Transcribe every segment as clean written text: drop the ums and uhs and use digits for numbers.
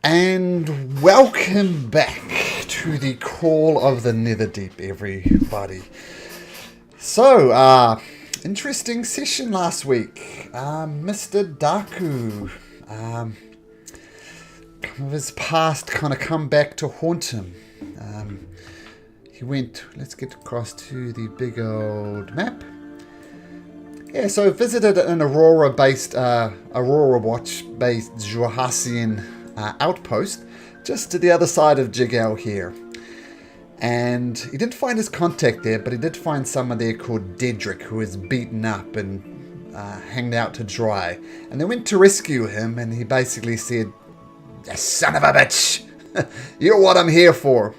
And welcome back to the Call of the Netherdeep, everybody. So, interesting session last week. Mr. Daku, some of his past kind of come back to haunt him. He went, let's get across to the big old map. Yeah, so visited an Aurora Watch-based Jorhasian outpost just to the other side of Jigao here. And he didn't find his contact there, but he did find someone there called Dedrick, who was beaten up and hanged out to dry. And they went to rescue him, and he basically said, "You son of a bitch! You're what I'm here for."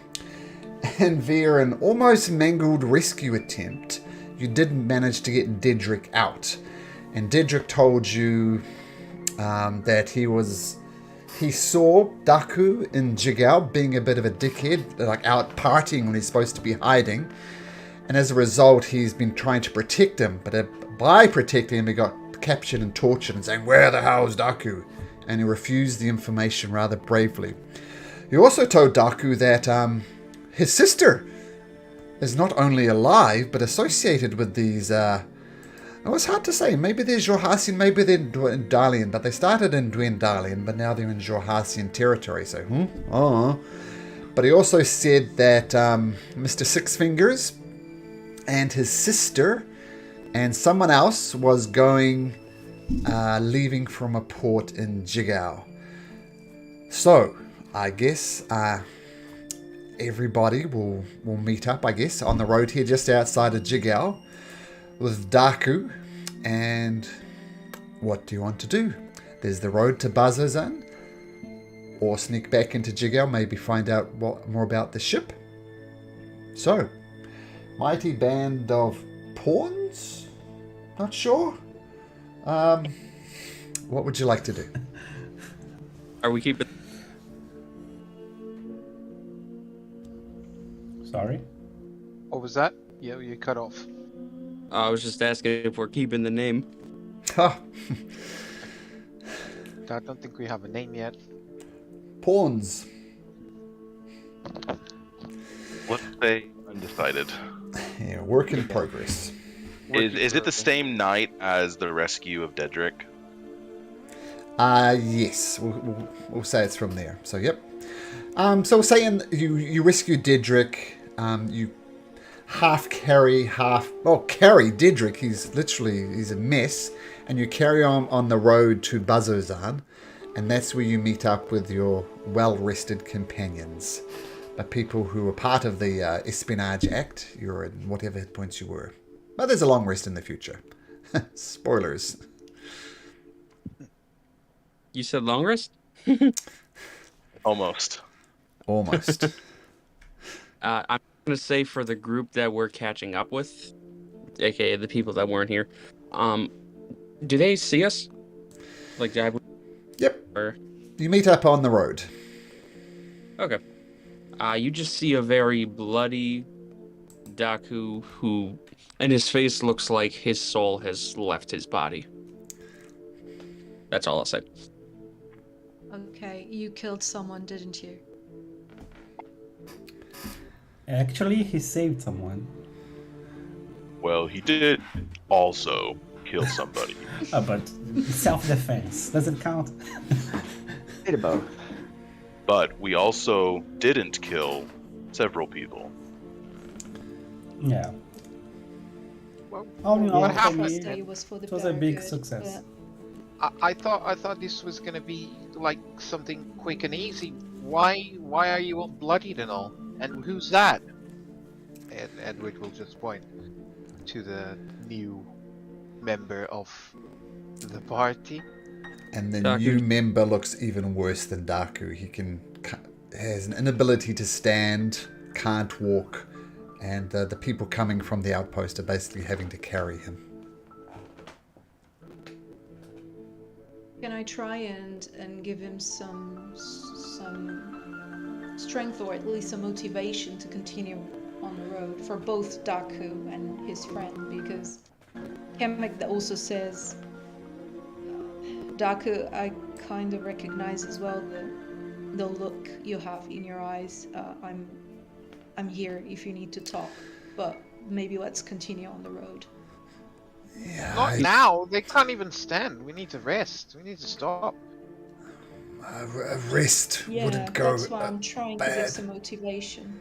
And via an almost mangled rescue attempt, you did manage to get Dedrick out. And Dedrick told you that he saw Daku in Jigao being a bit of a dickhead, like out partying when he's supposed to be hiding. And as a result, he's been trying to protect him. But by protecting him, he got captured and tortured and saying, "Where the hell is Daku?" And he refused the information rather bravely. He also told Daku that his sister is not only alive, but associated with these... It was hard to say. Maybe they're Jorhasian, maybe they're Dwendalian, but they started in Dwendalian, but now they're in Jorhasian territory, so, But he also said that Mr. Six Fingers and his sister and someone else was leaving from a port in Jigao. So, I guess everybody will meet up, I guess, on the road here just outside of Jigao with Daku. And what do you want to do? There's the road to Bazazan, or sneak back into Jigao, maybe find out more about the ship. So, mighty band of pawns? Not sure. What would you like to do? Are we keeping... Sorry? What was that? Yeah, you cut off. I was just asking if we're keeping the name. Ha! I don't think we have a name yet. Pawns. Let's say undecided. Yeah, work in progress. Is it the same night as the rescue of Dedrick? Yes. We'll say it's from there. So, yep. So saying you rescue Dedrick, you carry Dedrick, he's a mess, and you carry on the road to Bazozan, and that's where you meet up with your well-rested companions, but people who were part of the Espionage Act. You're in whatever hit points you were, but there's a long rest in the future. Spoilers. You said long rest? Almost. I'm going to say for the group that we're catching up with, aka the people that weren't here, do they see us? Like, Yep. Or... You meet up on the road. Okay. You just see a very bloody Daku who, and his face looks like his soul has left his body. That's all I'll say. Okay, you killed someone, didn't you? Actually, he saved someone. Well, he did also kill somebody. But self-defense doesn't count. But we also didn't kill several people. Yeah. Well, All in all, what for happened? me, It was for the it was a big good, success. I thought this was gonna be like something quick and easy. Why are you all bloodied and all? And who's that? And Edward will just point to the new member of the party. And the Daku. new member looks even worse than Daku. He has an inability to stand, can't walk, and the people coming from the outpost are basically having to carry him. Can I try and give him some strength, or at least some motivation to continue on the road for both Daku and his friend? Because Kamek also says, Daku, I kind of recognize as well the look you have in your eyes. I'm here if you need to talk, but maybe let's continue on the road. Yeah, Not now. They can't even stand. We need to rest. We need to stop. a rest Yeah, wouldn't go that's why I'm trying to give bad. some motivation.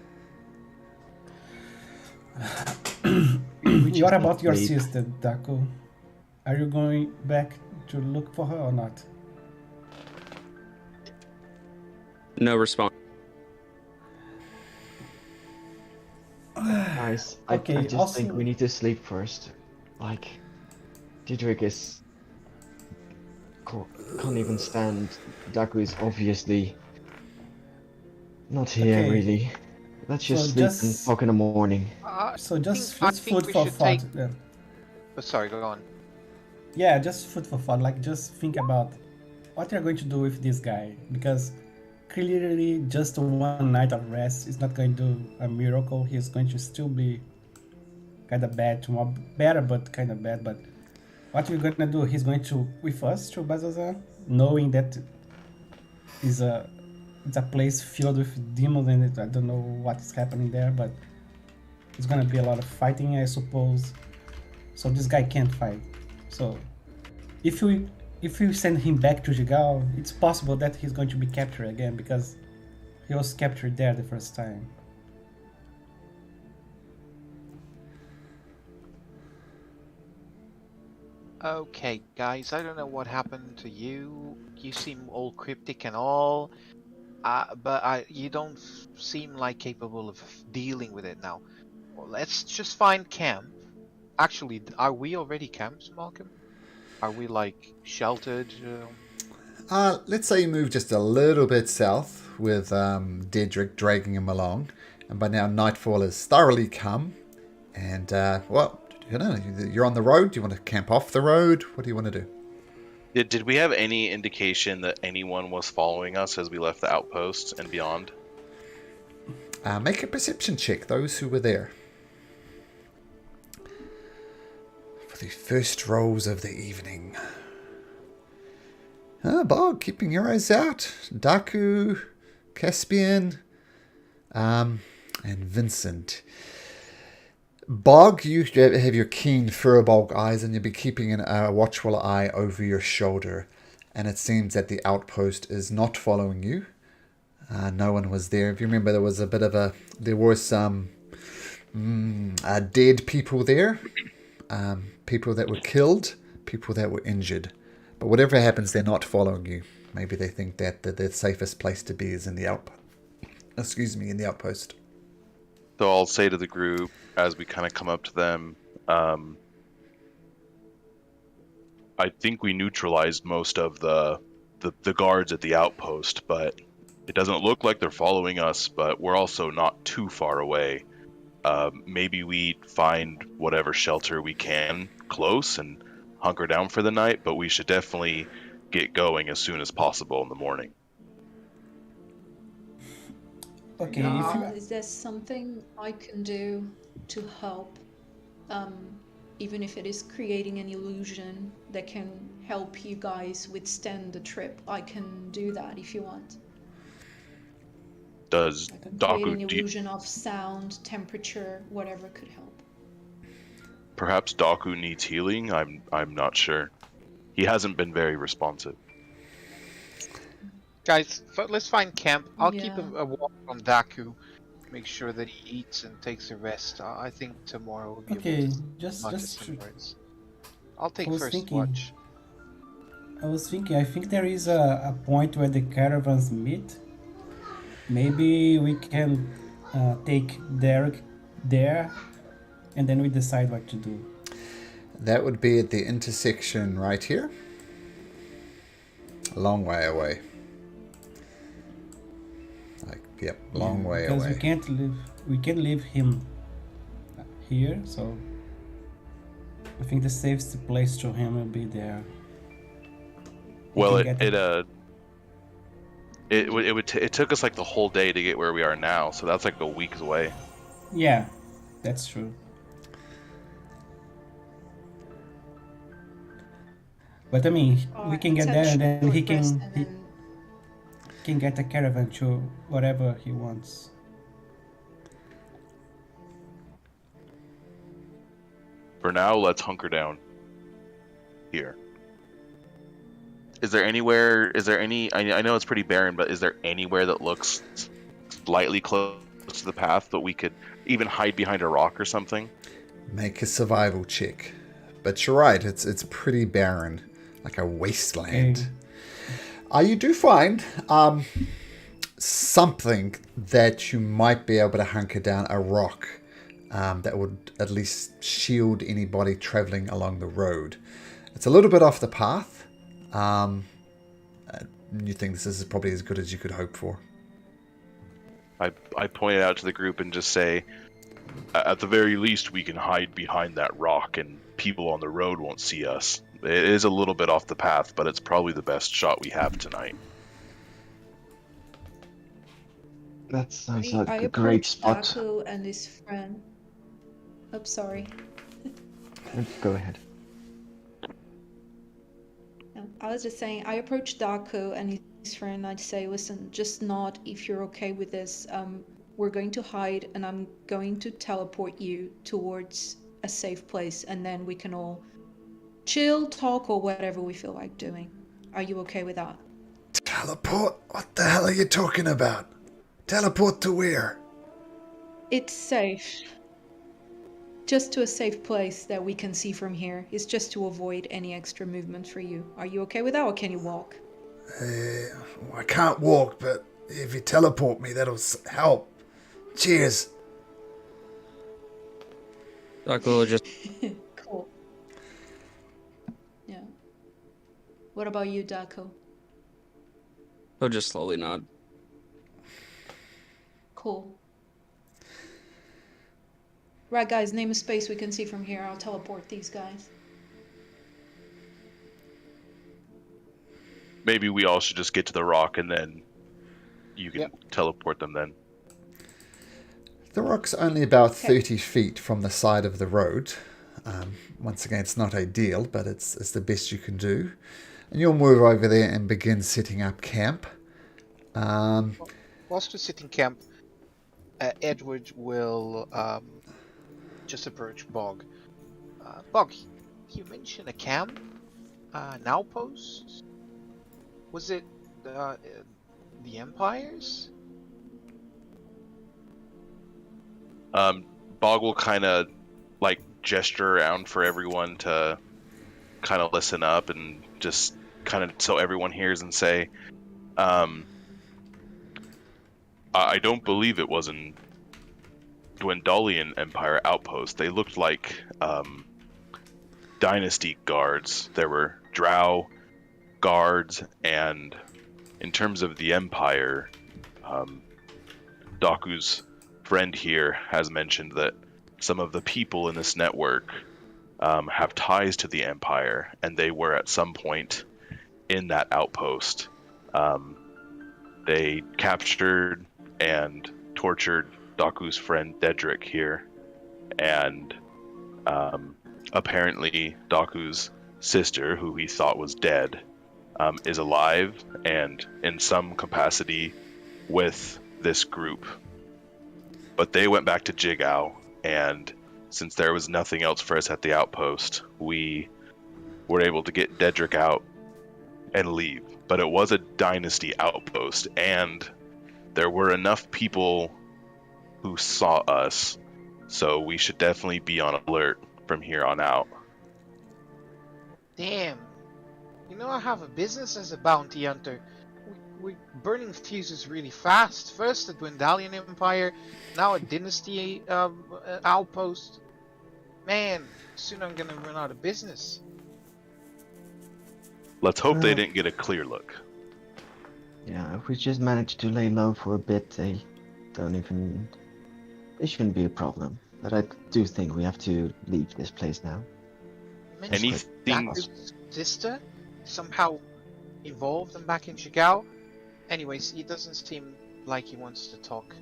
What about your sleep. sister, Daku? Are you going back to look for her or not? No response. Guys, I Okay, just think also- we need to sleep first. Like, Didrik is... can't even stand. Daku is obviously not here, Okay. really. Let's just So sleep and just- talk in the morning. So just I just think food we for should thought. take- Yeah. Sorry, go on. Yeah, just food for thought. Like, just think about what you're going to do with this guy, because clearly just one night of rest is not going to do a miracle. He's going to still be kind of bad tomorrow, better but kind of bad. But what we're going to do, he's going to with us to Bazazan, knowing that it's a place filled with demons, and I don't know what is happening there, but it's gonna be a lot of fighting, I suppose. So this guy can't fight. So if we send him back to Jigal, it's possible that he's going to be captured again, because he was captured there the first time. Okay, guys, I don't know what happened to you. You seem all cryptic and all, but you don't seem like capable of dealing with it now. Well, let's just find camp. Actually, are we already camped, Malcolm? Are we like sheltered? Let's say you move just a little bit south with Dedrick dragging him along, and by now nightfall has thoroughly come. And well, you know, you're on the road. Do you want to camp off the road? What do you want to do? Did we have any indication that anyone was following us as we left the outpost and beyond? Make a perception check, those who were there. For the first rolls of the evening. Bog, keeping your eyes out. Daku, Caspian, and Vincent. Bog, you have your keen furbolg eyes, and you'll be keeping a watchful eye over your shoulder. And it seems that the outpost is not following you. No one was there. If you remember, there were some dead people there, people that were killed, people that were injured. But whatever happens, they're not following you. Maybe they think that the safest place to be is in the outpost. So I'll say to the group as we kind of come up to them, I think we neutralized most of the guards at the outpost, but it doesn't look like they're following us, but we're also not too far away. Maybe we find whatever shelter we can close and hunker down for the night, but we should definitely get going as soon as possible in the morning. Okay, if you Is there something I can do to help? Even if it is creating an illusion that can help you guys withstand the trip, I can do that if you want. Does I can create an Daku, illusion of sound, temperature, whatever could help. perhaps Daku needs healing? I'm not sure. He hasn't been very responsive. Guys, let's find camp. I'll keep Yeah. a watch on Daku. Make sure that he eats and takes a rest. I think tomorrow will be okay, able to just not just to sunrise. I'll take I was first thinking- watch. I was thinking, I think there is a point where the caravans meet. Maybe we can take Derek there, and then we decide what to do. That would be at the intersection right here. A long way away. Long way because away. we can't leave him here, so I think the safest place to him will be there. We Well, can get it took us like the whole day to get where we are now, so that's like a week's away. Yeah, that's true. But I mean, we can get there, and then he can. can get a caravan to whatever he wants. For now, let's hunker down here. Is there anywhere? Is there any? I know it's pretty barren, but is there anywhere that looks slightly close to the path that we could even hide behind a rock or something? Make a survival check. But you're right, it's pretty barren, like a wasteland. You do find something that you might be able to hunker down, a rock that would at least shield anybody traveling along the road. It's a little bit off the path. You think this is probably as good as you could hope for. I point it out to the group and just say, at the very least, we can hide behind that rock and people on the road won't see us. It is a little bit off the path, but it's probably the best shot we have tonight. That sounds like I a great spot. Daku and his friend. Oops, sorry. Go ahead. No, I was just saying, I approached Daku and his friend. I'd say, listen, just nod if you're okay with this. We're going to hide, and I'm going to teleport you towards a safe place, and then we can all chill, talk, or whatever we feel like doing. Are you okay with that? Teleport? What the hell are you talking about? Teleport to where? It's safe. Just to a safe place that we can see from here. It's just to avoid any extra movement for you. Are you okay with that, or can you walk? I can't walk, but if you teleport me, that'll help. Cheers. Daku will just Cool. Yeah. What about you, Daku? he'll just slowly nod. Cool. Right, guys, name a space we can see from here. I'll teleport these guys. Maybe we all should just get to the rock and then you can Yep. teleport them then. The rock's only about 30 feet from the side of the road. Once again, it's not ideal, but it's the best you can do. And you'll move over there and begin setting up camp. Whilst we're sitting camp, Edward will just approach Bog. Bog, you mentioned a camp? An outpost? Was it the Empire's? Bog will kind of like gesture around for everyone to kind of listen up and just kind of so everyone hears and say, I don't believe it was an Dwendalian Empire outpost. They looked like dynasty guards. There were drow guards, and in terms of the Empire, Daku's friend here has mentioned that some of the people in this network have ties to the Empire, and they were at some point in that outpost. They captured and tortured Daku's friend Dedrick here, and apparently Daku's sister, who he thought was dead, is alive and in some capacity with this group. But they went back to Jigao, and since there was nothing else for us at the outpost, we were able to get Dedrick out and leave. But it was a dynasty outpost, and there were enough people who saw us, so we should definitely be on alert from here on out. Damn. You know, I have a business as a bounty hunter. We're burning fuses really fast. First the Dwendalian Empire, now a dynasty outpost. Man, soon I'm gonna run out of business. Let's hope they didn't get a clear look. Yeah, if we just manage to lay low for a bit, they shouldn't be a problem. But I do think we have to leave this place now. You mentioned Anything- Daku's sister somehow involved and back in Jigao. Anyways, he doesn't seem like he wants to talk.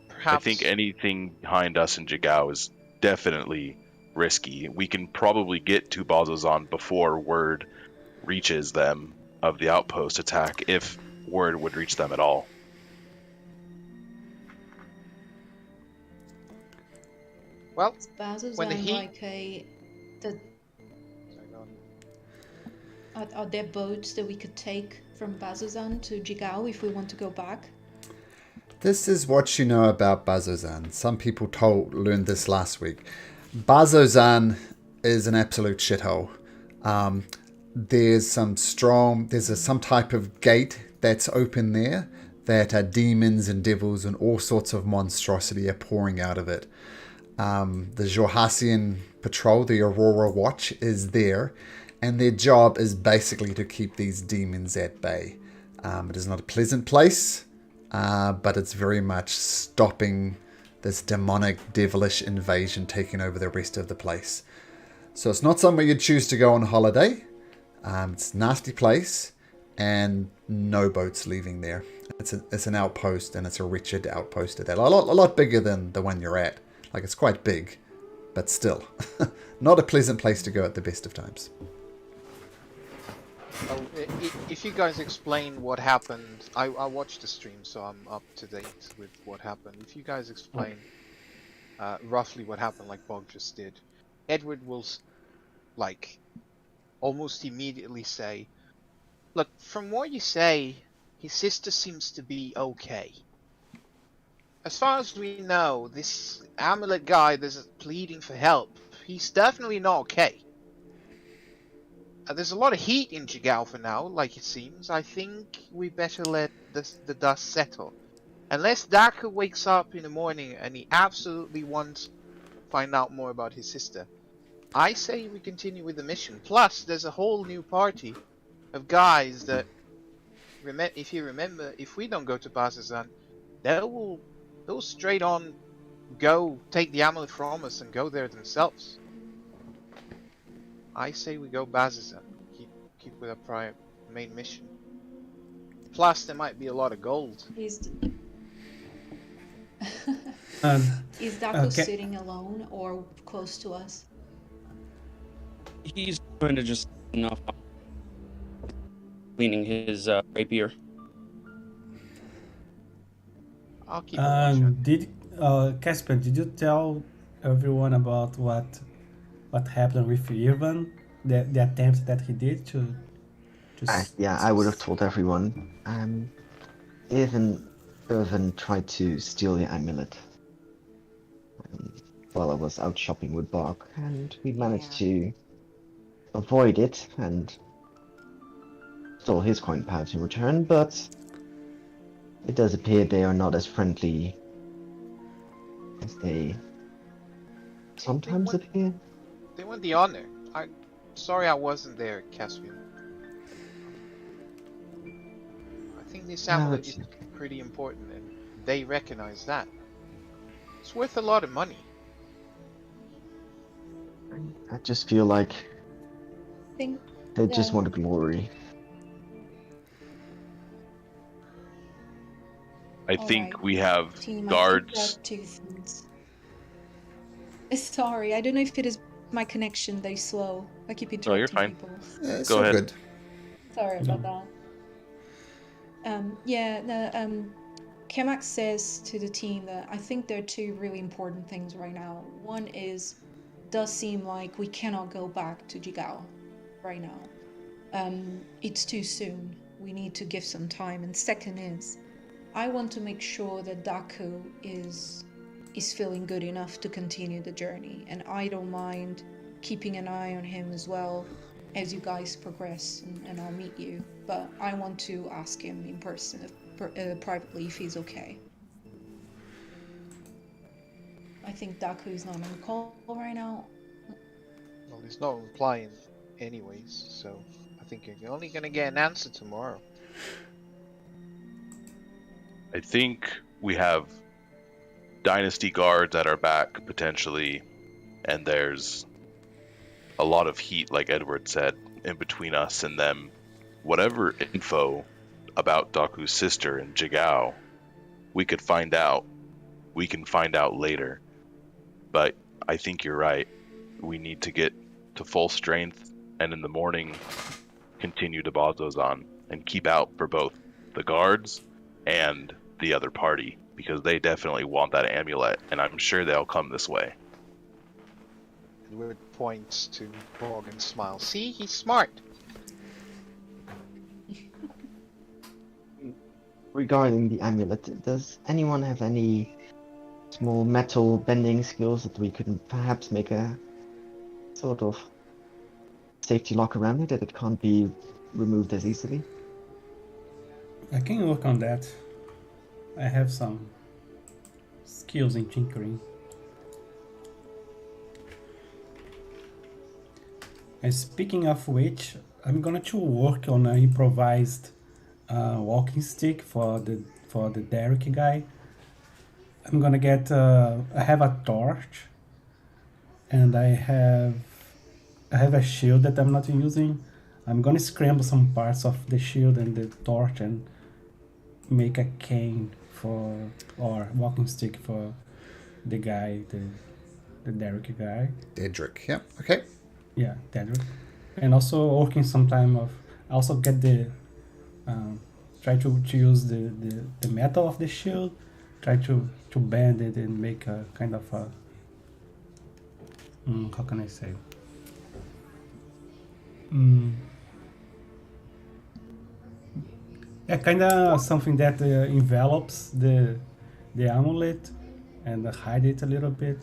Perhaps. I think anything behind us in Jigao is definitely risky. We can probably get to Bazozan before word reaches them of the outpost attack if word would reach them at all. Well, Is Bazzoxan when the heat. like a... The, Sorry, go on. are there boats that we could take from Bazzoxan to Jigao if we want to go back? This is what you know about Bazzoxan. Some people learned this last week. Bazzoxan is an absolute shithole. There's some type of gate that's open there that demons and devils and all sorts of monstrosity are pouring out of it. The Jorhassian patrol, the Aurora Watch, is there, and their job is basically to keep these demons at bay. It is not a pleasant place, but it's very much stopping this demonic, devilish invasion taking over the rest of the place. So it's not somewhere you'd choose to go on holiday. It's a nasty place, and no boats leaving there. It's an outpost, and it's a wretched outpost at that. A lot bigger than the one you're at. Like, it's quite big, but still. Not a pleasant place to go at the best of times. Well, if you guys explain what happened, I watched the stream, so I'm up to date with what happened. If you guys explain roughly what happened, like Bog just did, Edward will, like, almost immediately say, "Look, from what you say, his sister seems to be okay. As far as we know, this amulet guy that's pleading for help, he's definitely not okay. There's a lot of heat in Jigao for now, like it seems. I think we better let the dust settle. Unless Daku wakes up in the morning and he absolutely wants to find out more about his sister, I say we continue with the mission. Plus, there's a whole new party of guys that, if you remember, if we don't go to Bazzoxan, they'll straight on go take the amulet from us and go there themselves. I say we go Bazzoxan. Keep with our main mission. Plus, there might be a lot of gold." Is Um, Daku okay. sitting alone or close to us? He's going to just enough cleaning his rapier. I'll keep a watch on. Did Casper? Did you tell everyone about what happened with Irvan? The attempt that he did to Yeah, I would have told everyone. Irvin tried to steal the amulet while I was out shopping with Bog, and we managed to avoid it and stole his coin pouch in return, but it does appear they are not as friendly as they sometimes appear. They want the honor. Sorry I wasn't there, Caspian. I think this amulet is pretty important, and they recognize that. It's worth a lot of money. I just feel like Think they just Yeah. want glory. I All think right. we have Team, I think guards. there are two things. Sorry, I don't know if it is my connection that is slow. I keep interrupting No, you're fine. people. It's Go all ahead. good. Sorry about that. Kemak says to the team that I think there are two really important things right now. One is, does seem like we cannot go back to Jigao right now. It's too soon. We need to give some time. And second is, I want to make sure that Daku is feeling good enough to continue the journey, and I don't mind keeping an eye on him as well as you guys progress, and I'll meet you. But I want to ask him in person, privately, if he's okay. I think Daku is not on call right now. Well, he's not replying anyways, so I think you're only gonna get an answer tomorrow. I think we have dynasty guards at our back potentially, and there's a lot of heat, like Edward said, in between us and them. Whatever info about Daku's sister in Jigao we could find out, we can find out later. But I think you're right. We need to get to full strength, and in the morning continue to Bazzoxan and keep out for both the guards and the other party, because they definitely want that amulet, and I'm sure they'll come this way. Edward points to Bog and smiles. See, he's smart. Regarding the amulet, does anyone have any small metal bending skills that we could perhaps make a sort of safety lock around it, that it can't be removed as easily? I can work on that. I have some skills in tinkering. And speaking of which, I'm gonna to work on an improvised walking stick for the Derek guy. I'm gonna get I have a torch, and I have a shield that I'm not using. I'm gonna scramble some parts of the shield and the torch and make a cane or walking stick for the guy, the Derek guy. Dedrick, yeah, okay. Yeah, Derek. And also working some time of also get the try to use the metal of the shield, try to bend it and make a kind of a how can I say? Yeah, kind of something that envelops the amulet and hide it a little bit.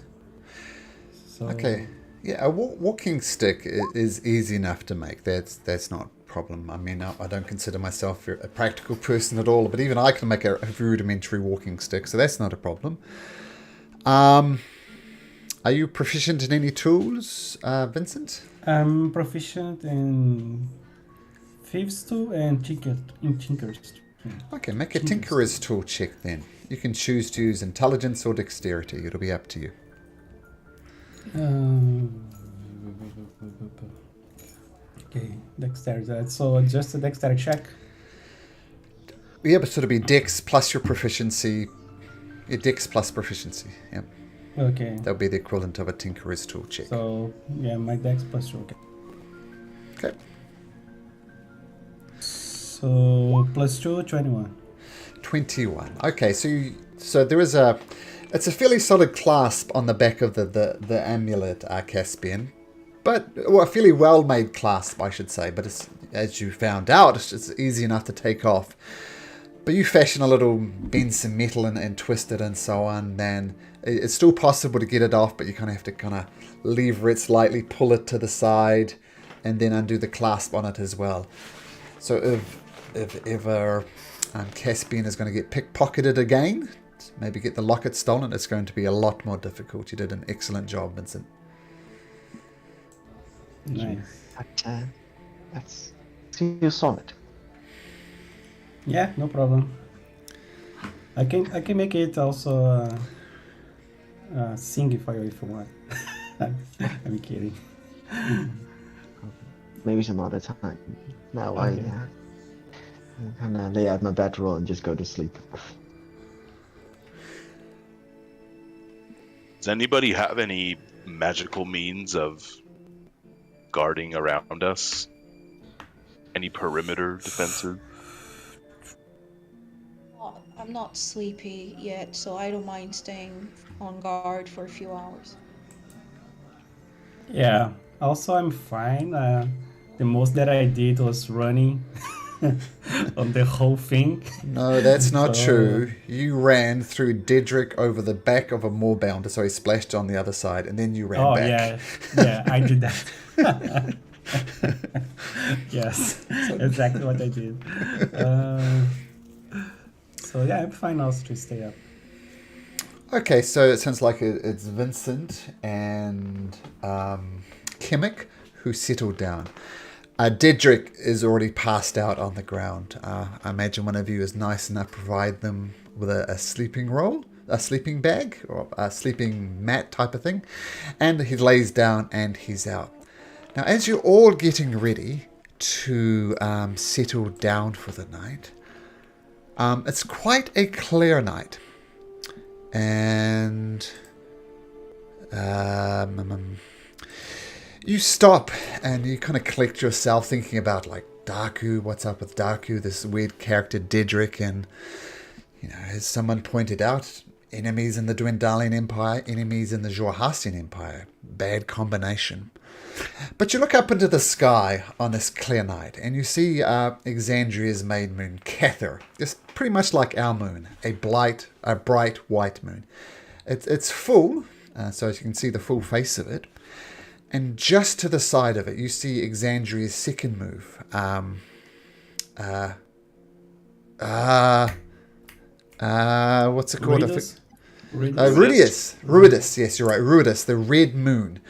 So Okay. Yeah, a walking stick is easy enough to make. That's not a problem. I mean, I don't consider myself a practical person at all, but even I can make a rudimentary walking stick, so that's not a problem. Are you proficient in any tools, Vincent? I'm proficient in Thieves tool and Tinker's tool. Okay, make a Tinkerer's tool check then. You can choose to use intelligence or dexterity. It'll be up to you. Okay, dexterity. So just a dexterity check. Yeah, but so it'll be dex plus your proficiency. Yeah, dex plus proficiency. Yep. Okay. That'll be the equivalent of a Tinkerer's tool check. So yeah, my dex plus 2. Okay. Okay. So plus 2, 21. 21. Okay, so there is it's a fairly solid clasp on the back of the amulet, Caspian, but a fairly well made clasp, I should say. But it's, as you found out, it's easy enough to take off. But you fashion a little, bend some metal and twist it and so on, then it's still possible to get it off, but you kind of have to lever it slightly, pull it to the side, and then undo the clasp on it as well. So if ever Caspian is going to get pickpocketed again, maybe get the locket stolen, it's going to be a lot more difficult. You did an excellent job, Vincent. Nice. That's too solid. Yeah, no problem. I can make it also sing for you if you want. I'm kidding. Maybe some other time. Now Okay. I kind of lay out my bedroll and just go to sleep. Does anybody have any magical means of guarding around us? Any perimeter defenses? I'm not sleepy yet, so I don't mind staying on guard for a few hours. Yeah. Also, I'm fine. The most that I did was running on the whole thing. No, that's not So- true. You ran through Dedrick over the back of a moorbounder, so he splashed on the other side, and then you ran Oh back. yeah, I did that. Yes, exactly what I did. So yeah, I'm fine also to stay up. Okay, so it sounds like it's Vincent and Kimmick who settled down. Dedrick is already passed out on the ground. I imagine one of you is nice enough to provide them with a sleeping roll, a sleeping bag, or a sleeping mat type of thing. And he lays down and he's out. Now, as you're all getting ready to settle down for the night, it's quite a clear night. And you stop and you kind of collect yourself, thinking about like Darku, what's up with Darku, this weird character Dedrick, and, as someone pointed out, enemies in the Dwendalian Empire, enemies in the Jorhasian Empire. Bad combination. But you look up into the sky on this clear night, and you see Exandria's main moon, Kether. Just pretty much like our moon, a bright white moon. It's full, so you can see the full face of it. And just to the side of it, you see Exandria's second move. What's it called? Ruidus? Ruidus, yes, you're right. Ruidus, the red moon.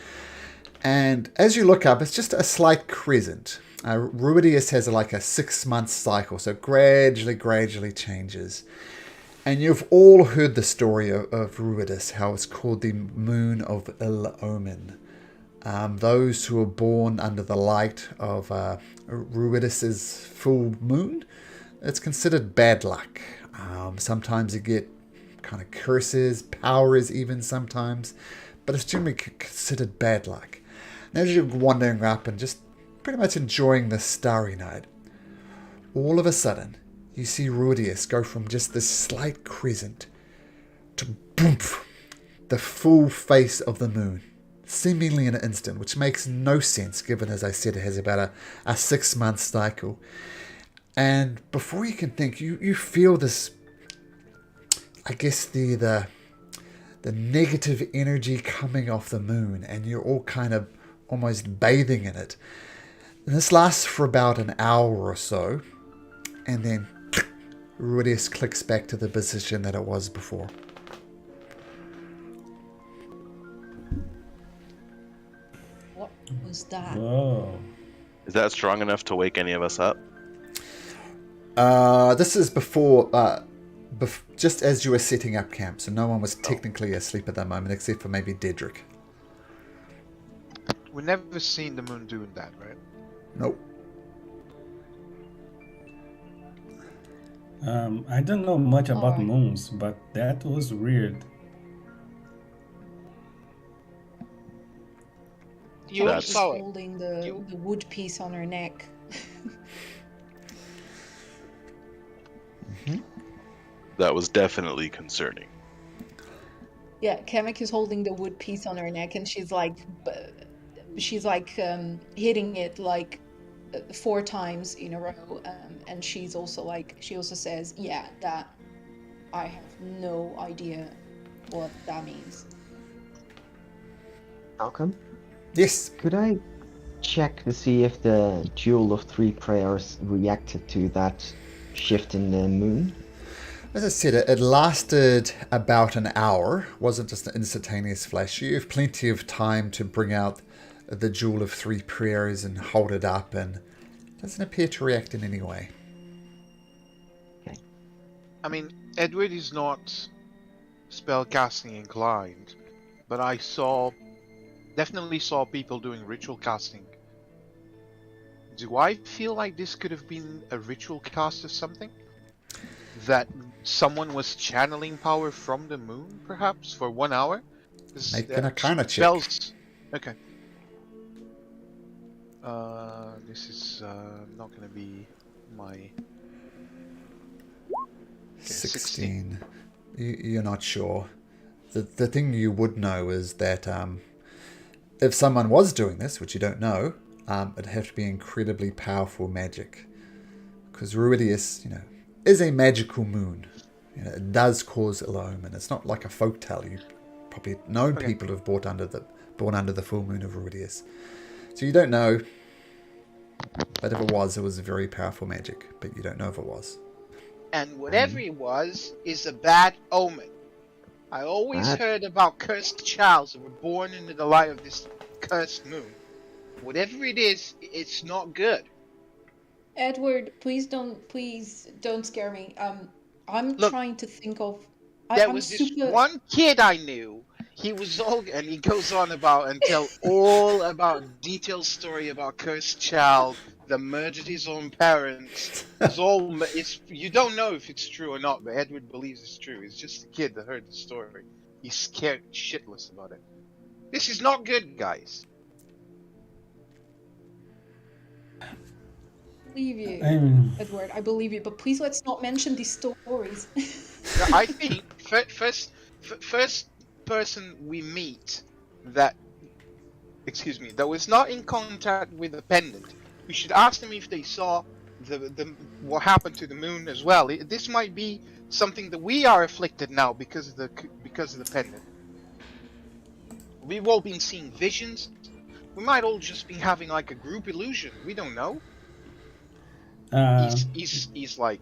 And as you look up, it's just a slight crescent. Ruidus has like a 6-month cycle, so gradually changes. And you've all heard the story of Ruidus, how it's called the Moon of Ill Omen. Those who are born under the light of Ruidus's full moon, it's considered bad luck. Sometimes you get kind of curses, powers even sometimes, but it's generally considered bad luck. And as you're wandering up and just pretty much enjoying this starry night, all of a sudden you see Ruidus go from just this slight crescent to boom, the full face of the moon, seemingly in an instant, which makes no sense given, as I said, it has about a 6-month cycle. And before you can think, you feel this, I guess, the negative energy coming off the moon, and you're all kind of almost bathing in it. And this lasts for about an hour or so, and then Ruidus clicks back to the position that it was before. What was that? Whoa. Is that strong enough to wake any of us up? This is before, just as you were setting up camp, so no one was technically asleep at that moment, except for maybe Dedrick. We've never seen the moon doing that, right? Nope. I don't know much about Alright. moons, but that was weird. You That's- She's saw it. holding the You- wood piece on her neck. That was definitely concerning. Yeah, Kamek is holding the wood piece on her neck, and she's like hitting it like 4 times in a row, and she also says, "Yeah, that I have no idea what that means." Malcolm, Yes. could I check to see if the Jewel of Three Prayers reacted to that shift in the moon? As I said, it lasted about an hour. It wasn't just an instantaneous flash. You have plenty of time to bring out the Jewel of Three Prayers and hold it up, and it doesn't appear to react in any way. I mean, Edward is not spellcasting inclined, but I definitely saw people doing ritual casting. Do I feel like this could have been a ritual cast of something? That someone was channeling power from the moon, perhaps, for 1 hour? Make an Arcana check. Spells... Okay. This is not going to be my... 16. You're not sure. The thing you would know is that if someone was doing this, which you don't know, it'd have to be incredibly powerful magic. Because Ruidus, is a magical moon. It does cause ill omen. It's not like a folktale. You've probably known people who've born under the full moon of Ruidus. So you don't know. But if it was very powerful magic. But you don't know if it was. And whatever it was is a bad omen. I always Bad? heard about cursed childs that were born into the light of this cursed moon. Whatever it is, it's not good. Edward, please don't scare me. I'm Look, trying to think of. There I'm was this super. one kid I knew. He was all, and he goes on about and tell all about detailed story about cursed child that murdered his own parents. It's you don't know if it's true or not, but Edward believes it's true. It's just a kid that heard the story. He's scared shitless about it. This is not good, guys. believe you, I'm Edward. I believe you. But please let's not mention these stories. No, I think first person we meet that, excuse me, that was not in contact with the pendant. We should ask them if they saw the what happened to the moon as well. This might be something that we are afflicted now because of the pendant. We've all been seeing visions. We might all just be having like a group illusion. We don't know. uh, He's like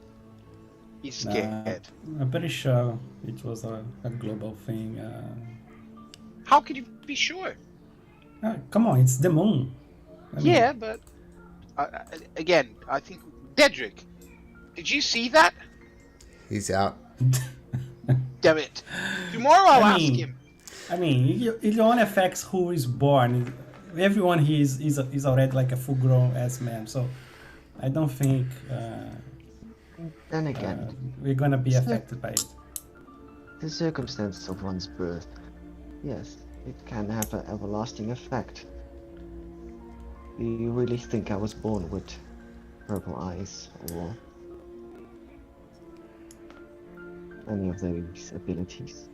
he's scared. I'm pretty sure it was a global thing. How could you be sure? Come on, it's the moon. I mean, Yeah, but again, I think Dedrick, did you see that? He's out. Damn it! Tomorrow I'll I ask mean- him. I mean, it only affects who is born. Everyone here is already like a full-grown ass man, so I don't think Then again, we're gonna be affected by it. the circumstances of one's birth, yes, it can have an everlasting effect. Do you really think I was born with purple eyes or any of those abilities?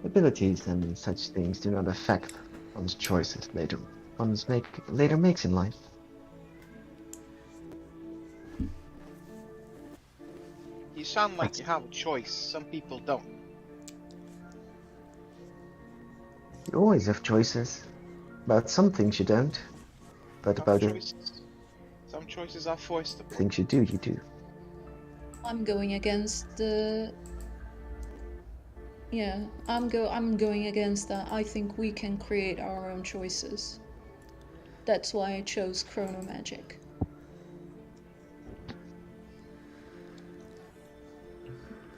Abilities and such things do not affect one's choices later makes in life. You sound like you have a choice. Some people don't. You always have choices. About some things you don't. But about the Some choices are forced upon. things you do, you do. I'm going against the. Yeah, I'm going against that. I think we can create our own choices. That's why I chose chrono magic.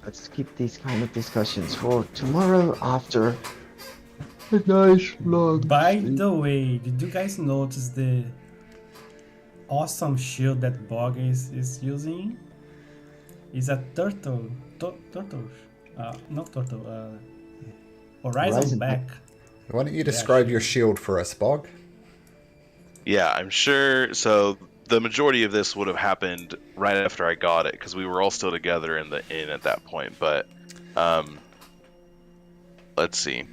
Let's keep these kind of discussions for tomorrow after a nice long By sleep. the way, did you guys notice the awesome shield that Bog is using? Is a turtle. Turtle. Not turtle. Horizon back. Why don't you describe your shield for us, Bog? Yeah, I'm sure. So the majority of this would have happened right after I got it, because we were all still together in the inn at that point. But let's see.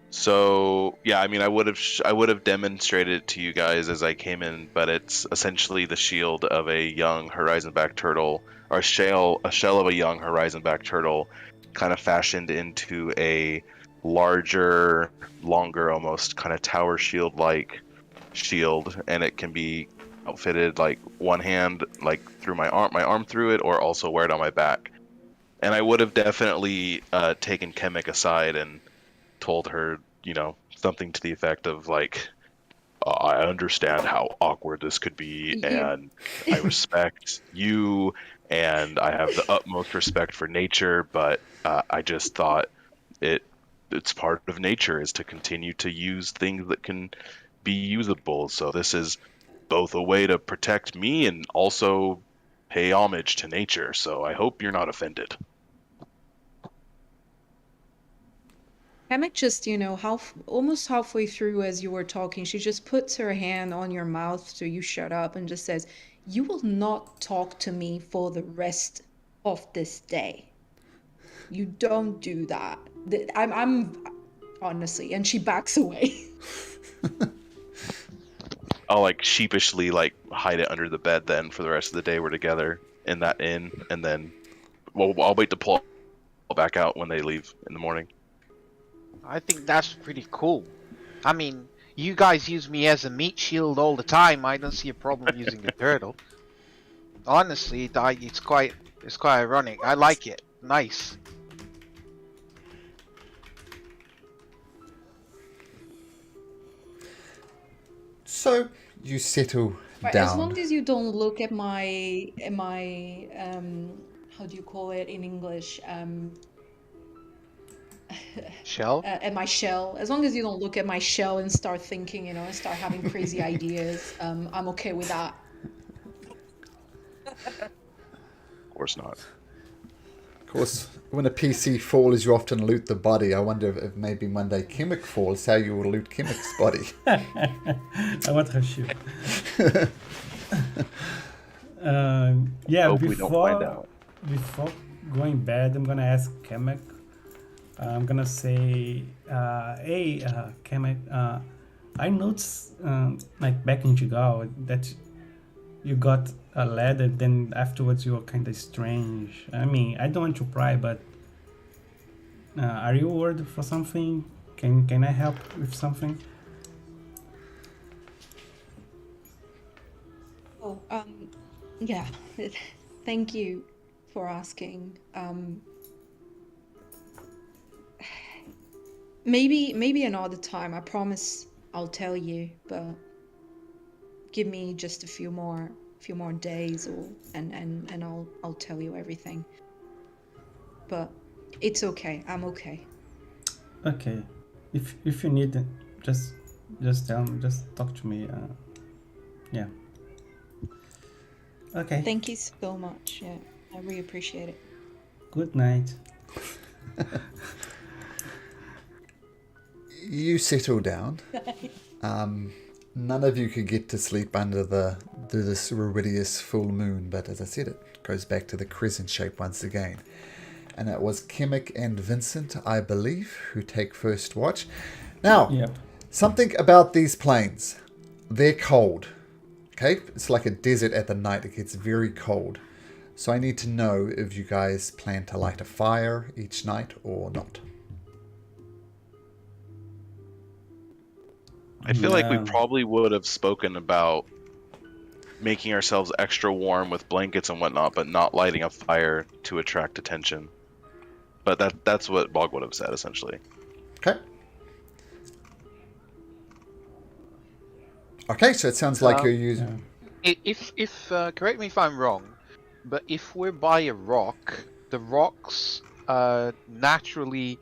So yeah, I mean, I would have demonstrated it to you guys as I came in, but it's essentially the shield of a young horizonback turtle, or a shell of a young horizonback turtle, kind of fashioned into a larger, longer, almost kind of tower shield like shield, and it can be outfitted like one hand, like through my arm through it, or also wear it on my back. And I would have definitely taken Kemek aside and told her, something to the effect of like, I understand how awkward this could be, and I respect you, and I have the utmost respect for nature, but I just thought it's part of nature is to continue to use things that can be usable. So this is both a way to protect me and also pay homage to nature. So I hope you're not offended. Kamek just, almost halfway through as you were talking, she just puts her hand on your mouth so you shut up and just says, "You will not talk to me for the rest of this day. You don't do that." I'm honestly, and she backs away. I'll like sheepishly like hide it under the bed then for the rest of the day we're together in that inn, and then I'll wait to pull back out when they leave in the morning. I think that's pretty cool. I mean, you guys use me as a meat shield all the time. I don't see a problem using the turtle. Honestly, it's quite ironic. I like it. Nice. So you settle Right, down. as long as you don't look at my how do you call it in English? Shell? At my shell. As long as you don't look at my shell and start thinking, and start having crazy ideas, I'm okay with that. Of course not. Of course, when a PC falls, you often loot the body. I wonder if maybe one day Kimmick falls, how you will loot Kimmick's body. I want her shoe. Yeah, Hope we don't find out. before going bed, I'm gonna ask Kamek. I'm gonna say, hey, Kamek, I noticed, like back in Jigal, that you got a letter, then afterwards you were kind of strange. I mean, I don't want to pry, but are you worried for something? Can I help with something? Oh, yeah. Thank you for asking. Maybe another time. I promise I'll tell you, but give me just a few more days, and I'll tell you everything. But it's okay. I'm okay. Okay, if you need it, just tell me, just talk to me. Yeah. Okay. Thank you so much. Yeah, I really appreciate it. Good night. You settle down. None of you could get to sleep under this Iridius full moon, but as I said, it goes back to the crescent shape once again. And it was Kimmick and Vincent, I believe, who take first watch. Now, Yep. something about these plains. They're cold. Okay? It's like a desert at the night. It gets very cold. So I need to know if you guys plan to light a fire each night or not. I feel like we Yeah. probably would have spoken about making ourselves extra warm with blankets and whatnot, but not lighting a fire to attract attention. But that's what Bog would have said, essentially. Okay. Okay, so it sounds like you're using... Yeah. If correct me if I'm wrong, but if we're by a rock, the rocks naturally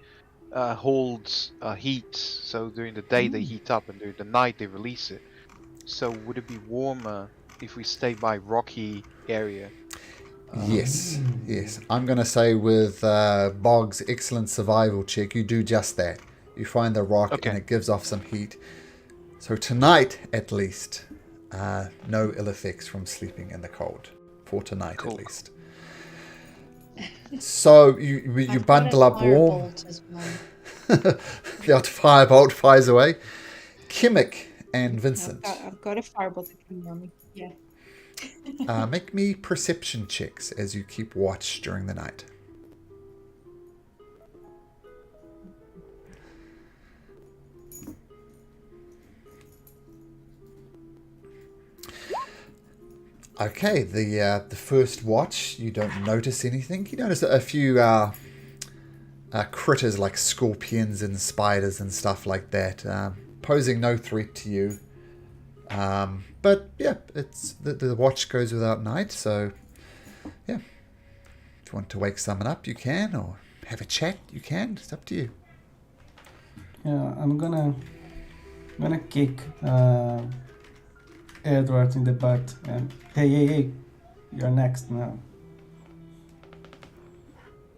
holds heat. So during the day they heat up, and during the night they release it. So would it be warmer if we stay by rocky area? Yes, yes. I'm going to say with Bog's excellent survival check, you do just that. You find the rock Okay. and it gives off some heat. So tonight, at least, no ill effects from sleeping in the cold. For tonight, Cool. at least. So you I've got bundle a up warm. firebolt as well. The old firebolt fires away. Kimmick and Vincent, I've got a firebolt that can warm me. Yeah. make me perception checks as you keep watch during the night. Okay, the first watch, you don't notice anything. You notice a few critters like scorpions and spiders and stuff like that, posing no threat to you. But yeah, it's the watch goes without night, so yeah. If you want to wake someone up, you can, or have a chat, you can. It's up to you. Yeah, I'm gonna kick Edward in the butt and hey, you're next now.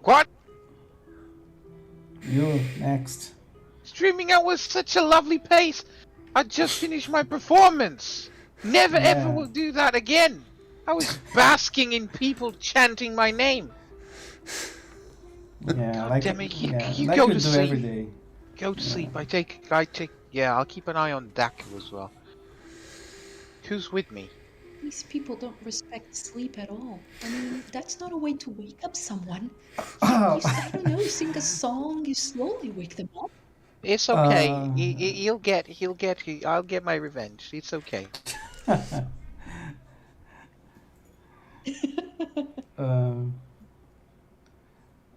What? You next. Streaming out was such a lovely pace. I just finished my performance. Never ever Yeah. will do that again. I was basking in people chanting my name. Yeah, like damn it, you like go you to do sleep. every day. Go to sleep. I take. Yeah, I'll keep an eye on Daku as well. Who's with me? These people don't respect sleep at all. I mean, that's not a way to wake up someone. Oh. I don't know, sing a song, you slowly wake them up. It's okay. Uh. I'll get my revenge. It's okay.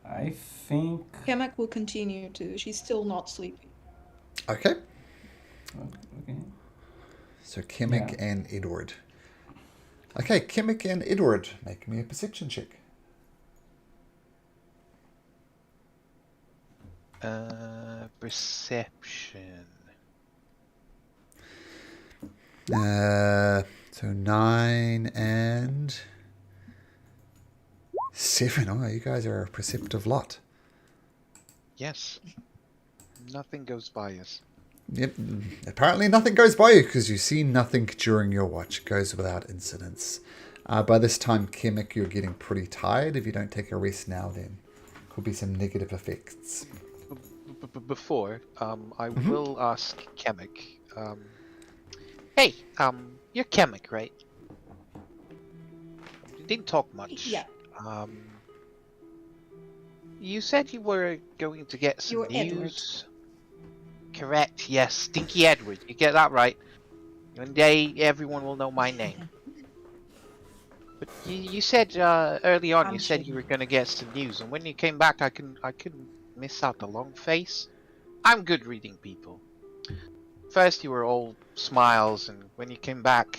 I think. Kamak will continue to. She's still not sleeping. Okay. Okay. So Kimmick Yeah. and Edward. Okay, Kimmick and Edward, make me a perception check. Perception. So 9 and 7. Oh, you guys are a perceptive lot. Yes. Nothing goes by us. Yep. Apparently nothing goes by you because you see nothing during your watch. It goes without incidents. By this time, Kemek, you're getting pretty tired. If you don't take a rest now, then could be some negative effects. Before, I will ask Kemek. Hey, you're Kemek, right? You didn't talk much. Yeah. You said you were going to get some You're news. Correct, yes, Stinky Edward. You get that right. One day, everyone will know my name. But you said early on, I'm you said sure. you were going to get some news, and when you came back, I couldn't miss out the long face. I'm good reading people. First, you were all smiles, and when you came back,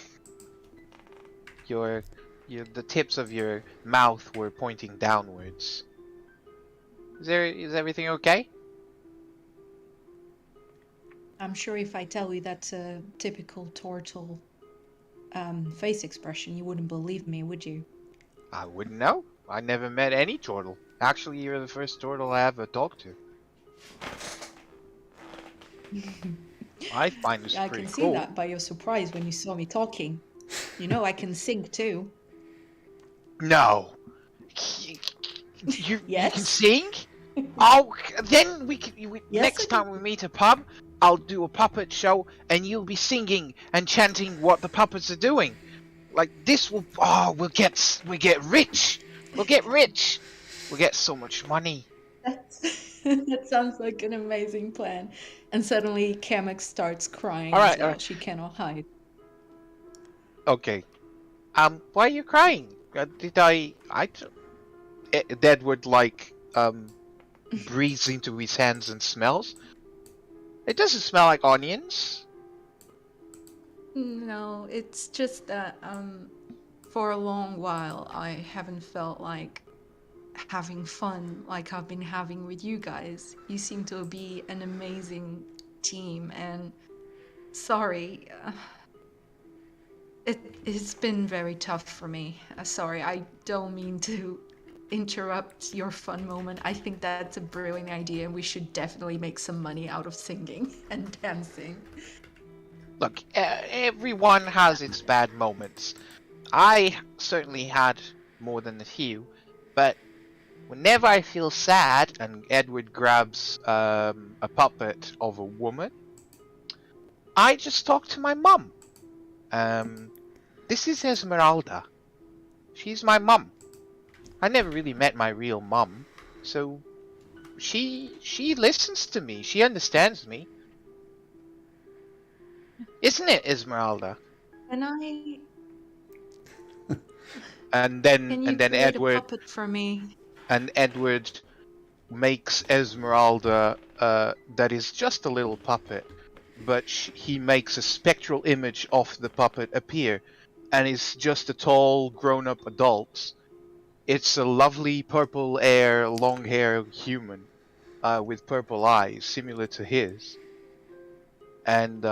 the tips of your mouth were pointing downwards. Is everything okay? I'm sure if I tell you that's a typical turtle face expression, you wouldn't believe me, would you? I wouldn't know. I never met any turtle. Actually, you're the first turtle I ever talked to. I find this I pretty can cool. see that by your surprise when you saw me talking. You know I can sing too. No. You can Yes. sing? Oh, then Yes, next I can. time we meet a pub, I'll do a puppet show and you'll be singing and chanting what the puppets are doing. Like this we'll get rich. We'll get rich. We'll get so much money. That sounds like an amazing plan. And suddenly Kamek starts crying All as right. well. She cannot hide. Okay. Why are you crying? Edward breathes into his hands and smells. It doesn't smell like onions. No, it's just that for a long while I haven't felt like having fun like I've been having with you guys. You seem to be an amazing team, and sorry, it's been very tough for me. Sorry, I don't mean to interrupt your fun moment. I think that's a brilliant idea, and we should definitely make some money out of singing and dancing. Look, everyone has its bad moments. I certainly had more than a few, but whenever I feel sad and Edward grabs a puppet of a woman, I just talk to my mum. This is Esmeralda. She's my mum. I never really met my real mum, so she listens to me. She understands me. Isn't it, Esmeralda? Can I? And Can you then create Edward a puppet for me? and Edward makes Esmeralda that is just a little puppet, but he makes a spectral image of the puppet appear, and is just a tall, grown-up adult. It's a lovely purple hair, long hair human with purple eyes, similar to his. And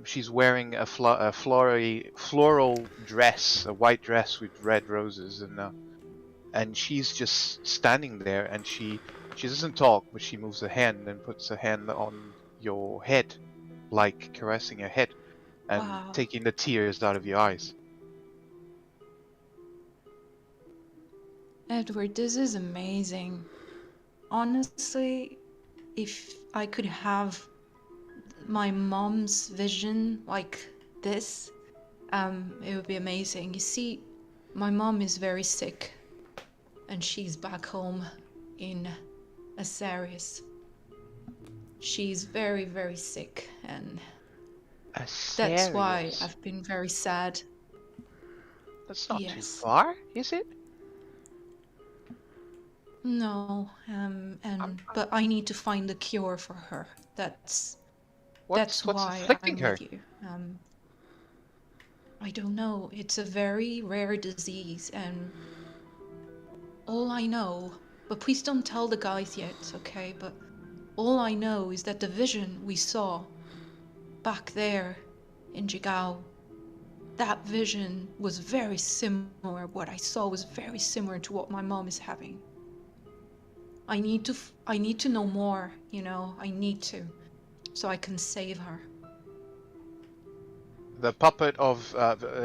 she's wearing a floral dress, a white dress with red roses, and she's just standing there, and she doesn't talk, but she moves her hand and puts her hand on your head, like caressing your head, and Wow. taking the tears out of your eyes. Edward, this is amazing. Honestly, if I could have my mom's vision like this, it would be amazing. You see, my mom is very sick, and she's back home in Asarius. She's very, very sick, and that's why Asarius? I've been very sad. That's not too Yes. far, is it? No, but I need to find a cure for her. That's What's why afflicting I'm her? with you. I don't know. It's a very rare disease, and all I know, but please don't tell the guys yet, okay? But all I know is that the vision we saw back there in Jigao, that vision was very similar. What I saw was very similar to what my mom is having. I need to know more, you know, I need to, so I can save her. The puppet of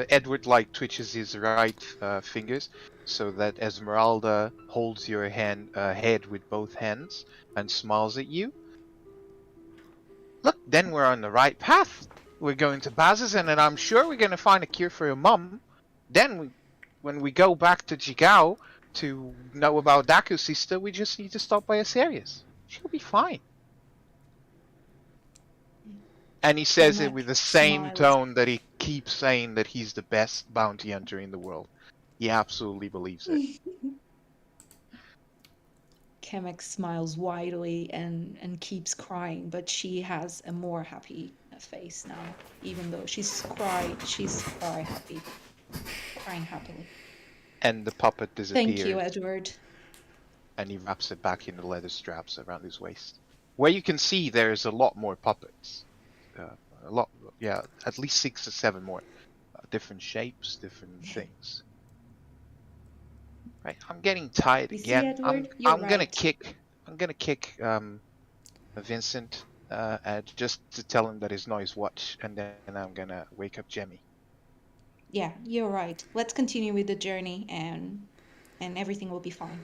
Edward like twitches his right fingers so that Esmeralda holds your head with both hands and smiles at you. Look, then we're on the right path. We're going to Bazazan, and I'm sure we're going to find a cure for your mum. Then, when we go back to Jigao to know about Daku's sister, we just need to stop by Asarius. She'll be fine. And he says it Kamek with the same smiles. tone that he keeps saying that he's the best bounty hunter in the world. He absolutely believes it. Kamek smiles widely and keeps crying, but she has a more happy face now, even though she's crying happily. And the puppet disappears. Thank you, Edward. And he wraps it back in the leather straps around his waist. Where you can see there's a lot more puppets. At least 6 or 7 more. Different shapes, different things. Right, I'm getting tired You see, again. Edward? You're I'm gonna right. kick Vincent just to tell him that he's not his watch, and then I'm gonna wake up Jemmy. Yeah, you're right. Let's continue with the journey and everything will be fine.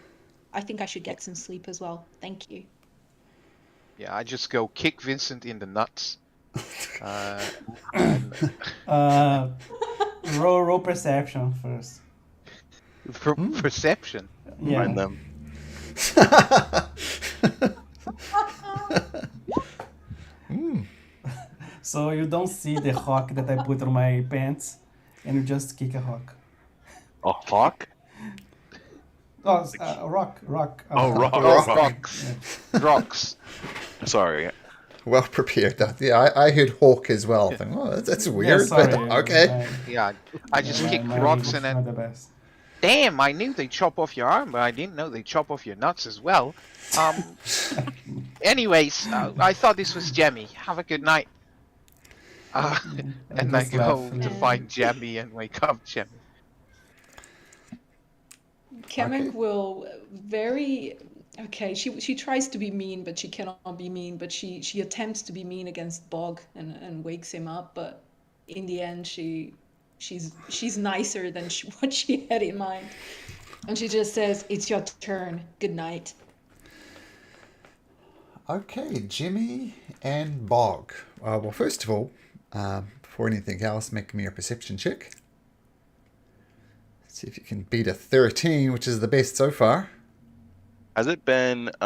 I think I should get some sleep as well. Thank you. Yeah, I just go kick Vincent in the nuts. And Roll perception first. perception. Yeah. Find them. So you don't see the hawk that I put on my pants, and you just kick a hawk. A hawk? Oh, rock. Oh, rock. Rocks. Sorry. Well prepared. Yeah, I heard hawk as well. I think, oh, that's weird, Yeah, sorry, but okay. Yeah, I just kick my rocks English and is then. not the best. Damn, I knew they chop off your arm, but I didn't know they chop off your nuts as well. Anyways, I thought this was Jemmy. Have a good night. And I just go laugh. to find Jemmy and wake up Jemmy. Kamek Okay. will very okay. She tries to be mean, but she cannot be mean. But she attempts to be mean against Bog and wakes him up. But in the end, she's nicer than what she had in mind, and she just says, "It's your turn. Good night." Okay, Jimmy and Bog. Well, first of all, before anything else, make me a perception check. See if you can beat a 13, which is the best so far. Has it been 8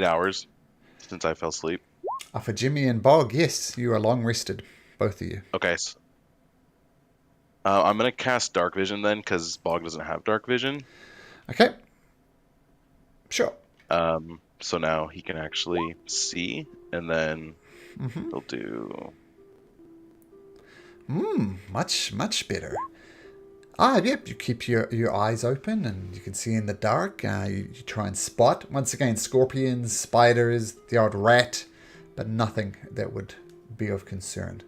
hours since I fell asleep? For Jimmy and Bog, yes, you are long rested, both of you. Okay. I'm gonna cast Dark Vision then, because Bog doesn't have Dark Vision. Okay. Sure. So now he can actually see, and then he'll do. Much better. Yep, you keep your eyes open and you can see in the dark. You try and spot, once again, scorpions, spiders, the odd rat, but nothing that would be of concern.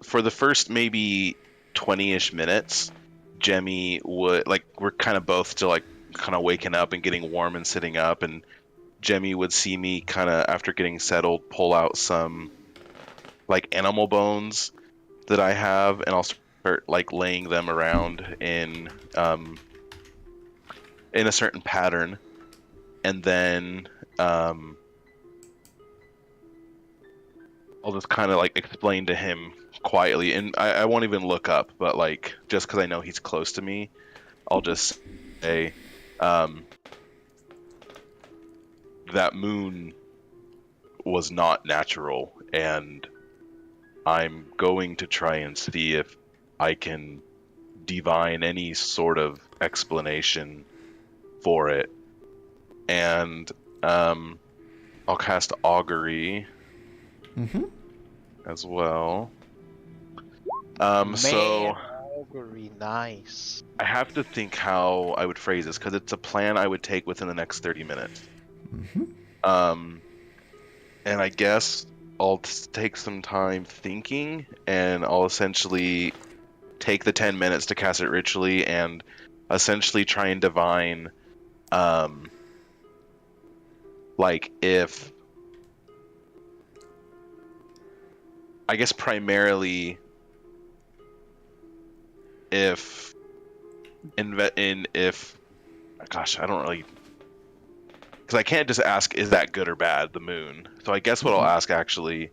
For the first maybe 20-ish minutes, Jemmy would, like, we're kind of both still, like, kind of waking up and getting warm and sitting up, and Jemmy would see me kind of, after getting settled, pull out some, like, animal bones that I have, and I'll start, like, laying them around in a certain pattern, and then I'll just kind of, like, explain to him quietly, and I won't even look up, but, like, just because I know he's close to me, I'll just say, that moon was not natural, and I'm going to try and see if I can divine any sort of explanation for it. And I'll cast Augury as well. So Augury, nice. I have to think how I would phrase this, because it's a plan I would take within the next 30 minutes. And I guess I'll take some time thinking, and I'll essentially take the 10 minutes to cast it ritually, and essentially try and divine, like if, I guess primarily, if gosh, I don't really, because I can't just ask, is that good or bad, the moon? So I guess what I'll ask actually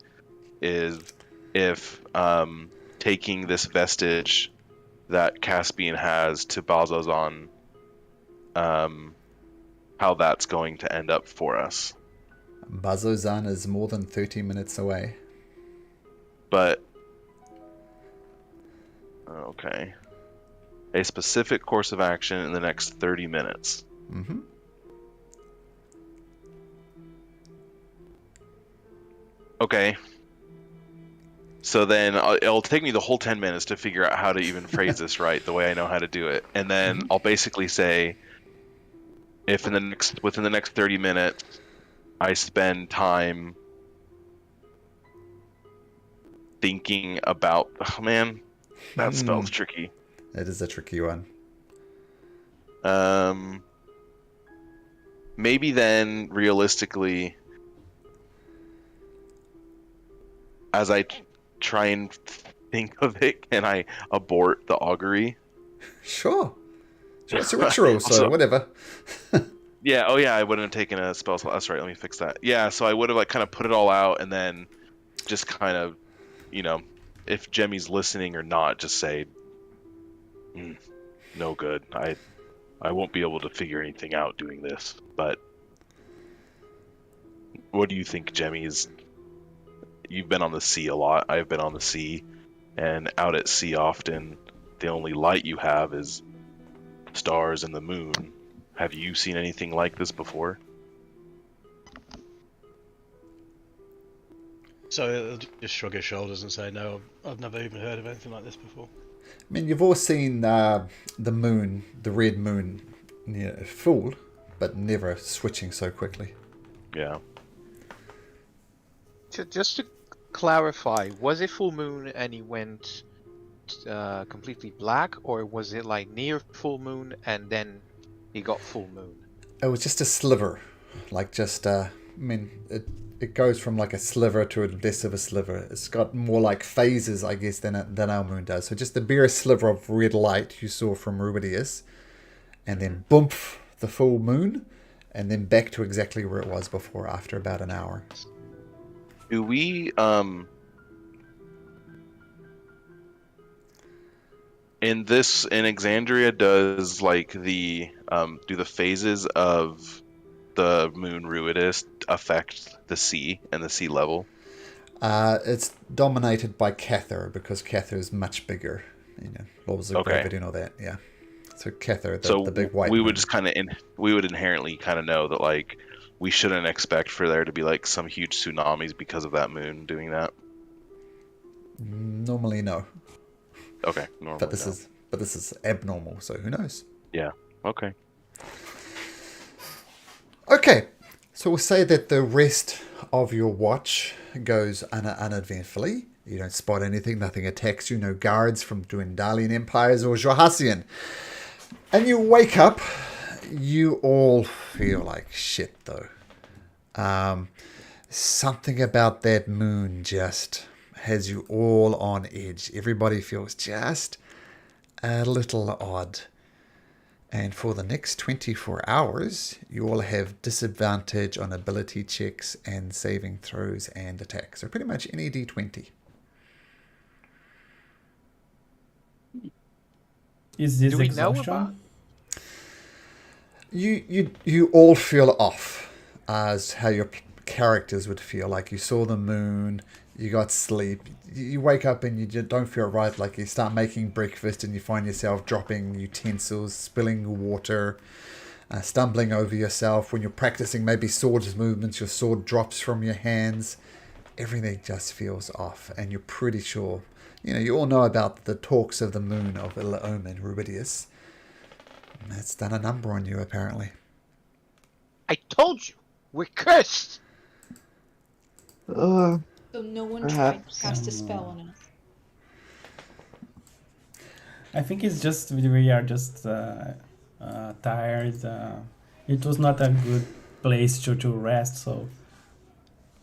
is if taking this vestige that Caspian has to Bazazan, how that's going to end up for us. Bazozan is more than 30 minutes away. But okay, a specific course of action in the next 30 minutes. Mm-hmm. Okay. So then it'll take me the whole 10 minutes to figure out how to even phrase this right, the way I know how to do it. And then I'll basically say, if within the next 30 minutes, I spend time thinking about, oh man, that spell's tricky. It is a tricky one. Maybe then, realistically, as I try and think of it, can I abort the augury? Sure. It's a ritual, so whatever. Yeah, oh yeah, I wouldn't have taken a spell slot. That's right, let me fix that. Yeah, so I would have like kind of put it all out and then just kind of, you know, if Jemmy's listening or not, just say, no good. I won't be able to figure anything out doing this. But what do you think, Jemmy? You've been on the sea a lot. I've been on the sea, and out at sea often the only light you have is stars and the moon. Have you seen anything like this before? So he'll just shrug his shoulders and say, no, I've never even heard of anything like this before. I mean, you've all seen the moon, the red moon, full, but never switching so quickly. Yeah. Just to clarify, was it full moon and he went completely black, or was it like near full moon and then he got full moon? It was just a sliver, like just I mean, it goes from like a sliver to a less of a sliver. It's got more like phases, I guess, than our moon does. So just the bare sliver of red light you saw from Rubidius, and then boom, the full moon, and then back to exactly where it was before after about an hour. Do we in Exandria, does like the do the phases of the moon Ruidus affect the sea and the sea level? It's dominated by Cather because Cather is much bigger. Laws of gravity and all that. Yeah. So Cather, the big white. We moon. would just we would inherently kind of know that like we shouldn't expect for there to be like some huge tsunamis because of that moon doing that. Normally, no. Okay, normally. But this is abnormal. So who knows? Yeah. Okay. Okay, so we'll say that the rest of your watch goes uneventfully. You don't spot anything, nothing attacks you, no guards from Dwendalian empires or Johassian. And you wake up, you all feel like shit though. Something about that moon just has you all on edge. Everybody feels just a little odd. And for the next 24 hours, you all have disadvantage on ability checks and saving throws and attacks. So pretty much any D20. Is this Do we know exhaustion? about? You all feel off as how your characters would feel. Like you saw the moon, you got sleep, you wake up and you just don't feel right. Like you start making breakfast and you find yourself dropping utensils, spilling water, stumbling over yourself. When you're practicing maybe sword movements, your sword drops from your hands. Everything just feels off, and you're pretty sure. You all know about the talks of the moon of Ilaoma and Rubidius. And that's done a number on you, apparently. I told you, we're cursed. So So no one tried Perhaps. to cast a spell on us. I think it's just we are just tired. It was not a good place to rest. So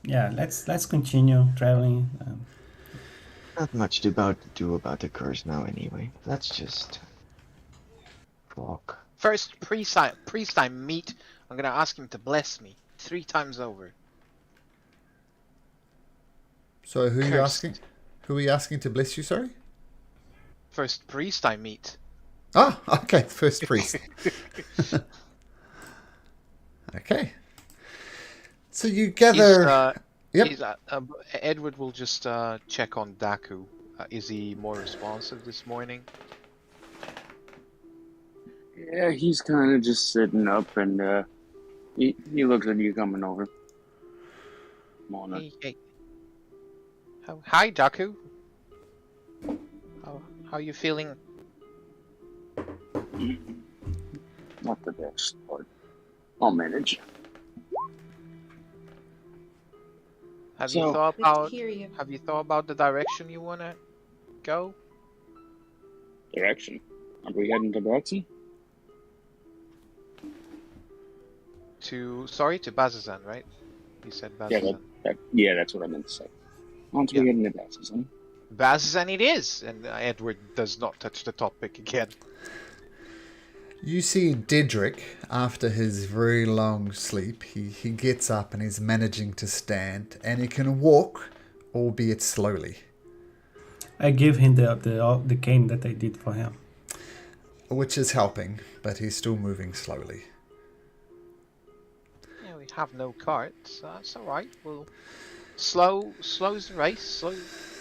yeah, let's continue traveling. Not much to do about the curse now anyway. Let's just walk. First priest I meet, I'm gonna ask him to bless me 3 times over. So who are you Cursed. asking? Who are you asking to bless you? Sorry. First priest I meet. Ah, okay. First priest. Okay. So you gather. Yep. Edward will just check on Daku. Is he more responsive this morning? Yeah, he's kind of just sitting up, and he looks at you coming over. Morning. Hey. Hi, Daku. How you feeling? Not the best, but I'll manage. Have So- you thought Good to about hear you. Have you thought about the direction you wanna go? Direction. Are we heading to Betsy? To Bazazan, right? You said Yeah, Bazazan. that's what I meant to say. Once we Yeah. get into Betsy, son. Bazazan it is, and Edward does not touch the topic again. You see Dedrick, after his very long sleep, he gets up and he's managing to stand, and he can walk, albeit slowly, I give him the cane that I did for him. which is helping, but he's still moving slowly. Yeah, we have no carts. That's all right. We'll slows the race.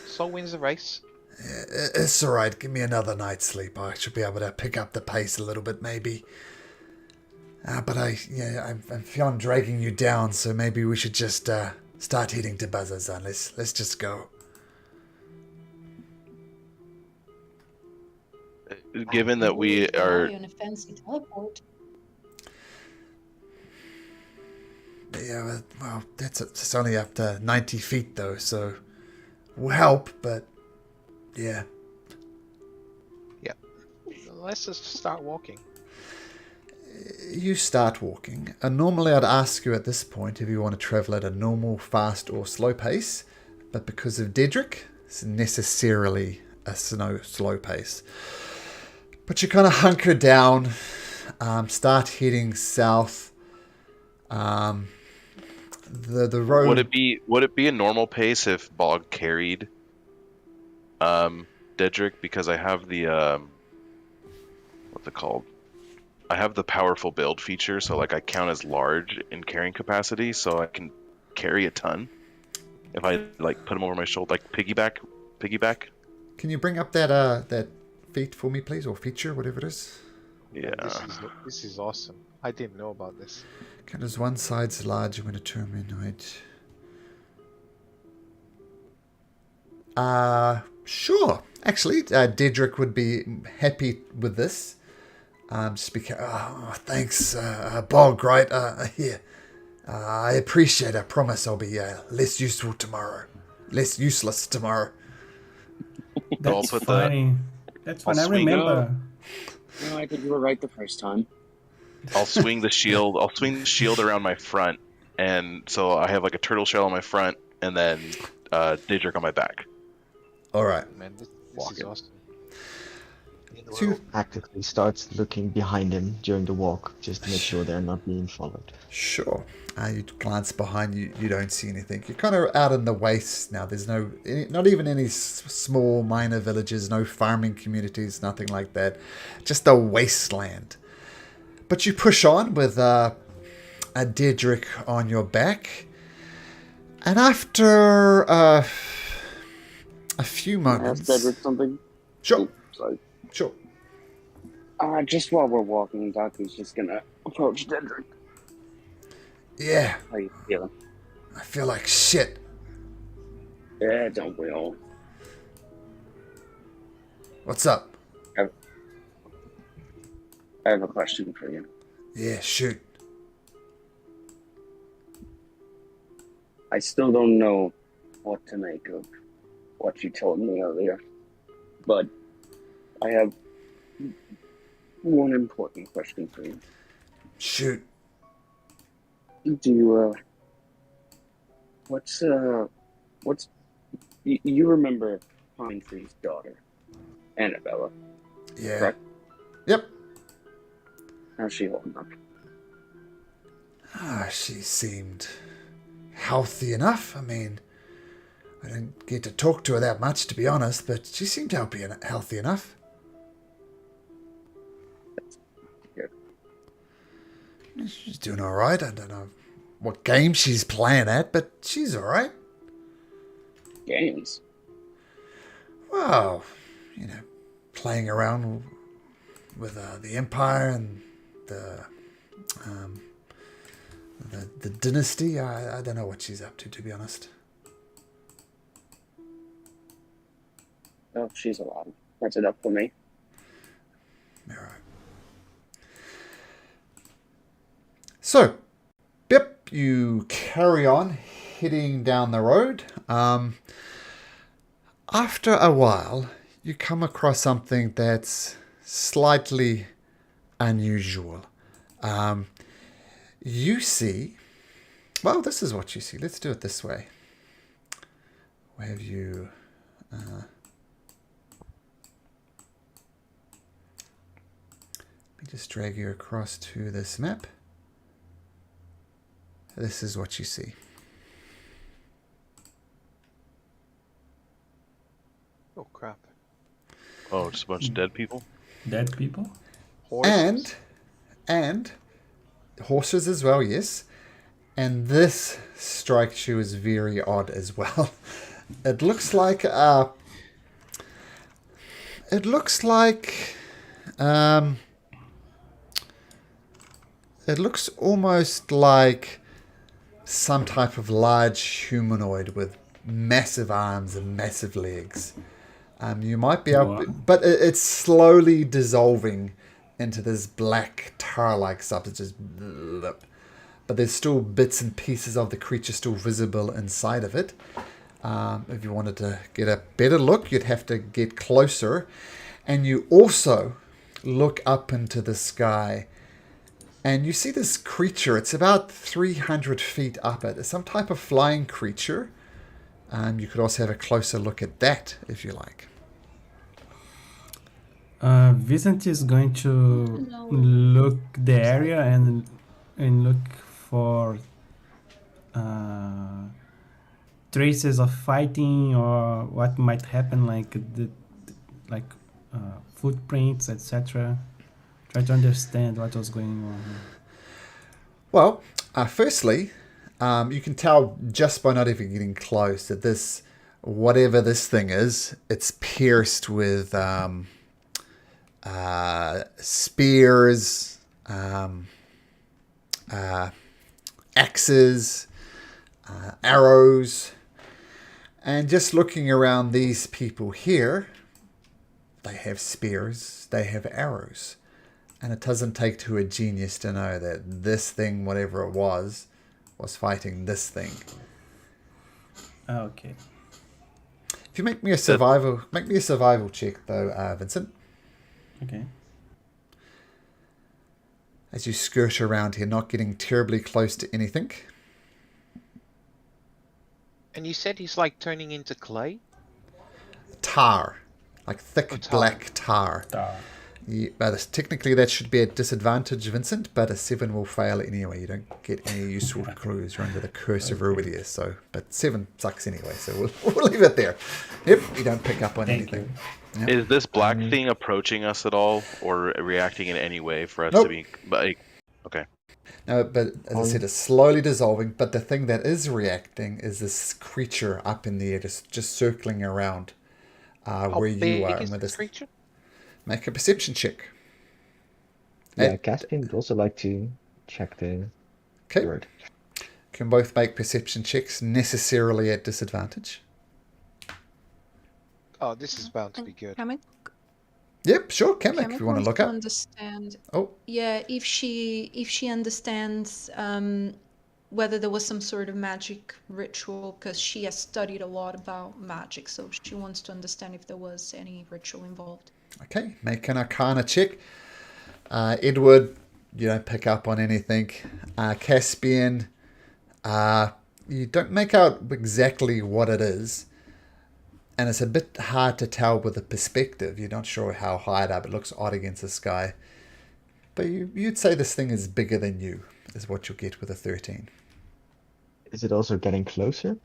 Slow wins the race. It's alright, give me another night's sleep. I should be able to pick up the pace a little bit, maybe. But I'm feeling I'm dragging you down, so maybe we should just start heading to Bazazan. Let's just go. Given that we Rely are, on a fancy teleport. Yeah, well, it's only up to 90 feet though, so will help, but yeah. Let's just start walking. You start walking. And normally I'd ask you at this point if you want to travel at a normal, fast, or slow pace, but because of Dedrick, it's necessarily a slow pace. But you kind of hunker down, start heading south. The road. would it be a normal pace if Bog carried Dedrick? Because I have the what's it called? I have the powerful build feature, so like I count as large in carrying capacity, so I can carry a ton if I like put him over my shoulder, like piggyback. Can you bring up that feat for me, please, or feature, whatever it is? Yeah. This is awesome. I didn't know about this. Count as one side's larger when determined height. Sure. Actually, Dedrick would be happy with this. Just because, thanks, Bog, right? Here. I appreciate it. I promise I'll be less useful tomorrow. Less useless tomorrow. That's put funny. That's fine. I swing remember. No, I think you were right the first time. I'll swing the shield. I'll swing the shield around my front, and so I have like a turtle shell on my front, and then Dedrick on my back. All right. Man, this is Walking. awesome. So, Actively starts looking behind him during the walk, just to make sure they're not being followed. sure. You glance behind you. You don't see anything. You're kind of out in the wastes now. There's not even any small minor villages, no farming communities, nothing like that. Just a wasteland. But you push on with a Dedrick on your back. And after a few Can I ask moments... Dedrick something? Sure, Oops, sorry. sure. Just while we're walking, Daku's just gonna approach Dedrick. Yeah, How you feeling? I feel like shit. Yeah, don't we all? What's up? I have a question for you. Yeah, shoot. I still don't know what to make of what you told me earlier. But I have one important question for you. Shoot. Do you, what's, you remember Pine Tree's daughter, Annabella, Yeah. correct? Yep. How's she holding up? She seemed healthy enough. I mean, I didn't get to talk to her that much, to be honest, but she seemed healthy enough. Good. She's doing all right. I don't know what game she's playing at, but she's all right. Games? Well, playing around with the Empire and the dynasty. I don't know what she's up to be honest. Oh, she's alive. That's enough for me. All right. So, Bip, you carry on heading down the road. After a while, you come across something that's slightly unusual. You see... Well, this is what you see. Let's do it this way. Where have you... let me just drag you across to this map. This is what you see. Oh crap. Oh, just a bunch of dead people? Dead people? Horses. And horses as well, yes. And this strikes you as very odd as well. It looks like it looks almost like some type of large humanoid with massive arms and massive legs. You might be able, but it's slowly dissolving into this black tar-like substance. But there's still bits and pieces of the creature still visible inside of it. If you wanted to get a better look, you'd have to get closer. And you also look up into the sky. And you see this creature. It's about 300 feet up. It's some type of flying creature. You could also have a closer look at that, if you like. Vincent is going to look the area and look for traces of fighting or what might happen, like footprints, etc. Try to understand what was going on. Well, firstly, you can tell just by not even getting close that this, whatever this thing is, it's pierced with spears, axes, arrows, and just looking around these people here, they have spears, they have arrows, and it doesn't take to a genius to know that this thing, whatever it was fighting this thing. Okay. If you make me a survival check though, Vincent. Okay. As you skirt around here, not getting terribly close to anything. And you said he's like turning into clay? Tar. Like thick tar. black tar. Technically that should be a disadvantage, Vincent, but a 7 will fail anyway. You don't get any useful clues. You're under the curse of Rubidius, so but 7 sucks anyway, so we'll leave it there. Yep, you don't pick up on anything. Yep. Is this black thing approaching us at all, or reacting in any way for us Nope. to be... Like, okay. No, but as I said, it's slowly dissolving, but the thing that is reacting is this creature up in the air, just circling around where you are. How big is with this creature? Make a perception check. Yeah, Caspian would also like to check the Okay. word. Can both make perception checks, necessarily at disadvantage. Oh, this is bound to be good. Kamek, Yep, sure, Kamek, if Kamek you want to wants look to up. understand. Oh, Yeah, if she understands whether there was some sort of magic ritual, because she has studied a lot about magic, so she wants to understand if there was any ritual involved. Okay, make an Arcana check. Edward, you don't pick up on anything. Caspian, you don't make out exactly what it is. And it's a bit hard to tell with the perspective. You're not sure how high it up. It looks odd against the sky. But you'd say this thing is bigger than you, is what you'll get with a 13. Is it also getting closer?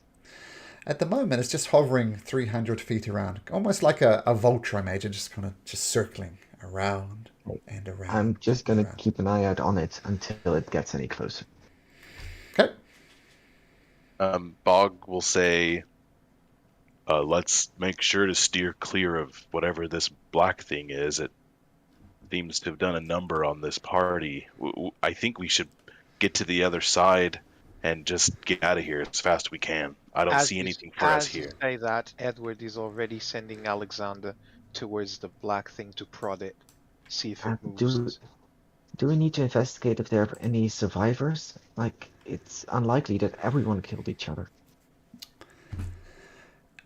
At the moment, it's just hovering 300 feet around. Almost like a vulture, I imagine, just kind of just circling around and around. I'm just gonna around. keep an eye out on it until it gets any closer. Okay. Bog will say, let's make sure to steer clear of whatever this black thing is. It seems to have done a number on this party. I think we should get to the other side and just get out of here as fast as we can. I don't see anything for us here. As you say that, Edward is already sending Alexander towards the black thing to prod it, see if it moves. Do we need to investigate if there are any survivors? Like, it's unlikely that everyone killed each other.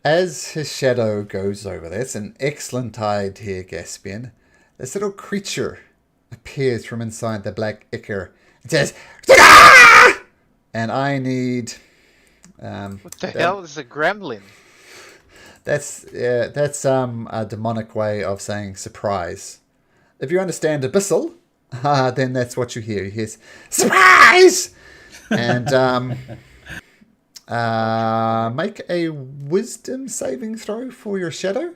As his shadow goes over, that's an excellent idea, Gaspian. This little creature appears from inside the black ichor. It says, "Ah!" And I need... What the hell is a gremlin? That's a demonic way of saying surprise. If you understand Abyssal, then that's what you hear. You hear surprise! And make a wisdom saving throw for your shadow.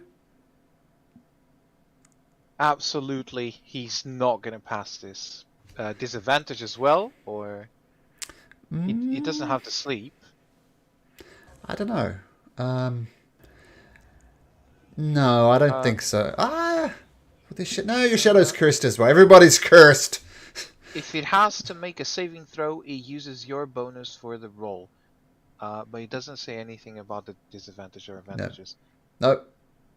Absolutely, he's not going to pass this. Disadvantage as well, or he doesn't have to sleep. I don't know. No, I don't think so. With this shit. No, your shadow's cursed as well. Everybody's cursed. If it has to make a saving throw, it uses your bonus for the roll. But it doesn't say anything about the disadvantage or advantages. No.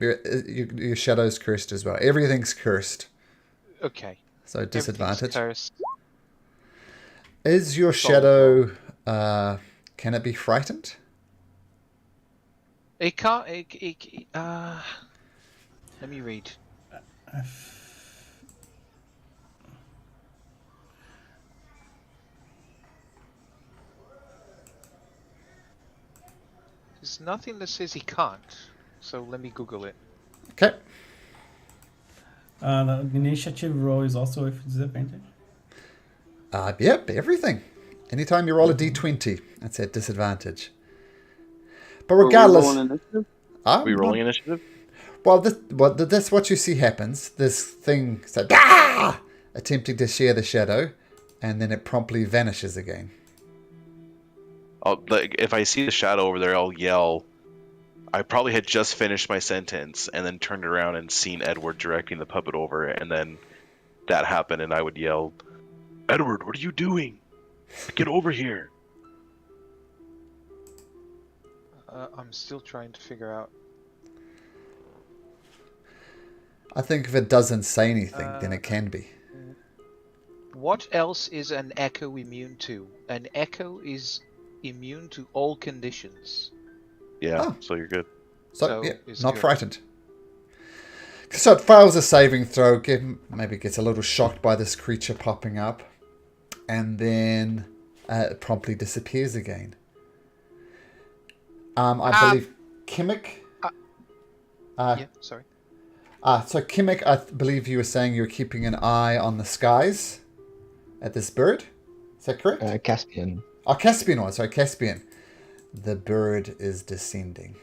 Your shadow's cursed as well. Everything's cursed. Okay. So disadvantage. Cursed. Is your shadow... can it be frightened? It can't... let me read. There's nothing that says he can't, so let me Google it. Okay. The initiative roll is also with disadvantage. Yep, everything. Anytime you roll a d20, that's at disadvantage. But regardless... Are we rolling initiative? Well, that's what you see happens. This thing said, attempting to share the shadow, and then it promptly vanishes again. If I see the shadow over there, I'll yell. I probably had just finished my sentence and then turned around and seen Edward directing the puppet over, and then that happened, and I would yell, "Edward, what are you doing? Get over here!" I'm still trying to figure out. I think if it doesn't say anything, then it can be. What else is an echo immune to? An echo is immune to all conditions. Yeah, so you're good. So yeah, it's not good. frightened. So it fails a saving throw. Maybe gets a little shocked by this creature popping up, and then it promptly disappears again. I believe Kimmick. Yeah, sorry. So Kimmick, I believe you were saying you were keeping an eye on the skies at this bird. Is that correct? Caspian. Oh, Caspian was. Sorry, Caspian. The bird is descending.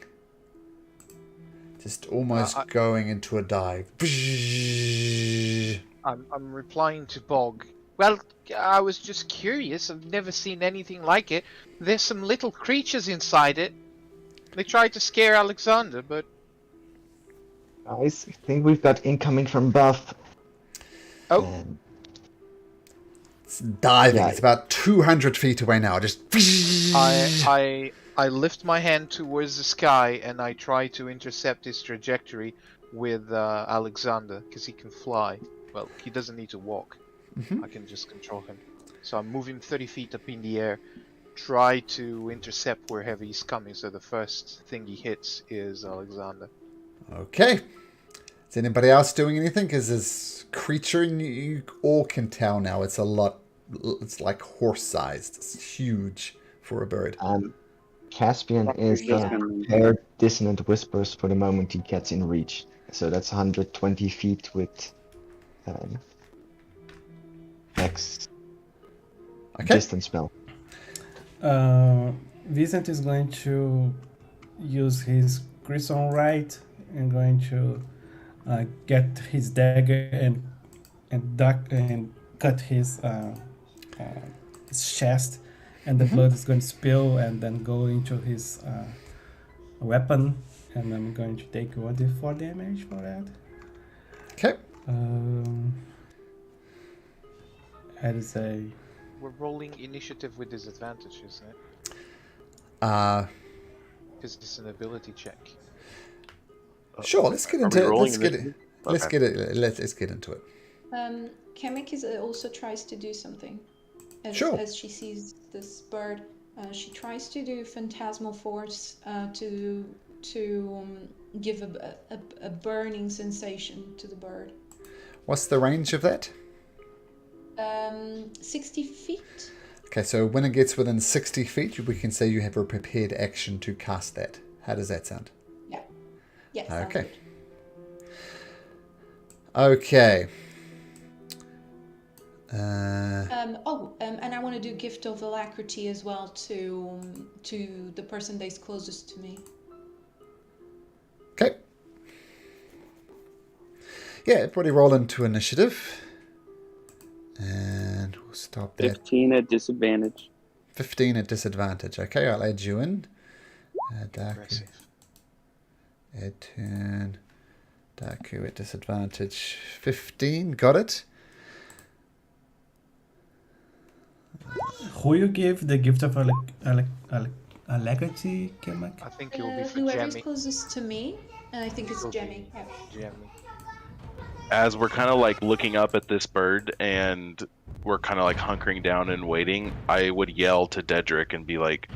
Just almost going into a dive. I'm replying to Bog. Well, I was just curious. I've never seen anything like it. There's some little creatures inside it. They tried to scare Alexander, but... Guys, I think we've got incoming from above. Oh. It's diving. Yeah. It's about 200 feet away now. Just. I lift my hand towards the sky and I try to intercept his trajectory with Alexander, because he can fly. Well, he doesn't need to walk. I can just control him. So I'm moving 30 feet up in the air, try to intercept wherever he's coming. So the first thing he hits is Alexander. Okay. Is anybody else doing anything? Because this creature, and you all can tell now, it's a lot. It's like horse-sized. It's huge for a bird. Caspian is Doctor's just gonna gonna- prepare dissonant whispers for the moment he gets in reach. So that's 120 feet with X Okay. distance spell. Vincent is going to use his Crimson Right and going to get his dagger and duck and cut his chest, and the blood is going to spill and then go into his weapon, and I'm going to take 1d4 damage for that. Okay. That is a We're rolling initiative with disadvantage, isn't it? Because it's an ability check. Sure. Let's get Are into we it. rolling Let's get it. initiative? Let's Okay. get it. Let's get into it. Kamek also tries to do something. Sure. As she sees this bird, she tries to do phantasmal force to give a burning sensation to the bird. What's the range of that? 60 feet. Okay, so when it gets within 60 feet, we can say you have a prepared action to cast that. How does that sound? Yeah. Yeah. Sounds Okay. good. Okay. And I want to do gift of alacrity as well to the person that's closest to me. Okay. Yeah, everybody roll into initiative. And we'll stop that. 15 at disadvantage. 15 at disadvantage. Okay, I'll add you in. Daku. Impressive. Add turn. Daku at disadvantage. 15. Got it. who you give the gift of alacrity, Kamek? I think it will be for Whoever's Jemmy. closest to me, and I think it's Will be Jemmy. Yeah. Jemmy. As we're kind of like looking up at this bird and we're kind of like hunkering down and waiting, I would yell to Dedrick and be like,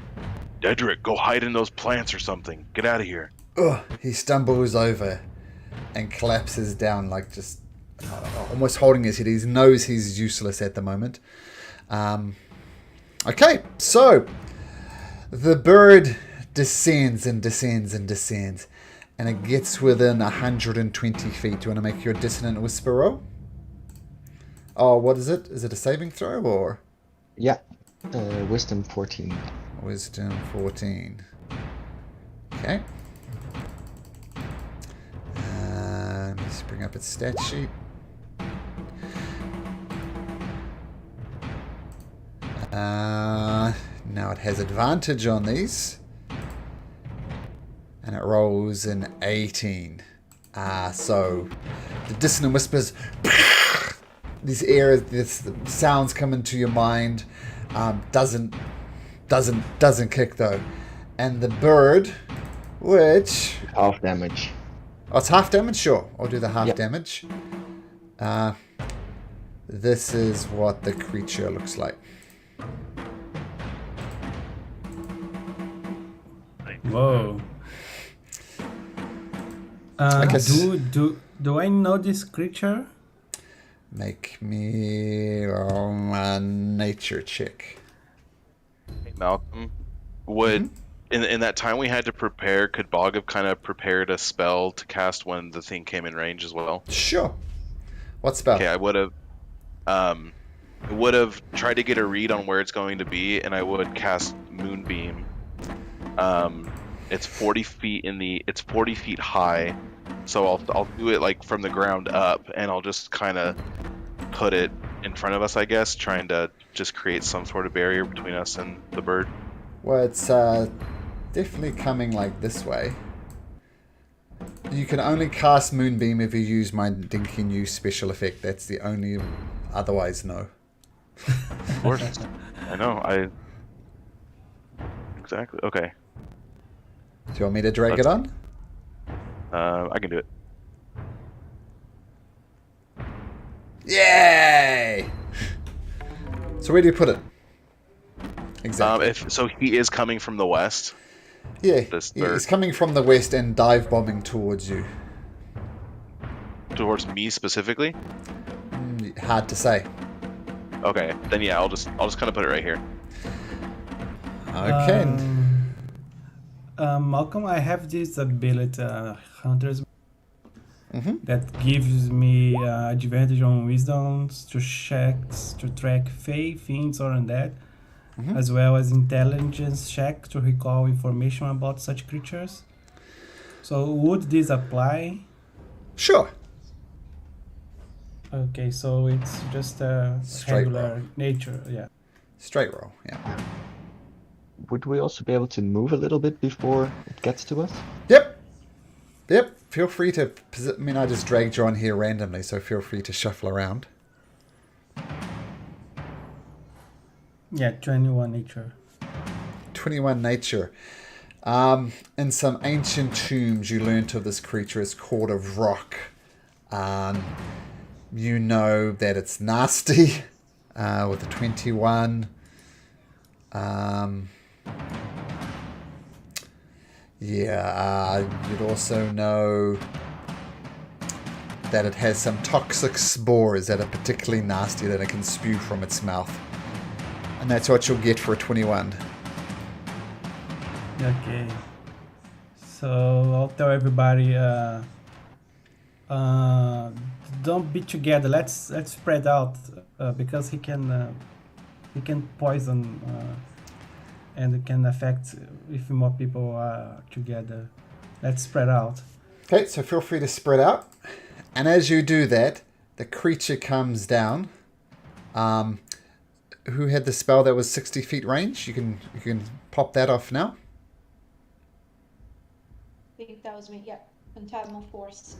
Dedrick, go hide in those plants or something. Get out of here. Ugh, he stumbles over and collapses down, like just almost holding his head. He knows he's useless at the moment. Okay, so the bird descends and descends and descends, and it gets within 120 feet. Do you want to make your dissonant whisper roll? Oh, what is it? Is it a saving throw or Yeah. Wisdom 14. wisdom 14? Okay. Let's bring up its stat sheet. Now it has advantage on these. And it rolls an 18. So the dissonant whispers, this sounds come into your mind. Doesn't kick though. And the bird, which Half damage. oh, it's half damage. Sure, I'll do the half Yep. damage. This is what the creature looks like. Whoa. guess- Do I know this creature? Make me roll a nature check. Hey, Malcolm, would in that time we had to prepare, could Bog have kind of prepared a spell to cast when the thing came in range as well? Sure. What spell? Okay, I would have tried to get a read on where it's going to be, and I would cast Moonbeam. It's 40 feet it's 40 feet high, so I'll do it like from the ground up, and I'll just kind of put it in front of us, I guess, trying to just create some sort of barrier between us and the bird. Well, it's definitely coming like this way. You can only cast Moonbeam if you use my Dinky New special effect. That's the only. Otherwise, no. Of course. I know. Exactly. Okay. Do you want me to drag it on? I can do it. Yay! So where do you put it? Exactly. If so, he is coming from the west. Yeah, This yeah, third he's coming from the west and dive bombing towards you. towards me specifically. Hard to say. Okay, then yeah, I'll just kind of put it right here. Okay. Malcolm, I have this ability, Hunters, Mm-hmm. that gives me advantage on wisdoms to checks to track fey, fiends, or undead, as well as intelligence check to recall information about such creatures. So would this apply? Sure. Okay, so it's just a Straight regular roll. nature, yeah. Straight roll, yeah. Would we also be able to move a little bit before it gets to us? Yep. Yep. Feel free to... I mean, I just dragged you on here randomly, so feel free to shuffle around. Yeah, 21 nature. 21 nature. In some ancient tombs, you learnt of this creature is called of rock. You know that it's nasty with a 21. You'd also know that it has some toxic spores that are particularly nasty that it can spew from its mouth. And that's what you'll get for a 21. Okay. So I'll tell everybody, don't be together. Let's spread out because he can poison and it can affect if more people are together. Let's spread out. Okay, so feel free to spread out. And as you do that, the creature comes down. Who had the spell that was 60 feet range? You can pop that off now. I think that was me. Yeah, Phantasmal Force.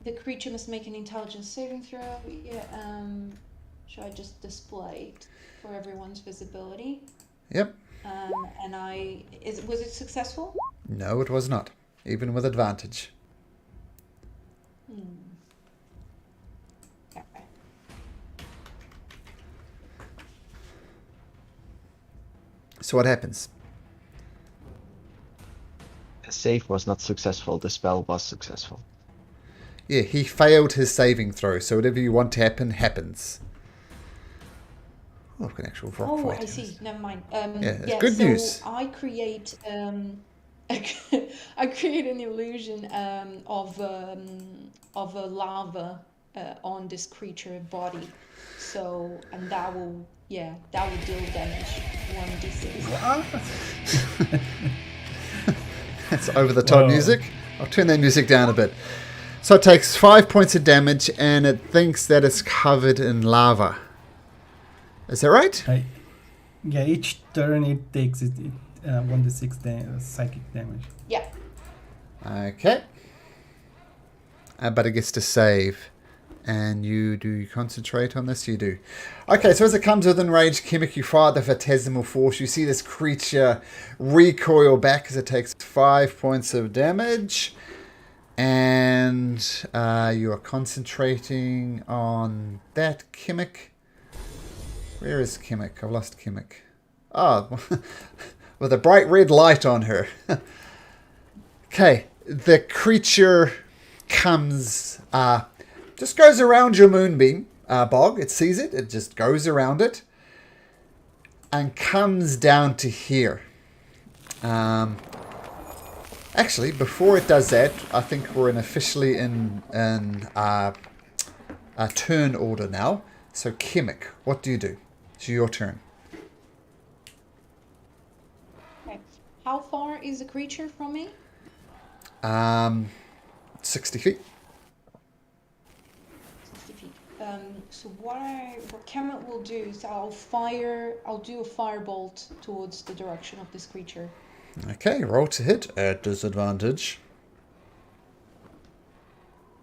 The creature must make an intelligence saving throw. Yeah. Should I just display it for everyone's visibility? Yep. Was it successful? No, it was not. Even with advantage. Okay. So what happens? The save was not successful, the spell was successful. Yeah, he failed his saving throw, so whatever you want to happen, happens. Oh, an actual rock fight. I see. Never mind. It's good news. I create I create an illusion of a lava on this creature body. So that will deal damage 1d6. That's over the top Whoa. music. I'll turn that music down a bit. So it takes 5 points of damage, and it thinks that it's covered in lava. Is that right? Yeah, each turn it takes 1d6 psychic damage. Yeah. Okay. But it gets to save. And you concentrate on this? You do. Okay, so as it comes within range, Chemic, you fire the Phantasmal Force. You see this creature recoil back as it takes 5 points of damage. And you are concentrating on that Chemic. Where is Chemic? I've lost Chemic. Oh, with a bright red light on her. Okay, the creature comes, just goes around your moonbeam, Bog. It sees it. It just goes around it and comes down to here. Actually, before it does that, I think we're officially in a turn order now. So, Chemic, what do you do? It's your turn. Okay. How far is the creature from me? 60 feet. 60 feet. So what Kemet will do is I'll do a firebolt towards the direction of this creature. Okay, roll to hit at disadvantage.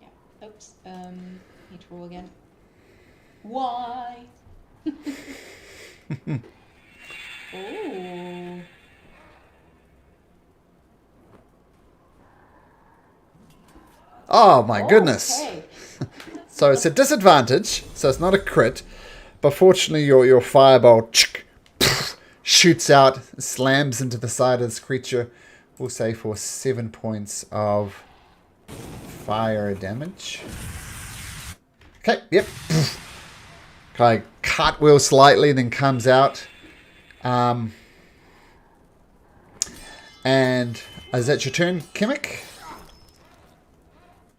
Yeah. Oops. Need to roll again. Why? Oh. Oh my goodness. Okay. So it's a disadvantage, so it's not a crit. But fortunately, your fireball shoots out, slams into the side of this creature. We'll say for 7 points of fire damage. Okay, yep. Kind of cartwheel slightly, then comes out. And is that your turn, Kimmick?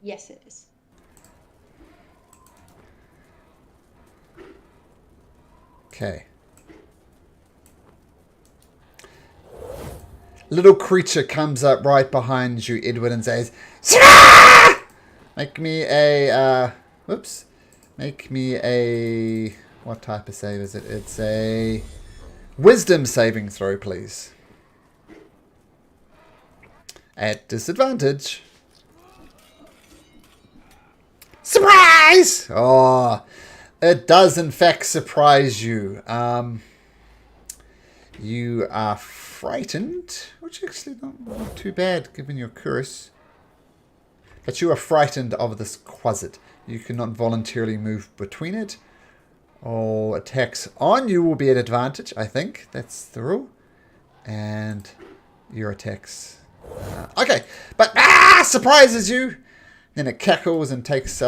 Yes, it is. Okay. Little creature comes up right behind you, Edward, and says, "Sirrah!" Make me a, whoops. Make me a, what type of save is it? It's a wisdom saving throw, please. At disadvantage. Surprise! Oh, it does in fact surprise you. You are frightened, which actually not too bad given your curse. But you are frightened of this quasit. You cannot voluntarily move between it. All attacks on you will be at advantage, I think. That's the rule. And your attacks. Okay, but surprises you. Then it cackles and takes...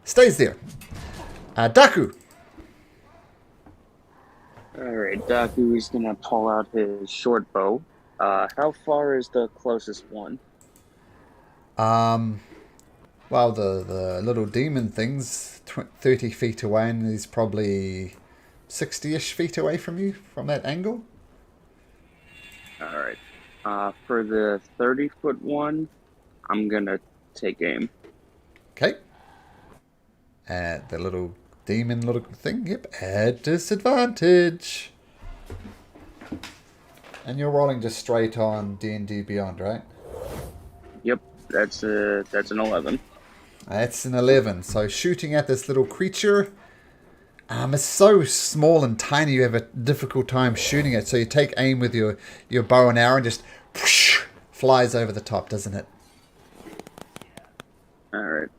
stays there. Daku. Alright, Daku is gonna pull out his short bow. How far is the closest one? Well, the little demon thing's 30 feet away, and he's probably 60-ish feet away from you from that angle. Alright. For the 30-foot one, I'm gonna take aim. Okay. The little demon little thing, yep, at disadvantage. And you're rolling just straight on D&D Beyond, right? Yep, that's an 11. That's an 11. So shooting at this little creature, it's so small and tiny you have a difficult time shooting it. So you take aim with your bow and arrow and just whoosh, flies over the top, doesn't it? Alright.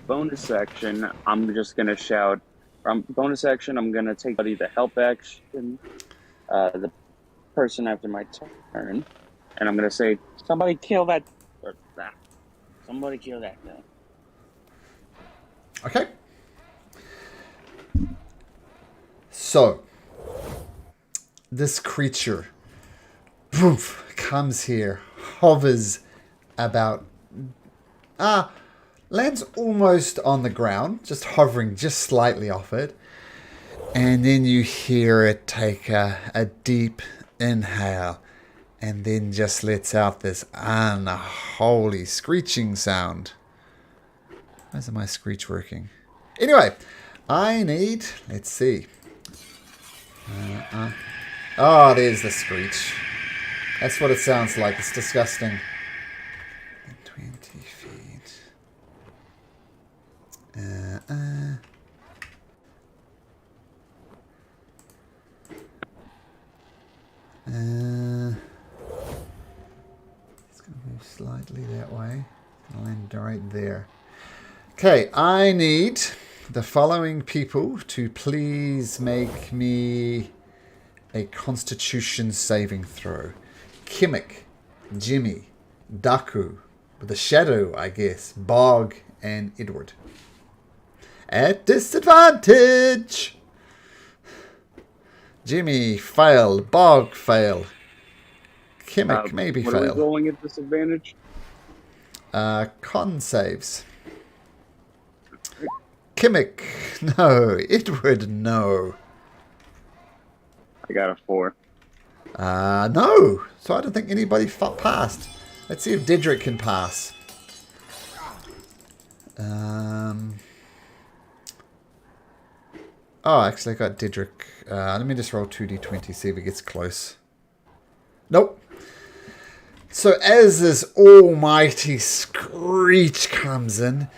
Bonus action, I'm just gonna shout. Bonus action, I'm gonna take the help action. The person after my turn, and I'm gonna say, "Somebody kill that." Or, somebody kill that guy. Okay. So, this creature poof, comes here, hovers about, lands almost on the ground, just hovering just slightly off it. And then you hear it take a deep inhale and then just lets out this unholy screeching sound. Why isn't my screech working? Anyway, I need, let's see. Oh, there's the screech. That's what it sounds like. It's disgusting. 20 feet. It's going to move slightly that way. I'll end right there. Okay, I need the following people to please make me a Constitution saving throw. Kimmick, Jimmy, Daku, the Shadow, I guess, Bog, and Edward. At disadvantage! Jimmy, fail. Bog, fail. Kimmick, maybe what fail. Are we rolling at disadvantage? Con saves. Kimmick, no. Edward, no. I got a 4. No. So I don't think anybody passed. Let's see if Dedrick can pass. Oh, actually I got Dedrick. Let me just roll 2d20, see if he gets close. Nope. So as this almighty screech comes in,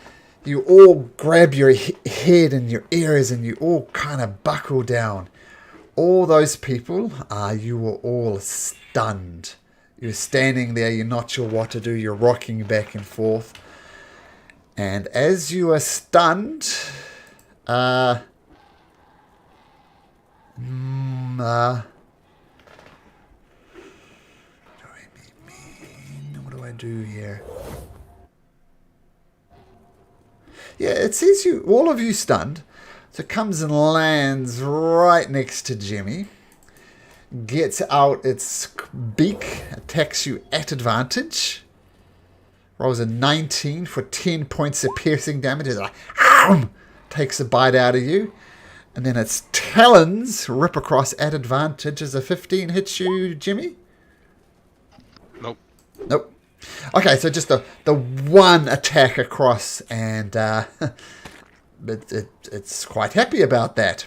you all grab your head and your ears and you all kind of buckle down. All those people, you were all stunned. You're standing there, you're not sure what to do, you're rocking back and forth. And as you are stunned, what do I do here? Yeah, it says you, all of you stunned. So it comes and lands right next to Jimmy. Gets out its beak, attacks you at advantage. Rolls a 19 for 10 points of piercing damage. It's like, takes a bite out of you. And then its talons rip across at advantage as a 15 hits you, Jimmy. Nope. Nope. Okay, so just the one attack across, and it's quite happy about that.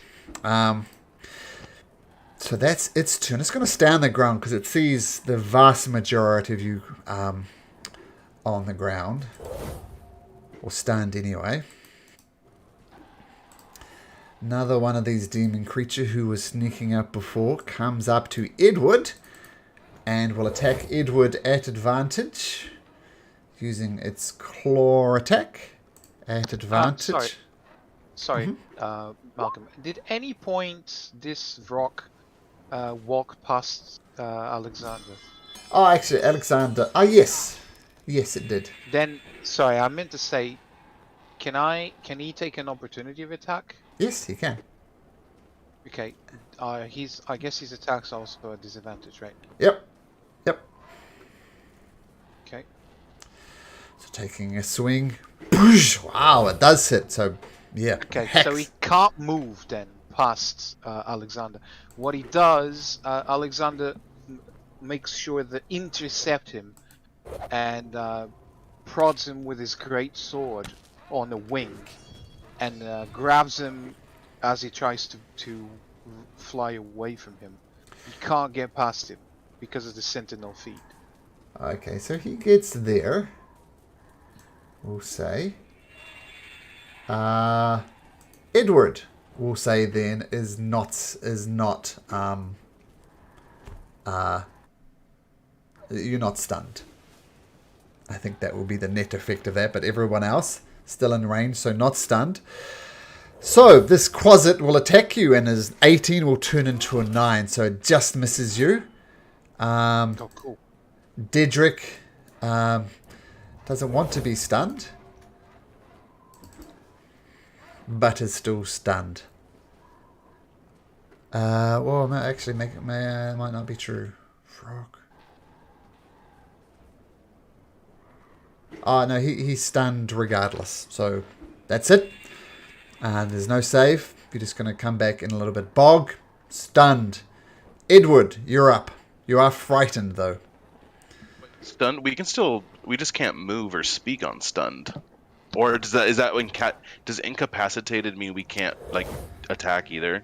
So that's its turn. It's going to stay on the ground because it sees the vast majority of you on the ground. Or stunned anyway. Another one of these demon creature who was sneaking up before comes up to Edward and will attack Edward at advantage using its claw attack at advantage. Sorry, Malcolm. Did any point this rock walk past Alexander? Oh, actually, Alexander. Oh, yes. Yes, it did. Then, sorry, I meant to say, can he take an opportunity of attack? Yes, he can. Okay, I guess his attack's also a disadvantage, right? Yep. Okay. So taking a swing. Boosh! Wow, it does hit. So, yeah. Okay, hex. so he can't move then past Alexander. What he does, Alexander makes sure to intercept him and prods him with his great sword on the wing and grabs him as he tries to fly away from him. He can't get past him because of the sentinel feet. Okay, so he gets there. We'll say. Edward, we'll say then, is not you're not stunned. I think that will be the net effect of that, but everyone else still in range, so not stunned. So this Quasit will attack you, and his 18 will turn into a 9, so it just misses you. Oh, cool. Dedrick doesn't want to be stunned, but is still stunned. Well, actually, might not be true. Frog. Oh, no, he's stunned regardless. So that's it. There's no save. You're just going to come back in a little bit. Bog, stunned. Edward, you're up. You are frightened, though. Stunned. We just can't move or speak on stunned. Or does incapacitated mean we can't attack either?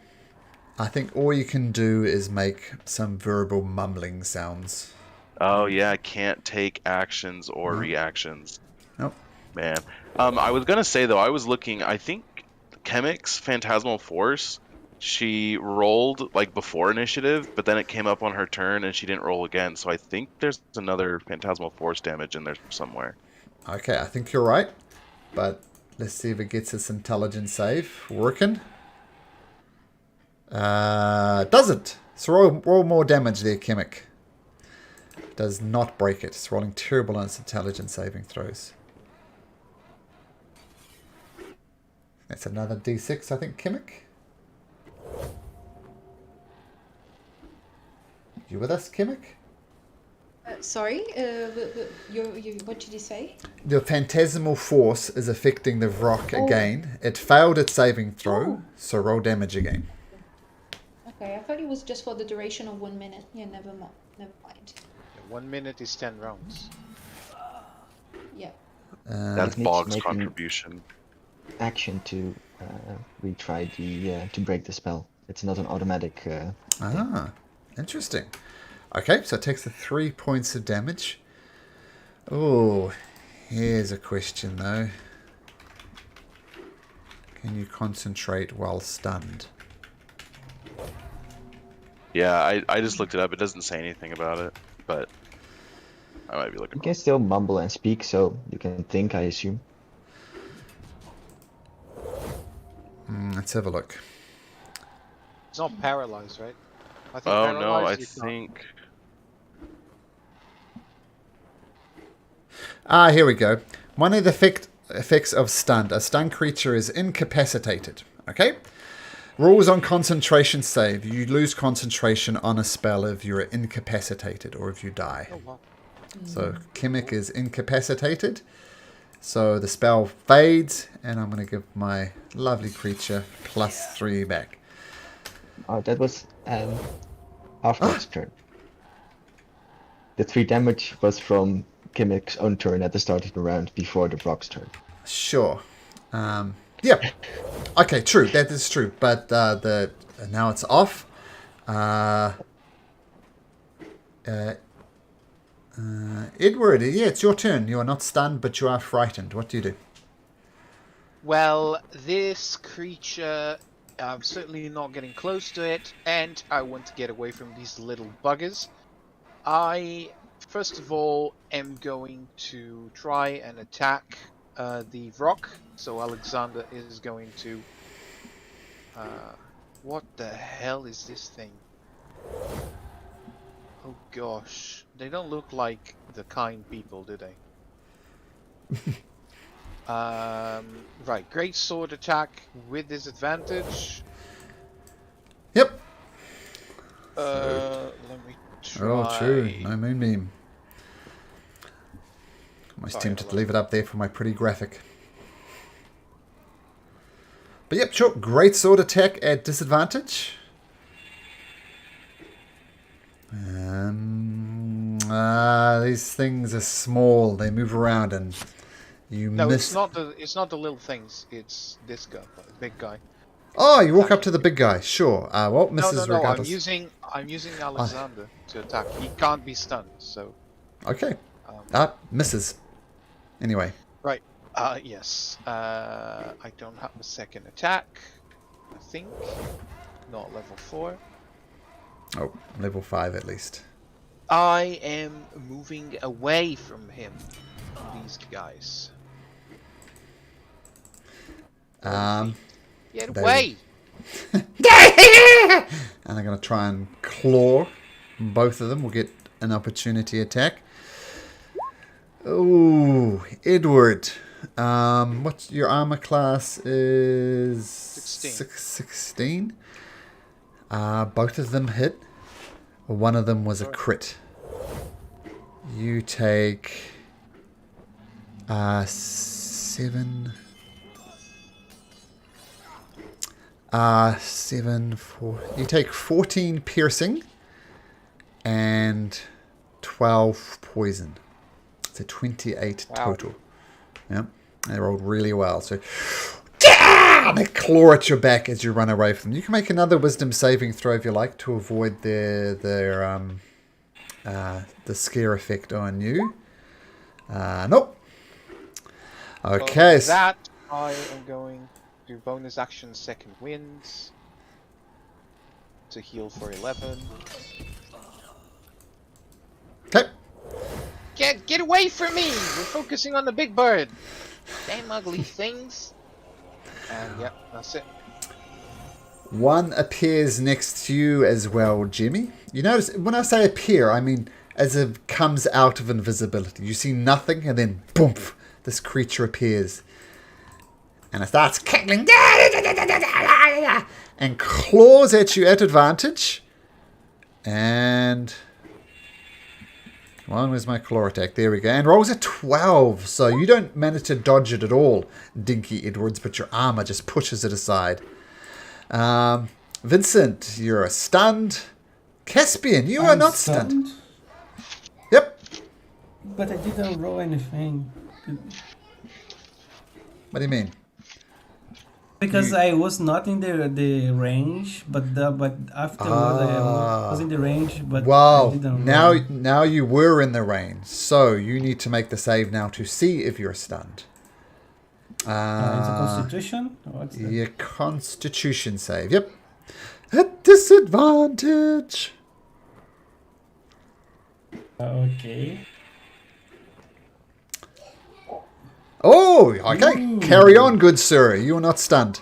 I think all you can do is make some verbal mumbling sounds. Oh yeah, I can't take actions or reactions. Nope. Man. I was gonna say though, I was looking. I think Chemic's Phantasmal Force. She rolled before initiative, but then it came up on her turn and she didn't roll again. So I think there's another Phantasmal Force damage in there somewhere. Okay, I think you're right. But let's see if it gets its intelligence save working. Doesn't. So roll more damage there, Chemic. Does not break it. It's rolling terrible on its intelligence saving throws. That's another D6, I think, Chemic. You with us, Chemic? Sorry, what did you say? The phantasmal force is affecting the rock again. It failed its saving throw, so roll damage again. Okay, I thought it was just for the duration of 1 minute. Yeah, never mind. 1 minute is 10 rounds. Yeah. That's It Bog's needs to make an contribution. Action to retry to break the spell. It's not an automatic. Interesting. Okay, so it takes the 3 points of damage. Oh, here's a question though. Can you concentrate while stunned? Yeah, I just looked it up. It doesn't say anything about it, but I might be looking You wrong. can still mumble and speak, so you can think, I assume. Let's have a look. It's not paralyzed, right? I think Oh no, I paralyzed you can't. think. Here we go. One of the effects of stunned. A stunned creature is incapacitated. Okay? Rules on concentration save. You lose concentration on a spell if you're incapacitated or if you die. Oh wow. So Kimmick is incapacitated. So the spell fades, and I'm going to give my lovely creature +3 back. Oh, that was after its turn. The 3 damage was from Kimmick's own turn at the start of the round before the Brock's turn. Sure. Yeah. Okay, true. That is true. But now it's off. Edward, yeah, it's your turn. You are not stunned, but you are frightened. What do you do? Well, this creature, I'm certainly not getting close to it, and I want to get away from these little buggers. I, first of all, am going to try and attack the rock. So Alexander is going to... what the hell is this thing? Oh gosh, they don't look like the kind people, do they? Right, great sword attack with disadvantage. Yep. Let me try. Oh, true. No moonbeam. Almost Sorry, tempted to hello. leave it up there for my pretty graphic. But yep, sure. Great sword attack at disadvantage. These things are small. They move around, and you No, miss. it's not the little things. It's this guy, the big guy. Oh, you walk up to the big guy. Sure. Well, No, misses no, no. regardless. I'm using Alexander to attack. He can't be stunned, so. Okay. Um, Misses. Anyway. Right. Yes. I don't have a second attack. I think. Not level 4. Oh, level 5 at least. I am moving away from him. These guys. Get they- away! And I'm going to try and claw both of them. We'll get an opportunity attack. Oh, Edward. What's your armor class is 16. Both of them hit. One of them was a crit. You take 7. 4. You take 14 piercing and 12 poison. So 28 total. Yeah, they rolled really well. So they claw at your back as you run away from them. You can make another wisdom saving throw if you like to avoid the scare effect on you. Nope. Okay. For that, I am going to bonus action second winds to heal for 11. Okay. Get away from me! We're focusing on the big bird. Damn ugly things. And yep, that's it. One appears next to you as well, Jimmy. You notice, when I say appear, I mean as it comes out of invisibility. You see nothing, and then boom, this creature appears. And it starts cackling and claws at you at advantage. And one was my claw attack. There we go. And rolls a 12. So you don't manage to dodge it at all, Dinky Edwards, but your armor just pushes it aside. Vincent, you're stunned. Caspian, you are not stunned. Yep. But I didn't roll anything. What do you mean? Because I was not in the range, but afterwards I was in the range, but I Well, didn't now roll. you were in the range, so you need to make the save now to see if you're stunned. It's a Constitution? What's that? Your Constitution save. Yep. At disadvantage. Okay. Oh, okay. Carry on, good sir. You are not stunned.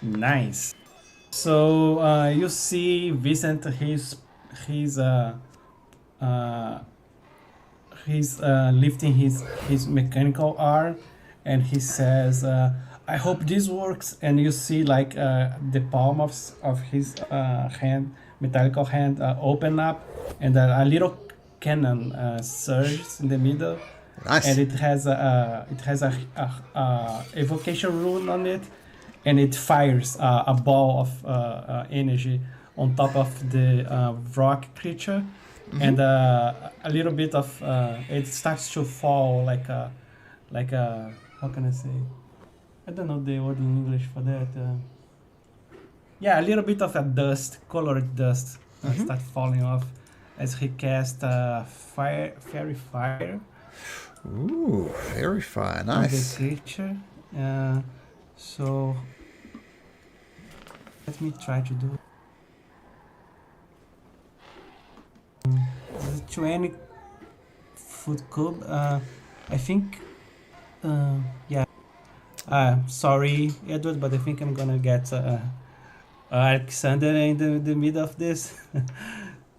Nice. So you see Vincent. He's lifting his mechanical arm, and he says, "I hope this works." And you see like the palm of his hand, metallical hand, open up, and a little cannon surges in the middle, Nice. and it has a evocation rune on it, and it fires a ball of energy on top of the rock creature, and a little bit of it starts to fall like a how can I say? I don't know the word in English for that. Yeah, a little bit of a dust, colored dust, start falling off as he casts fairy fire Ooh, very fire. on the Nice. creature. So let me try to do 20 foot cube. I think. Yeah. Sorry, Edward, but I think I'm gonna get Alexander in the middle of this.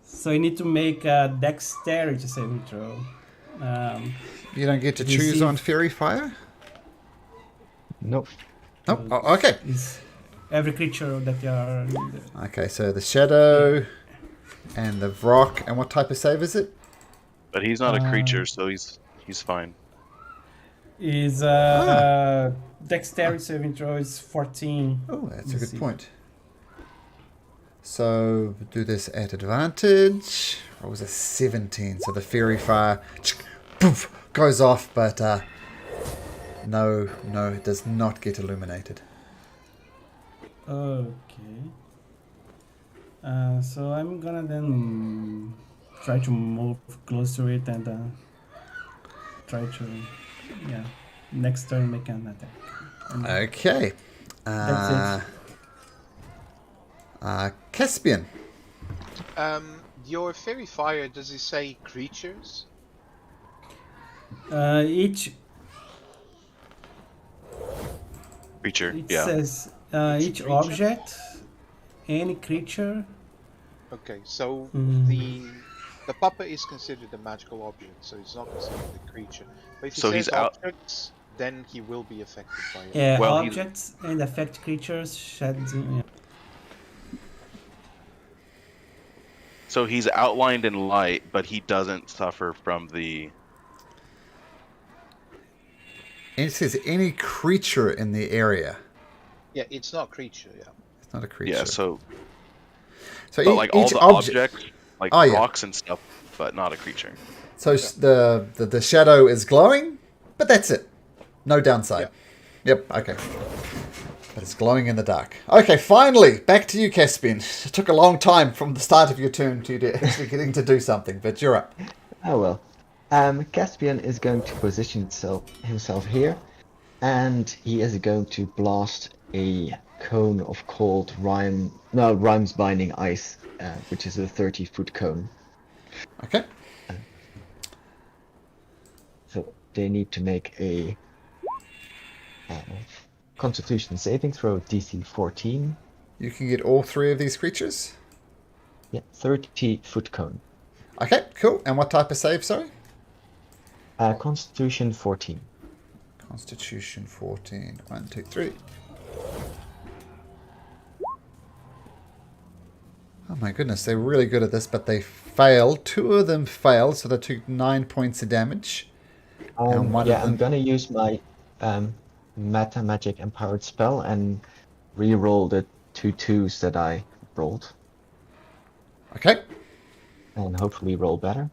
So you need to make a dexterity saving throw. You don't get to You choose see- on Fairy Fire? Nope. Oh, okay. Is every creature that you are Okay, so the Shadow and the Rock. And what type of save is it? But he's not a creature, so he's fine. is dexterity saving throw is 14. Oh, that's a Let's good see. point. So do this at advantage. What was a 17? So the Fairy Fire poof, goes off, but no, it does not get illuminated. Okay. So I'm gonna then try to move close to it and try to, next turn make an attack. And Okay. That's Caspian. Your fairy fire, does it say creatures? Each Creature, it yeah. says each creature? object, any creature. Okay, so Mm. the puppet is considered a magical object, so it's not considered a creature. But if he So says he's out- objects, then he will be affected by it. Well, he's- Objects and affect creatures shed. So he's outlined in light, but he doesn't suffer from the. And it says any creature in the area. Yeah, it's not creature, yeah. It's not a creature. Yeah, so so but like all the objects, like Oh, yeah. rocks and stuff, but not a creature. So the shadow is glowing, but that's it. No downside. Yep. Okay. But it's glowing in the dark. Okay, finally, back to you, Caspian. It took a long time from the start of your turn to actually getting to do something, but you're up. Oh well. Caspian is going to position himself here, and he is going to blast a cone of cold Rhymes Binding Ice, which is a 30-foot cone. Okay. So they need to make a Constitution saving throw, DC 14. You can get all three of these creatures. Yeah, 30-foot cone. Okay, cool. And what type of save, sorry? Constitution 14. Constitution 14. 1, 2, 3. Oh my goodness, they're really good at this, but they failed. 2 of them failed, so they took 9 points of damage. And one Yeah, of them... I'm gonna use my Meta Magic Empowered spell and re-roll the 2 2s that I rolled, Okay. and hopefully roll better.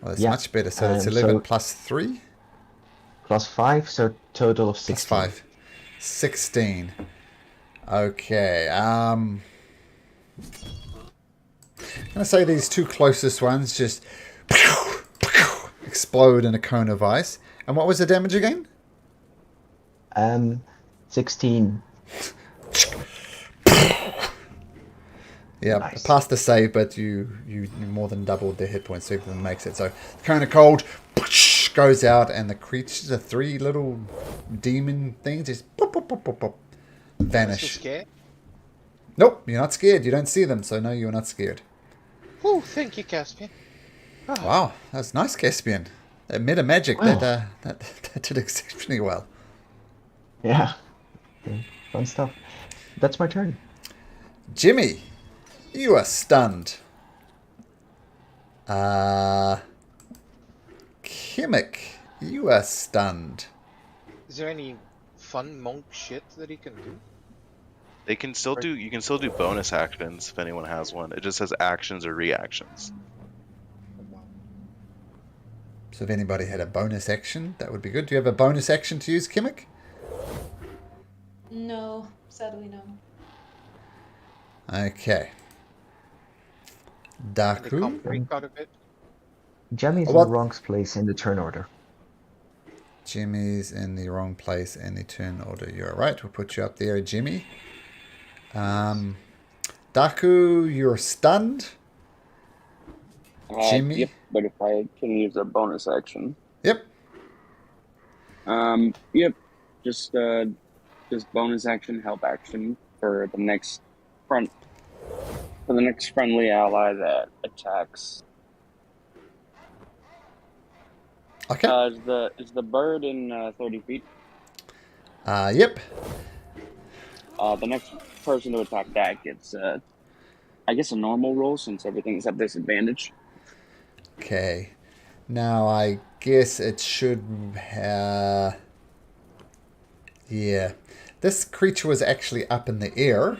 Well, that's Yeah, much better. So it's and 11 so- plus 3? Plus 5, so total of Plus 16. 5. 16. Okay. I'm going to say these 2 closest ones just explode in a cone of ice. And what was the damage again? 16. Yeah, Nice. past the save, but you more than doubled their hit points, so even makes it. So the cone of cold goes out, and the creatures, the 3 little demon things, just pop, pop, pop, pop, pop, Was you vanish. scared? Nope, you're not scared. You don't see them, so no, you're not scared. Oh, thank you, Caspian. Ah, Wow, that's nice, Caspian. That meta magic, Wow. that did exceptionally well. Yeah. Fun stuff. That's my turn. Jimmy, you are stunned. Kimmick, you are stunned. is there any fun monk shit that he can do? They can still do. You can still do bonus actions if anyone has one. It just says actions or reactions. Oh, wow. So if anybody had a bonus action, that would be good. Do you have a bonus action to use, Kimmick? No, sadly no. Okay. And they Daku. can't break out of it? Jimmy's in What? the wrong place in the turn order. Jimmy's in the wrong place in the turn order. You're right. We'll put you up there, Jimmy. Daku, you're stunned. Jimmy? Yep, but if I can use a bonus action. Yep. Yep. Just bonus action, help action for the next friendly ally that attacks. Okay. Is the bird in 30 feet? Yep. The next person to attack that gets I guess a normal roll since everything's at disadvantage. Okay. Now I guess it should yeah. This creature was actually up in the air.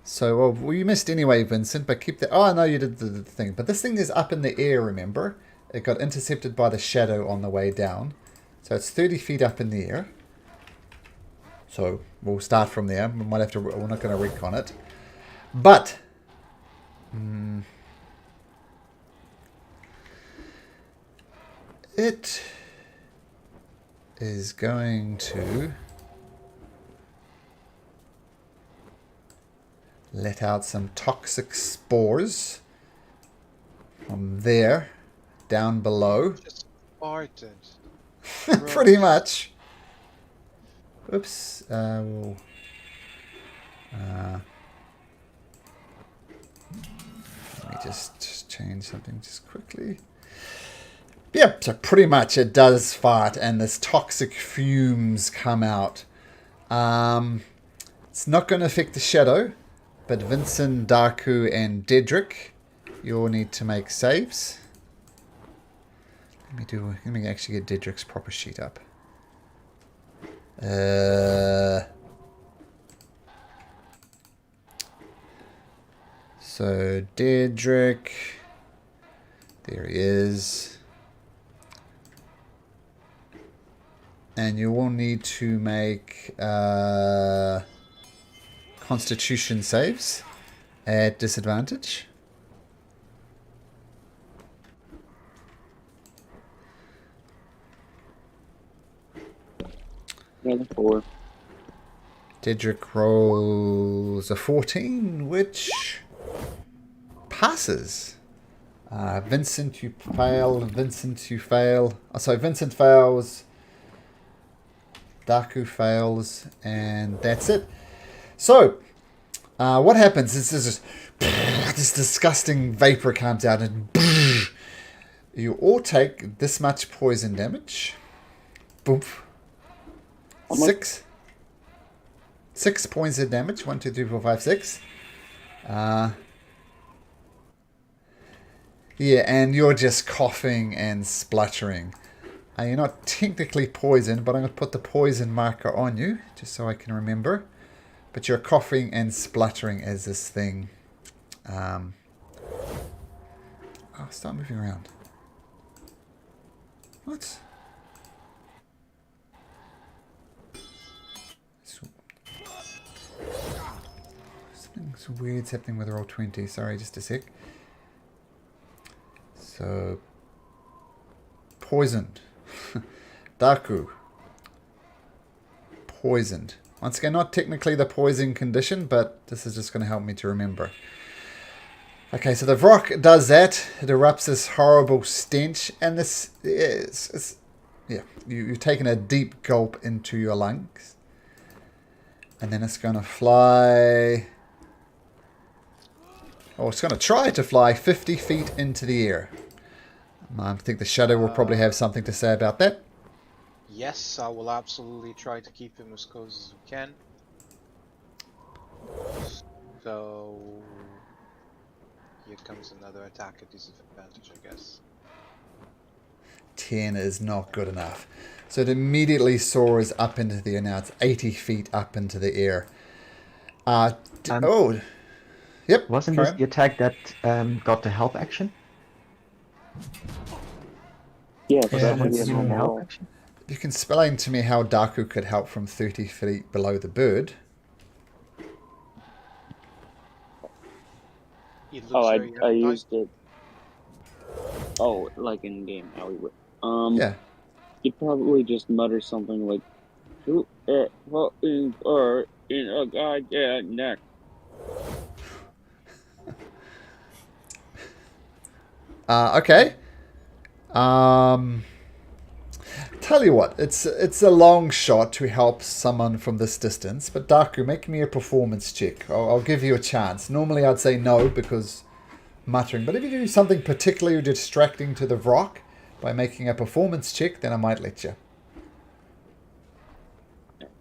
So, well, you missed anyway, Vincent, but keep the... Oh, no, you did the thing. But this thing is up in the air, remember? It got intercepted by the shadow on the way down. So it's 30 feet up in the air. So we'll start from there. We might have to... We're not going to recon it. But... it is going to... let out some toxic spores from there down below. Just farted. Pretty much. Oops. Let me just change something just quickly. Yep, so pretty much it does fart and this toxic fumes come out. It's not going to affect the shadow. But Vincent, Daku, and Dedrick, you all need to make saves. Let me actually get Dedrick's proper sheet up. So Dedrick, there he is. And you all need to make Constitution saves at disadvantage. Another 4. Dedrick rolls a 14, which passes. Vincent, you fail. Vincent, you fail. Oh, sorry, Vincent fails. Daku fails, and that's it. So, what happens is this disgusting vapor comes out and you all take this much poison damage. Boom. 6 points of damage. 1, 2, 3, 4, 5, 6. Yeah, and you're just coughing and spluttering. You're not technically poisoned, but I'm going to put the poison marker on you, just so I can remember. But you're coughing and spluttering as this thing... start moving around. What? Something's weird's happening with Roll20. Sorry, just a sec. So... poisoned. Daku. Poisoned. Once again, not technically the poison condition, but this is just going to help me to remember. Okay, so the rock does that. It erupts this horrible stench, and this is you've taken a deep gulp into your lungs, and then it's going to fly. Oh, it's going to try to fly 50 feet into the air. I think the shadow will probably have something to say about that. Yes, I will absolutely try to keep him as close as we can. So here comes another attack at disadvantage, I guess. 10 is not good enough. So it immediately soars up into the air. Now it's 80 feet up into the air. Yep. Wasn't carry this on. the attack that got the help action? Yeah, Was Yeah, someone that's using the zero. help action? You can explain to me how Daku could help from 30 feet below the bird. It looks Oh, I very appetizing. used it. Oh, like in game, how we would. Yeah. You'd probably just mutter something like, "Shoot a fucking bird in a goddamn neck." Okay. Tell you what, it's a long shot to help someone from this distance, but Daku, make me a performance check. I'll give you a chance. Normally I'd say no because muttering, but if you do something particularly distracting to the rock by making a performance check, then I might let you.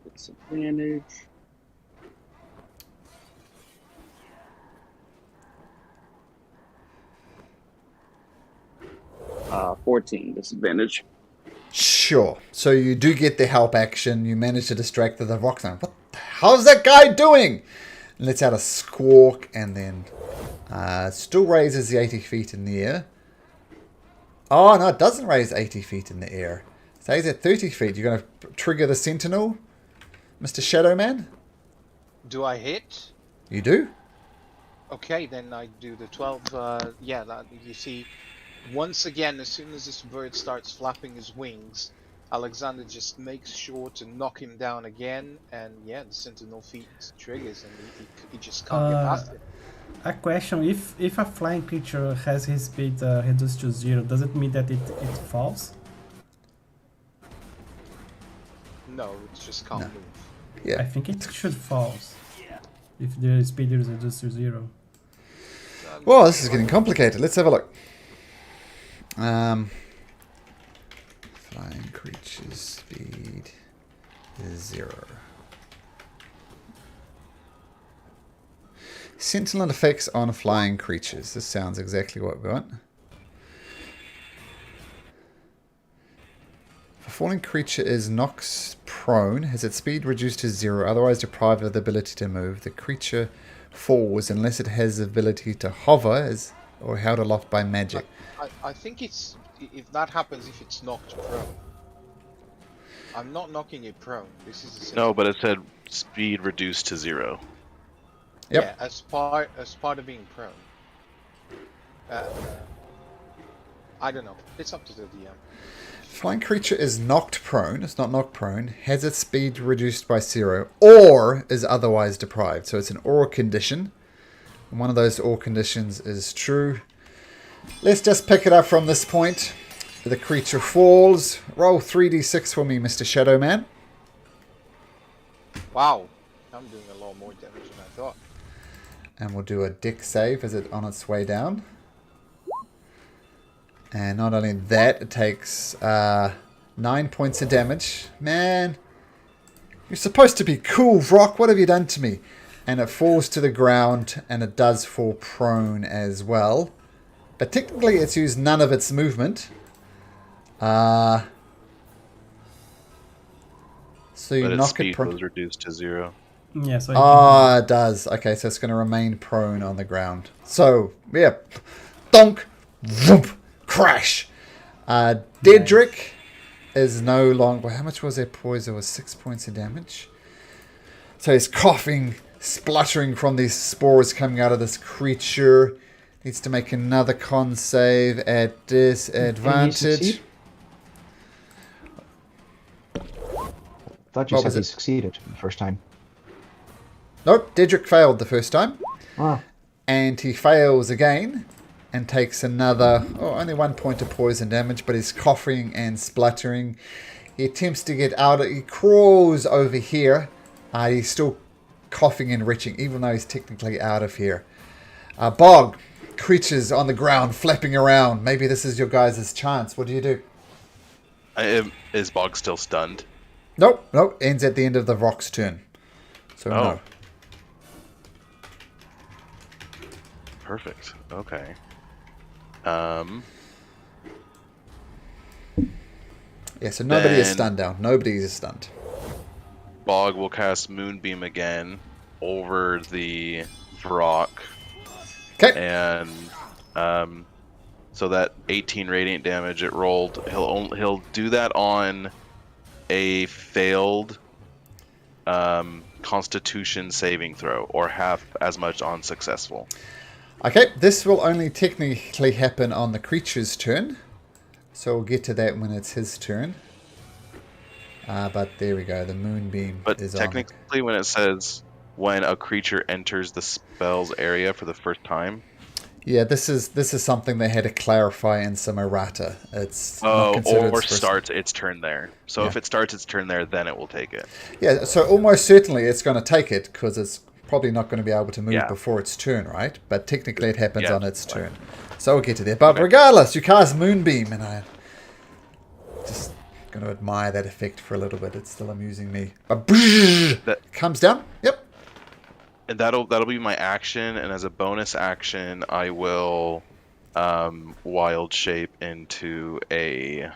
It's advantage. 14 disadvantage. Sure. So you do get the help action. You manage to distract the rock. Now, what the hell's that guy doing? And lets out a squawk and then still raises the 80 feet in the air. Oh, no, it doesn't raise 80 feet in the air. It stays at 30 feet. You're going to trigger the Sentinel, Mr. Shadow Man? Do I hit? You do? Okay, then I do the 12. Yeah, you see, once again, as soon as this bird starts flapping his wings, Alexander just makes sure to knock him down again, and yeah, the Sentinel feat triggers, and he just can't get past it. A question: if a flying creature has his speed reduced to 0, does it mean that it falls? No, it just can't move. I Yeah. think it should fall if the speed is reduced to 0. Well, this is getting complicated. Let's have a look. Flying creature's speed is 0. Sentinel effects on flying creatures. This sounds exactly what we want. If a falling creature is knocked prone, has its speed reduced to 0, otherwise deprived of the ability to move, the creature falls unless it has the ability to hover or held aloft by magic. I think it's if that happens if it's knocked prone. I'm not knocking it prone. This is a No, but it said speed reduced to 0. Yep. Yeah, as part of being prone. I don't know. It's up to the DM. Flying creature is knocked prone, it's not knocked prone, has its speed reduced by 0, or is otherwise deprived. So it's an or condition. And one of those or conditions is true. Let's just pick it up from this point. The creature falls. Roll 3d6 for me, Mr. Shadow Man. Wow, I'm doing a lot more damage than I thought. And we'll do a dex save as it's on its way down. And not only that, it takes 9 points of damage. Man, you're supposed to be cool, Rock. What have you done to me? And it falls to the ground, and it does fall prone as well. But technically, it's used none of its movement. So you But its knock it speed prone. was reduced to 0. Yeah, so Ah, it does. Okay, so it's going to remain prone on the ground. So, yeah. Donk. Vroom, crash. Dedrick is no longer... How much was their poison? It was 6 points of damage. So he's coughing, spluttering from these spores coming out of this creature. Needs to make another con save at disadvantage. succeed? Thought you What said was he it? succeeded the first time. Nope, Dedrick failed the first time. Ah, And he fails again and takes another, only 1 point of poison damage, but he's coughing and spluttering. He attempts to get out. He crawls over here. He's still coughing and retching, even though he's technically out of here. Bog, creatures on the ground, flapping around. Maybe this is your guys' chance. What do you do? Is Bog still stunned? Nope. Ends at the end of the rock's turn. So no. Perfect. Okay. Yeah, so nobody is stunned now. Nobody is stunned. Bog will cast Moonbeam again over the Vrock. Okay. And so that 18 radiant damage it rolled, he'll do that on a failed Constitution saving throw, or half as much on successful. Okay, this will only technically happen on the creature's turn. So we'll get to that when it's his turn. But there we go, the Moonbeam is on. But technically when it says when a creature enters the spell's area for the first time. Yeah, this is something they had to clarify in some errata. It's or starts its turn there. So if it starts its turn there, then it will take it. Yeah, so almost certainly it's going to take it, because it's probably not going to be able to move before its turn, right? But technically it happens on its turn. So we'll get to that. But regardless, you cast Moonbeam, and I just going to admire that effect for a little bit. It's still amusing me. But that comes down. Yep. And that'll be my action, and as a bonus action, I will wild shape into a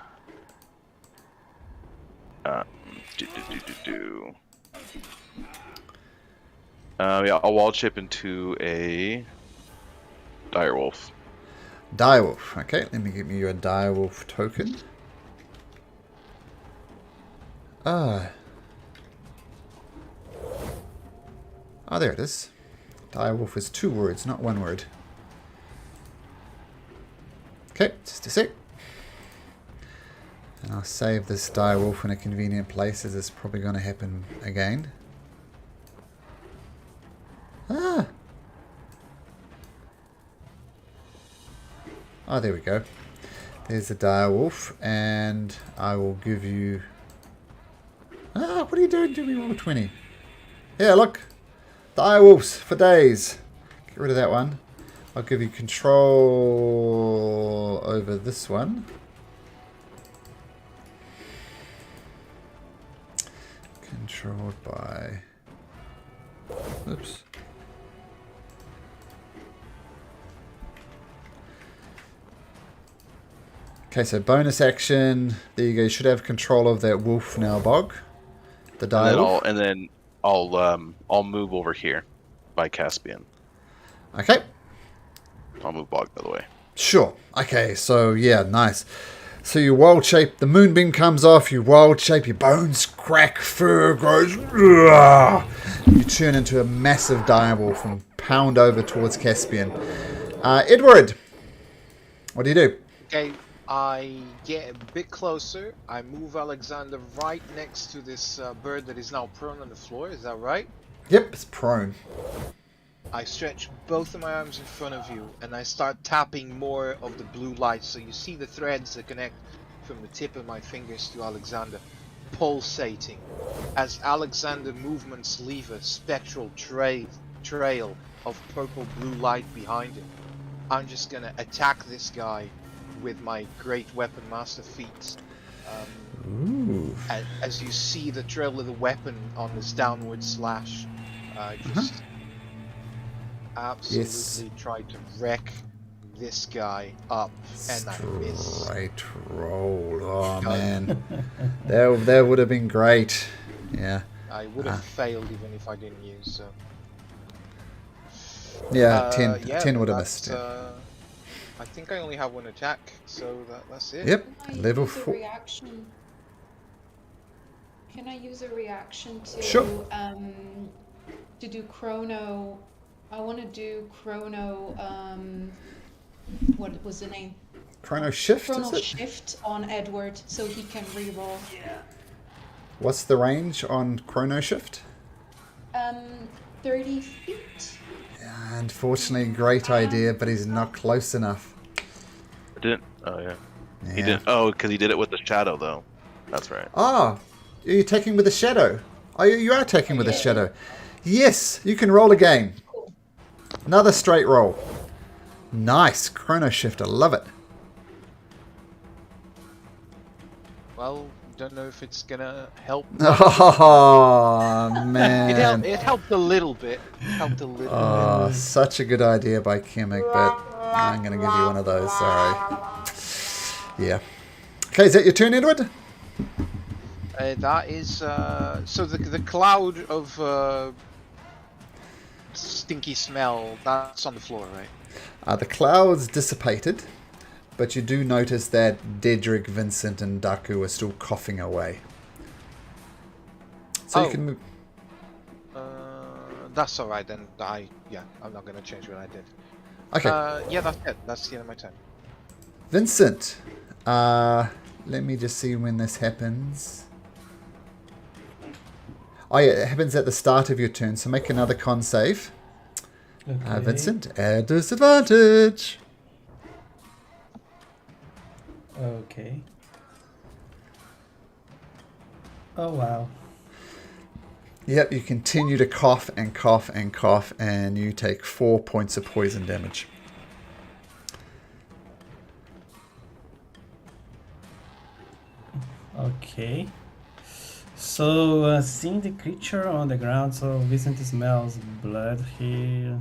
I'll wild shape into a direwolf. Direwolf. Okay, let me give you a direwolf token. Oh, there it is. Direwolf is 2 words, not 1 word. Okay, just a sec. And I'll save this direwolf in a convenient place, as it's probably going to happen again. Oh, there we go. There's the direwolf, and I will give you... what are you doing to me, roll 20? Yeah, look. Direwolves for days. Get rid of that one. I'll give you control over this one. Controlled by... Oops. Okay, so bonus action. There you go. You should have control of that wolf now, Bog. The direwolf. And then I'll move over here by Caspian. Okay. I'll move Bog the other way. Sure. Okay, so yeah, nice. So you wild shape, the Moonbeam comes off, you wild shape, your bones crack, fur grows. You turn into a massive direwolf and pound over towards Caspian. Edward, what do you do? Okay, I get a bit closer. I move Alexander right next to this bird that is now prone on the floor. Is that right? Yep, it's prone. I stretch both of my arms in front of you, and I start tapping more of the blue light. So you see the threads that connect from the tip of my fingers to Alexander, pulsating. As Alexander movements leave a spectral trail of purple blue light behind him, I'm just gonna attack this guy with my great weapon master feats. As you see the trail of the weapon on this downward slash, just absolutely try to wreck this guy up, and I miss. Straight roll. Oh man, that would have been great. Yeah. I would have failed even if I didn't use. Yeah, 10 would have missed. I think I only have 1 attack, so that's it. Yep, Can I level use a 4. reaction? Can I use a reaction to to do chrono? I want to do chrono. What was the name? Chrono shift. Chrono is it? shift on Edward, so he can reroll. What's the range on chrono shift? 30 feet. Unfortunately, great idea, but he's not close enough. I didn't. Oh yeah. Yeah. He didn't. Oh, because he did it with the shadow though. That's right. Ah, are you taking with a shadow? Oh, you are taking with a shadow. Yes, you can roll again. Another straight roll. Nice. Chrono Shifter. Love it. Well, don't know if it's gonna help. Oh, man. It helped a little bit. Oh, such a good idea by Kimmik, but I'm going to give you one of those. Sorry. Yeah. Okay, is that your turn, Edward? That is so the cloud of stinky smell that's on the floor, right? The clouds dissipated, but you do notice that Dedrick, Vincent, and Daku are still coughing away. So you can move. That's all right then. I'm not gonna change what I did. Okay. Yeah, that's it. That's the end of my turn. Vincent, let me just see when this happens. Oh yeah, it happens at the start of your turn, so make another con save. Okay. Vincent, at disadvantage. Okay. Oh wow. Yep, you continue to cough and cough and cough, and you take 4 points of poison damage. Okay. So, seeing the creature on the ground, so Vincent smells blood here.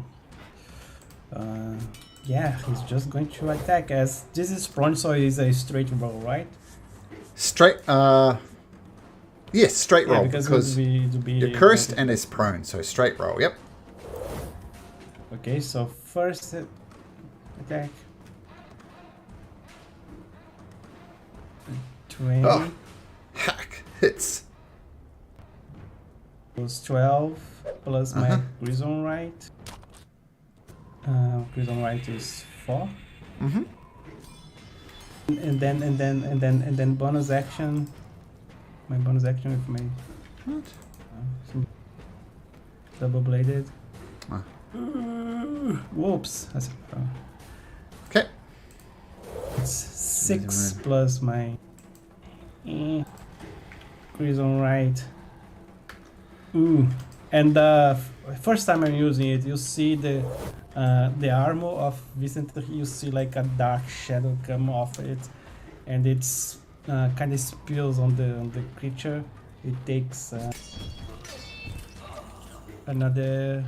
Yeah, he's just going to attack as this is prone, so it's a straight roll, right? Straight, yes, straight roll, because because it would be you're cursed and is prone, so straight roll, yep. Okay, so first attack. 20 Oh, hack, hits. plus 12 plus my Prison Right. Prison Right is 4. Mm-hmm. And then bonus action. My bonus action with my double bladed. Ah. Whoops. That's Okay. it's 6 plus my Prison Right. Ooh. And first time I'm using it, you see the armor of Vincent. You see like a dark shadow come off it, and it's kind of spills on the creature. It takes another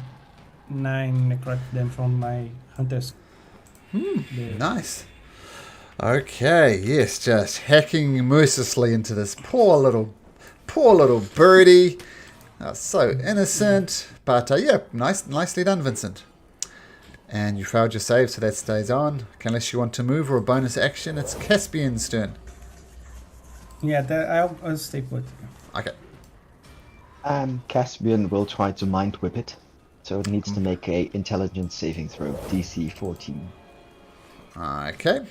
9 necrotic damage from my hunters. Nice. Okay, yes, just hacking mercilessly into this poor little birdie. So innocent, but yeah, nicely done, Vincent. And you failed your save, so that stays on. Okay, unless you want to move or a bonus action, it's Caspian's turn. Yeah, I'll stay put. Okay. Caspian will try to mind whip it, so it needs to make a intelligence saving throw, DC 14. Okay.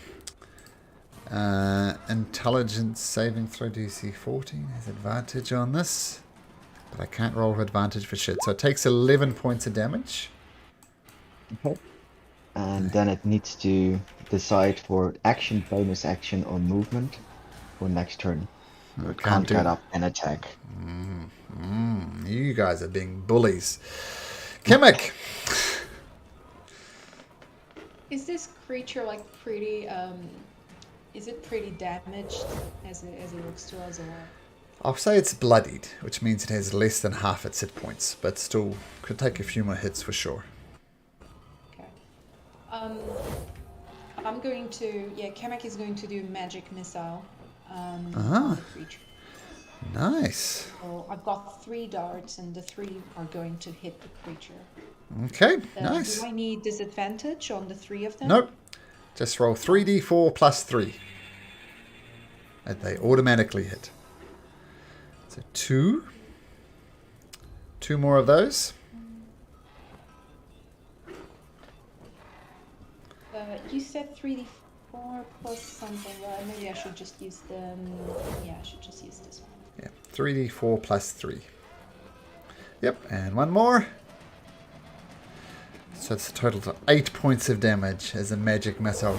Intelligence saving throw DC 14 has advantage on this, but I can't roll with advantage for shit. So it takes 11 points of damage. Okay. And then it needs to decide for action, bonus action, or movement for next turn. So it can't get up and attack. You guys are being bullies. Kimmik! Is this creature like pretty? Is it pretty damaged as it looks to us, or? I'll say it's bloodied, which means it has less than half its hit points, but still could take a few more hits for sure. Okay. I'm going to Kamek is going to do magic missile. On the creature. Nice. So I've got 3 darts, and the 3 are going to hit the creature. Okay, nice. Do I need disadvantage on the 3 of them? Nope. Just roll 3d4 plus 3. And they automatically hit. So 2. 2 more of those. You said 3d4 plus something. Maybe I should just use them. Yeah, I should just use this one. Yeah, 3d4 plus 3. Yep, and one more. So it's a total of 8 points of damage as a magic missile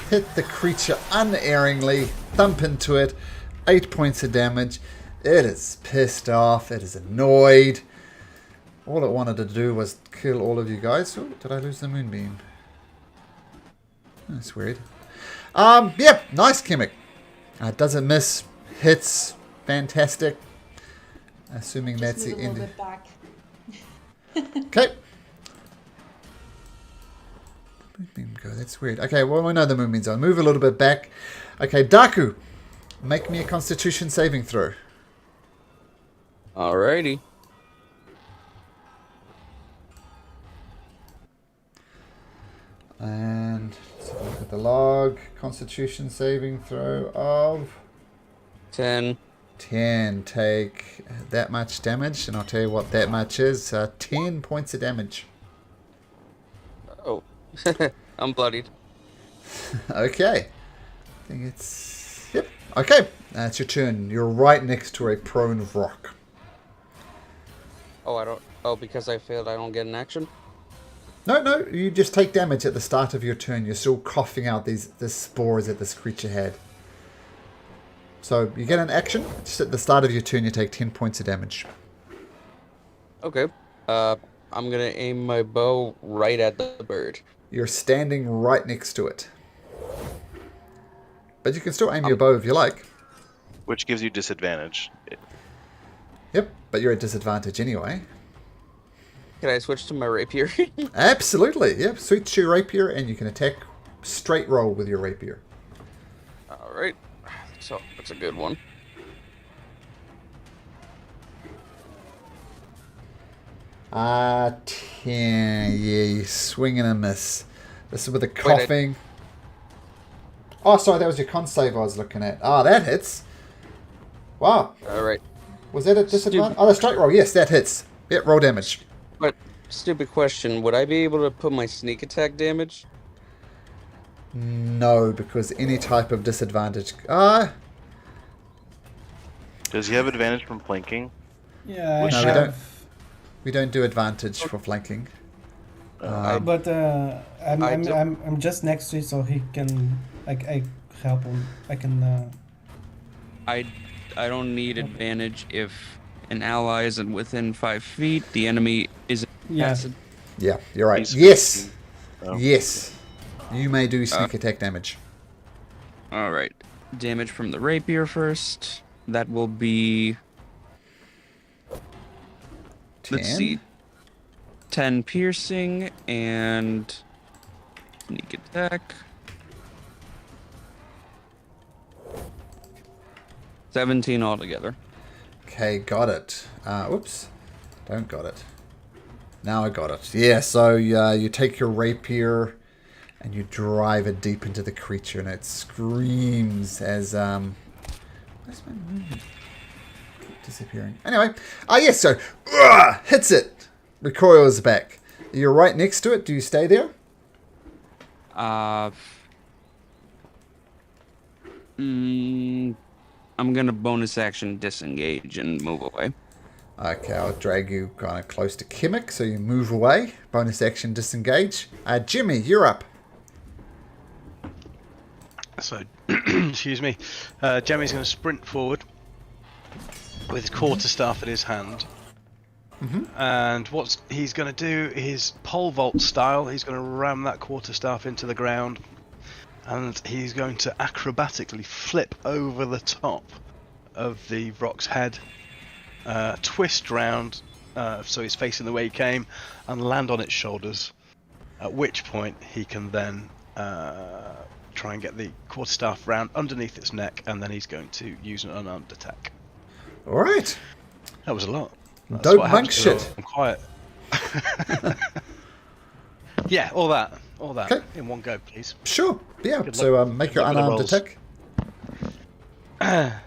hit the creature unerringly, thump into it. 8 points of damage. It is pissed off. It is annoyed. All it wanted to do was kill all of you guys. Oh, did I lose the moonbeam? That's weird. Yep, nice Kimmick. Doesn't miss. Hits. Fantastic. Assuming Just that's the move a end. little bit back. Okay. Moonbeam go. That's weird. Okay, well, we know the moonbeam's on. Move a little bit back. Okay, Daku. Make me a Constitution saving throw. Alrighty. And let's have a look at the log. Constitution saving throw of 10. 10. Take that much damage, and I'll tell you what that much is. 10 points of damage. Oh. I'm bloodied. Okay. I think it's... Yep. Okay. It's your turn. You're right next to a prone rock. Oh, I don't... Oh, because I failed, I don't get an action? No, you just take damage at the start of your turn. You're still coughing out these spores that this creature had. So you get an action. Just at the start of your turn, you take 10 points of damage. Okay. I'm gonna aim my bow right at the bird. You're standing right next to it. But you can still aim your bow if you like. Which gives you disadvantage. Yep, but you're at disadvantage anyway. Can I switch to my rapier? Absolutely, yep. Switch your rapier and you can attack straight roll with your rapier. Alright. So, that's a good one. Ah, 10. Yeah, you swing and a miss. This is with the coughing. Oh, sorry, that was your con save I was looking at. Ah, that hits. Wow. Alright. Was that a disadvantage? Oh, the straight roll. Yes, that hits. Yep, roll damage. But, stupid question, would I be able to put my sneak attack damage? No, because any type of disadvantage. Does he have advantage from flanking? Yeah, Which- I No, we don't. have, We don't do advantage for flanking. but I don't- I'm just next to it, so he can I help him. I can. I don't need advantage if an ally isn't within 5 feet, the enemy isn't Yeah. passive. Yeah, you're right. He's Yes. 15. Oh. Yes. You may do sneak attack damage. Alright. Damage from the rapier first. That will be... 10. Let's see. 10 piercing and... Sneak attack. 17 altogether. Okay, got it. Whoops. Don't got it. Now I got it. Yeah, so you take your rapier and you drive it deep into the creature and it screams as... Where's my movement? Keep disappearing. Anyway. Yes, so... hits it. Recoils back. You're right next to it. Do you stay there? I'm gonna bonus action disengage and move away. Okay, I'll drag you kind of close to Kimmick, so you move away. Bonus action disengage. Jimmy, you're up. So, excuse me. Jemmy's going to sprint forward with his quarterstaff in his hand. And what he's going to do is pole vault style. He's going to ram that quarterstaff into the ground, and he's going to acrobatically flip over the top of the rock's head, twist round so he's facing the way he came, and land on its shoulders. At which point he can then try and get the quarterstaff round underneath its neck, and then he's going to use an unarmed attack. All right. That was a lot. That's Dope what monk happens when shit. I'm quiet. Yeah, all that Okay. in one go, please. Sure. Yeah. Good So luck. make Good your luck with the unarmed rolls. attack.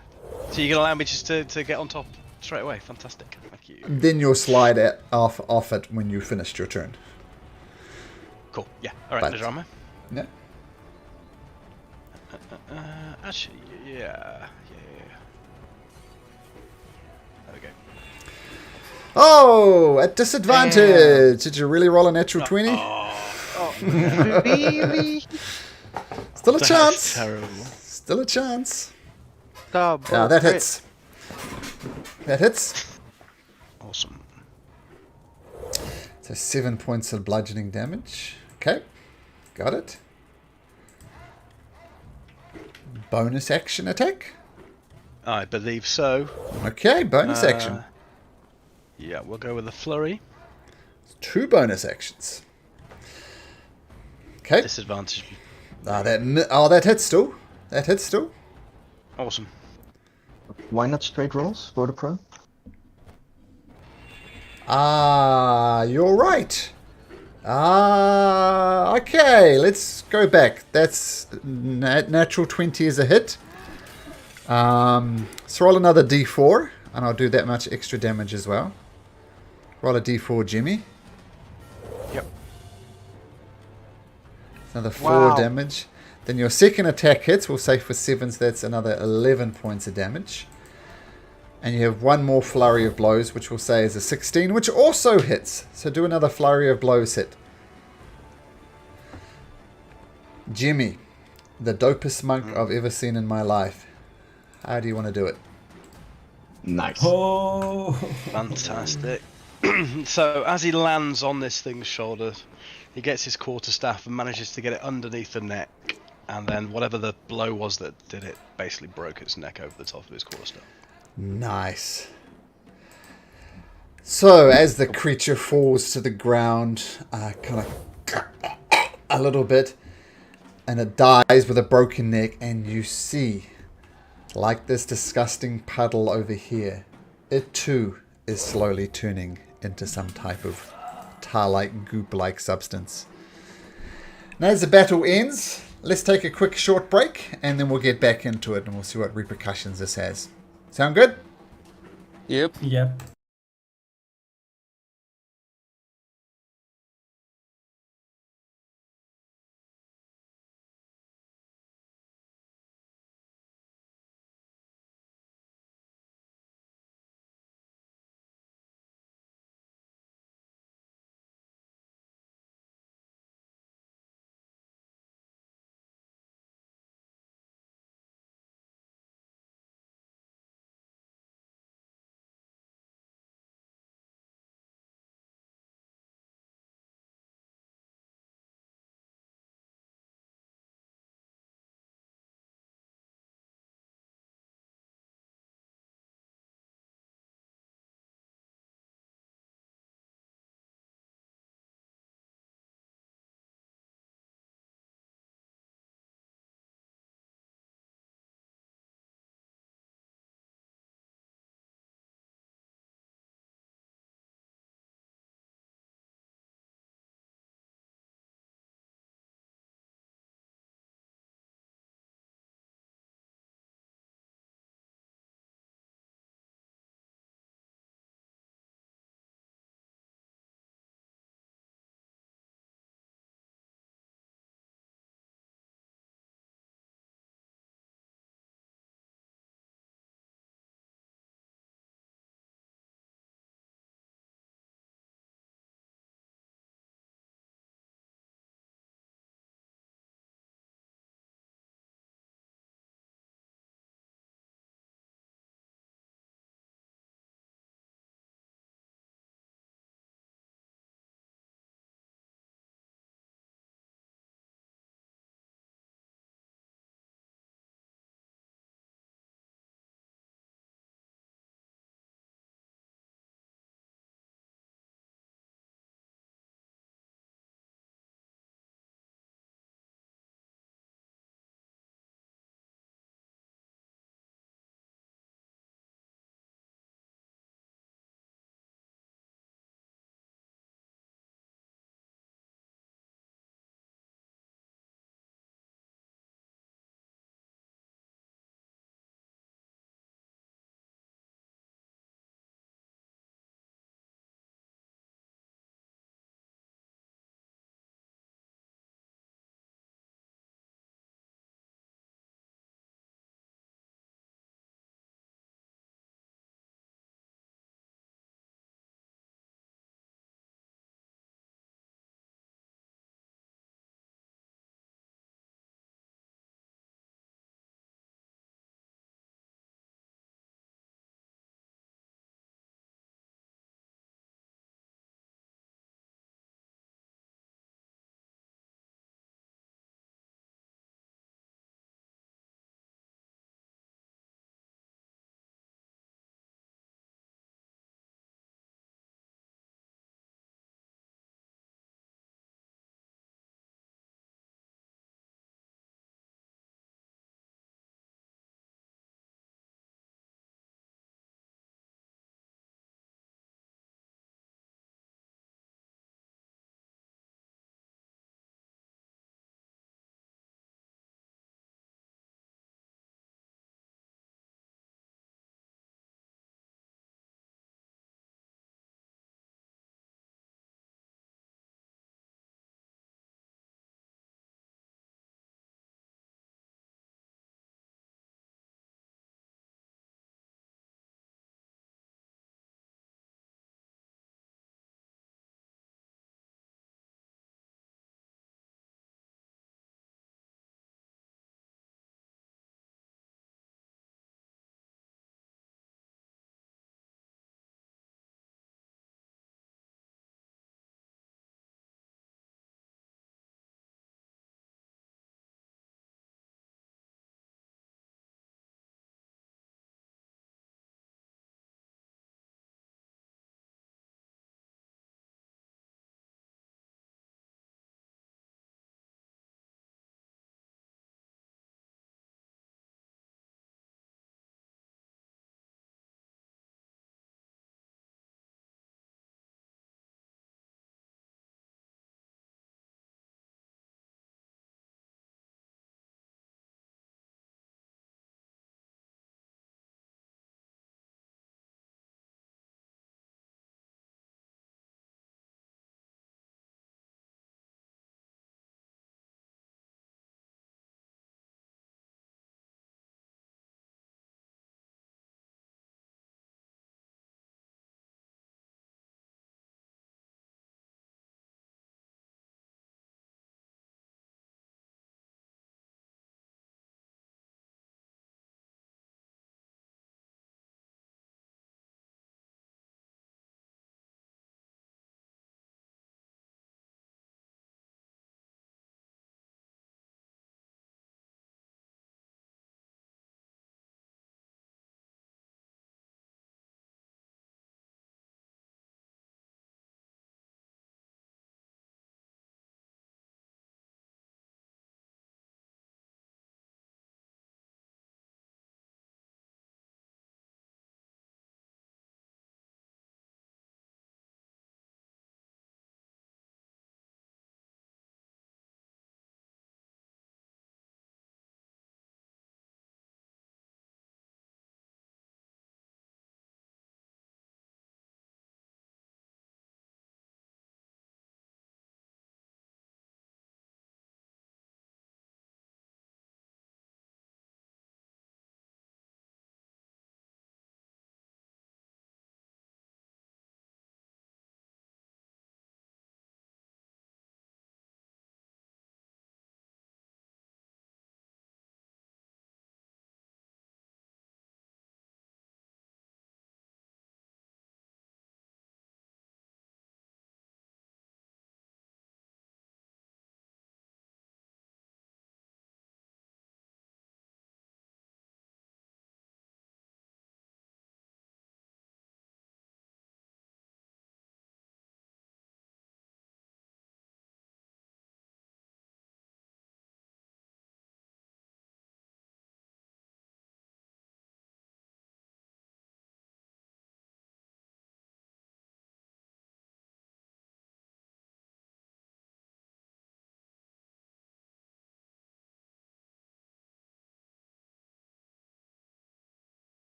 So you can allow me just to get on top straight away. Fantastic. Thank you. Then you'll slide it off it when you finished your turn. Cool. Yeah. All right, But- Najrama. Yeah. Actually, yeah. There we go. Oh, at disadvantage. Did you really roll a natural 20? Oh, really? Still a That's chance. terrible. Still a chance. Double Yeah, that crit. hits. That hits. Awesome. So 7 points of bludgeoning damage. Okay, got it. Bonus action attack. I believe so. Okay, bonus action. Yeah, we'll go with a flurry. 2 bonus actions. Okay. Disadvantage. That hits still. That hits still. Awesome. Why not straight rolls for the pro? You're right. Okay, let's go back. That's natural 20 is a hit. So roll another d4, and I'll do that much extra damage as well. Roll a d4, Jimmy. Yep. Another 4 Wow. damage. Then your second attack hits. We'll say for 7, so that's another 11 points of damage. And you have one more flurry of blows, which we'll say is a 16, which also hits. So do another flurry of blows hit. Jimmy, the dopest monk I've ever seen in my life. How do you want to do it? Nice. Oh, Fantastic. So as he lands on this thing's shoulder, he gets his quarterstaff and manages to get it underneath the neck. And then whatever the blow was that did it basically broke its neck over the top of his quarterstaff. Nice. So as the creature falls to the ground, kind of a little bit, and it dies with a broken neck, and you see, like this disgusting puddle over here, it too is slowly turning into some type of tar-like, goop-like substance. Now as the battle ends, let's take a quick short break, and then we'll get back into it, and we'll see what repercussions this has. Sound good? Yep. yep.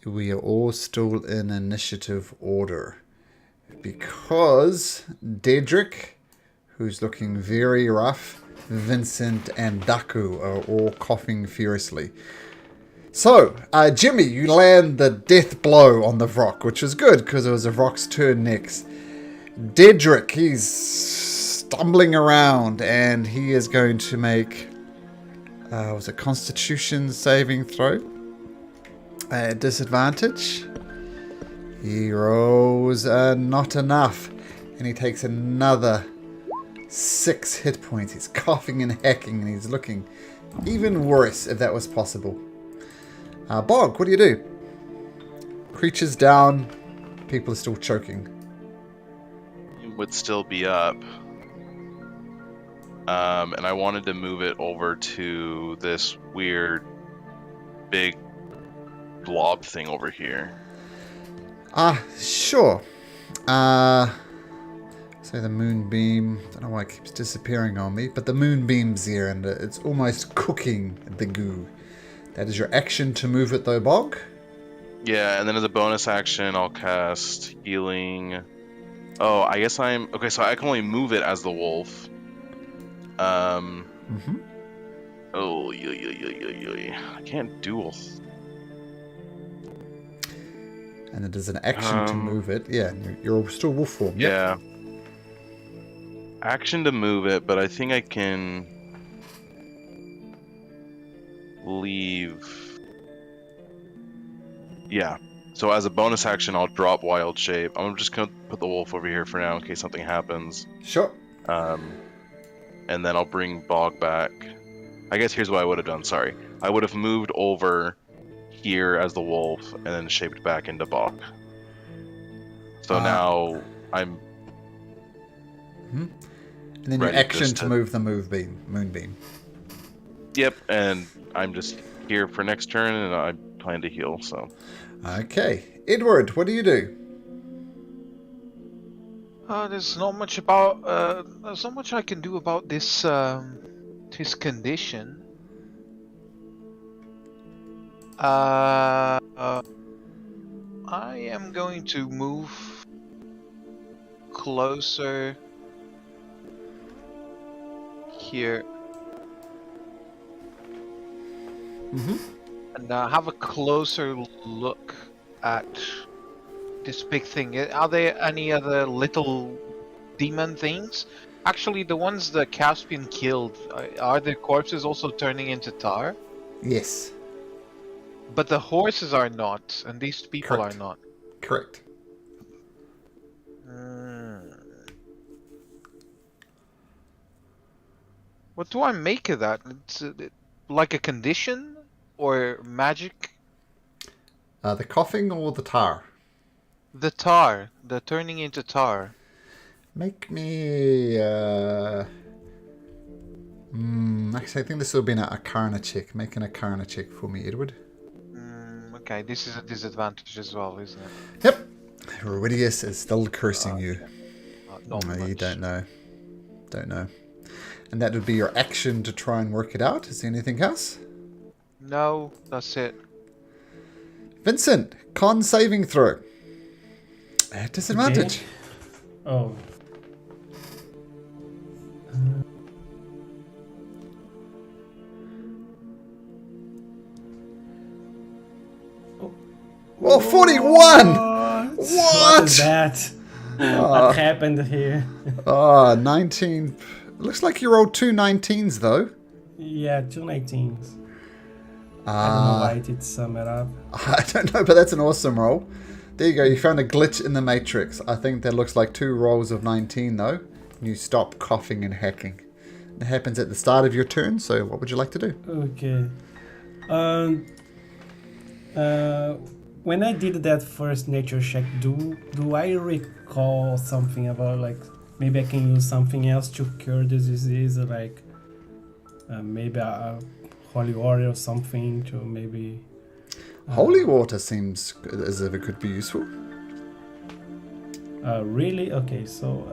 we are all still in initiative order. Because Dedrick, who's looking very rough, Vincent and Daku are all coughing furiously. So, Jimmy, you land the death blow on the Vrock, which was good because it was the Vrock's turn next. Dedrick, he's stumbling around and he is going to make, was it Constitution saving throw? At disadvantage. He rolls not enough and he takes another 6 hit points. He's coughing and hacking and he's looking even worse if that was possible. Bog, what do you do? Creatures down, people are still choking. It would still be up. And I wanted to move it over to this weird big blob thing over here. Sure. Say the moonbeam. Don't know why it keeps disappearing on me, but the moonbeam's here and it's almost cooking the goo. That is your action to move it though, Bog. Yeah, and then as a bonus action, I'll cast healing. Oh, I guess I'm... Okay, so I can only move it as the wolf. Oh, I can't duel. And it is an action to move it. Yeah, you're still wolf form. Yeah. Action to move it, but I think I can leave. Yeah. So as a bonus action, I'll drop wild shape. I'm just gonna put the wolf over here for now in case something happens. Sure. And then I'll bring Bog back. I guess here's what I would have done. Sorry, I would have moved over here as the wolf and then shaped back into Bog. So now I'm. And then your action to move the moonbeam. Yep, and I'm just here for next turn, and I plan to heal. So. Okay, Edward, what do you do? There's not much about. There's not much I can do about this. His condition. I am going to move closer here. And have a closer look at this big thing. Are there any other little demon things? Actually, the ones that Caspian killed, are their corpses also turning into tar? Yes. But the horses are not, and these people Correct. are not. Correct. What do I make of that? It's like a condition or magic? The coughing or the tar? The tar, the turning into tar. Make me. Actually, I think this will be an Arcana check. Make an Arcana check for me, Edward. Okay, this is a disadvantage as well, isn't it? Yep. Ruidius is still cursing you. Not No, much. you don't know. Don't know. And that would be your action to try and work it out. Is there anything else? No, that's it. Vincent, con saving throw. At disadvantage. Okay. Oh. Oh, 41! What What? is that? What happened here? 19. Looks like you rolled 2 19s, though. Yeah, 2 19s. I don't know why it did sum it up. I don't know, but that's an awesome roll. There you go. You found a glitch in the matrix. I think that looks like 2 rolls of 19, though. You stop coughing and hacking. It happens at the start of your turn, so what would you like to do? Okay. When I did that first nature check, do I recall something about, like, maybe I can use something else to cure this disease, like maybe a holy water or something to maybe... Holy water seems as if it could be useful. Really? Okay, so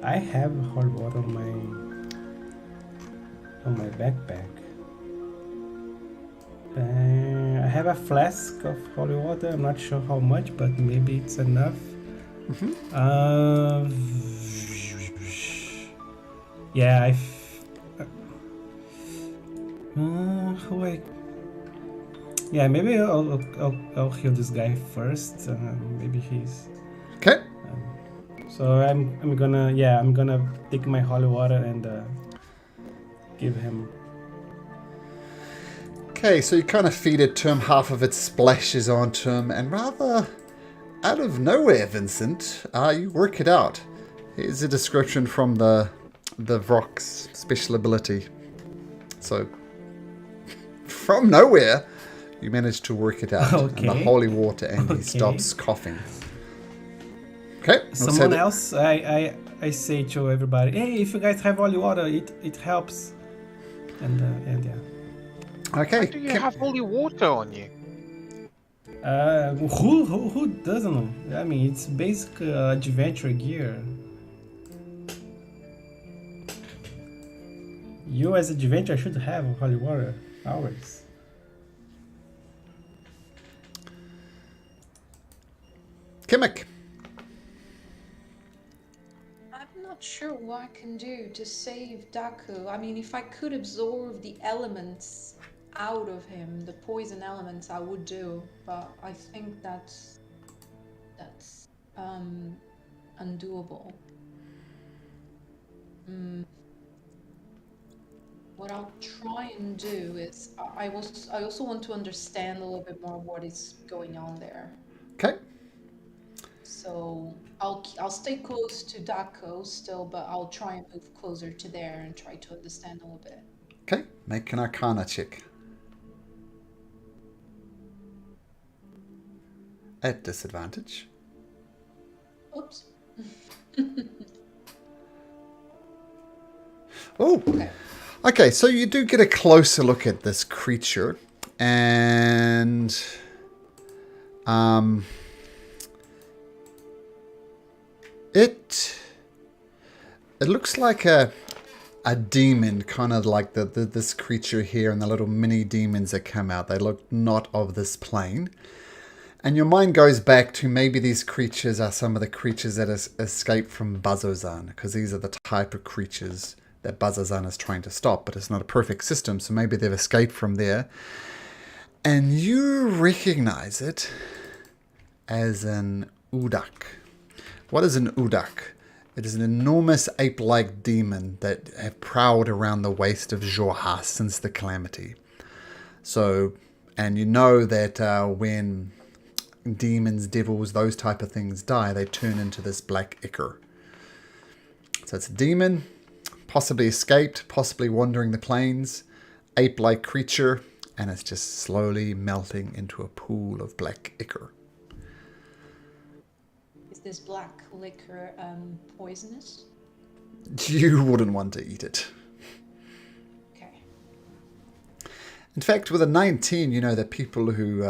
I have holy water on my backpack. I have a flask of holy water. I'm not sure how much, but maybe it's enough. Yeah, yeah, maybe I'll heal this guy first. Maybe he's. Okay. So I'm gonna take my holy water and give him. Okay, so you kind of feed it to him, half of it splashes onto him, and rather out of nowhere, Vincent, you work it out. Here's a description from the Vrock's special ability. So, from nowhere, you manage to work it out. Okay. And the holy water, and he Okay. stops coughing. Okay. we'll say Someone that- else, I say to everybody, hey, if you guys have holy water, it helps. And yeah. Okay. Why do you have holy water on you? Who doesn't? I mean, it's basic adventure gear. You as adventurer should have holy water always. Kimmick. I'm not sure what I can do to save Daku. I mean, if I could absorb the elements out of him, the poison elements, I would do. But I think that's undoable. What I'll try and do is I also want to understand a little bit more what is going on there. Okay. So I'll stay close to Dako still, but I'll try and move closer to there and try to understand a little bit. Okay. Make an Arcana check. At disadvantage. Oops. Oh. Okay. Okay, so you do get a closer look at this creature, and it looks like a demon, kind of like this creature here, and the little mini demons that come out. They look not of this plane. And your mind goes back to maybe these creatures are some of the creatures that escaped from Bazozan, because these are the type of creatures that Bazozan is trying to stop, but it's not a perfect system, so maybe they've escaped from there. And you recognize it as an Udak. What is an Udak? It is an enormous ape-like demon that have prowled around the waste of Jorha since the Calamity. So, and you know that when demons, devils, those type of things die, they turn into this black ichor. So it's a demon, possibly escaped, possibly wandering the plains, ape-like creature, and it's just slowly melting into a pool of black ichor. Is this black liquor poisonous? You wouldn't want to eat it. Okay. In fact, with a 19, you know that people who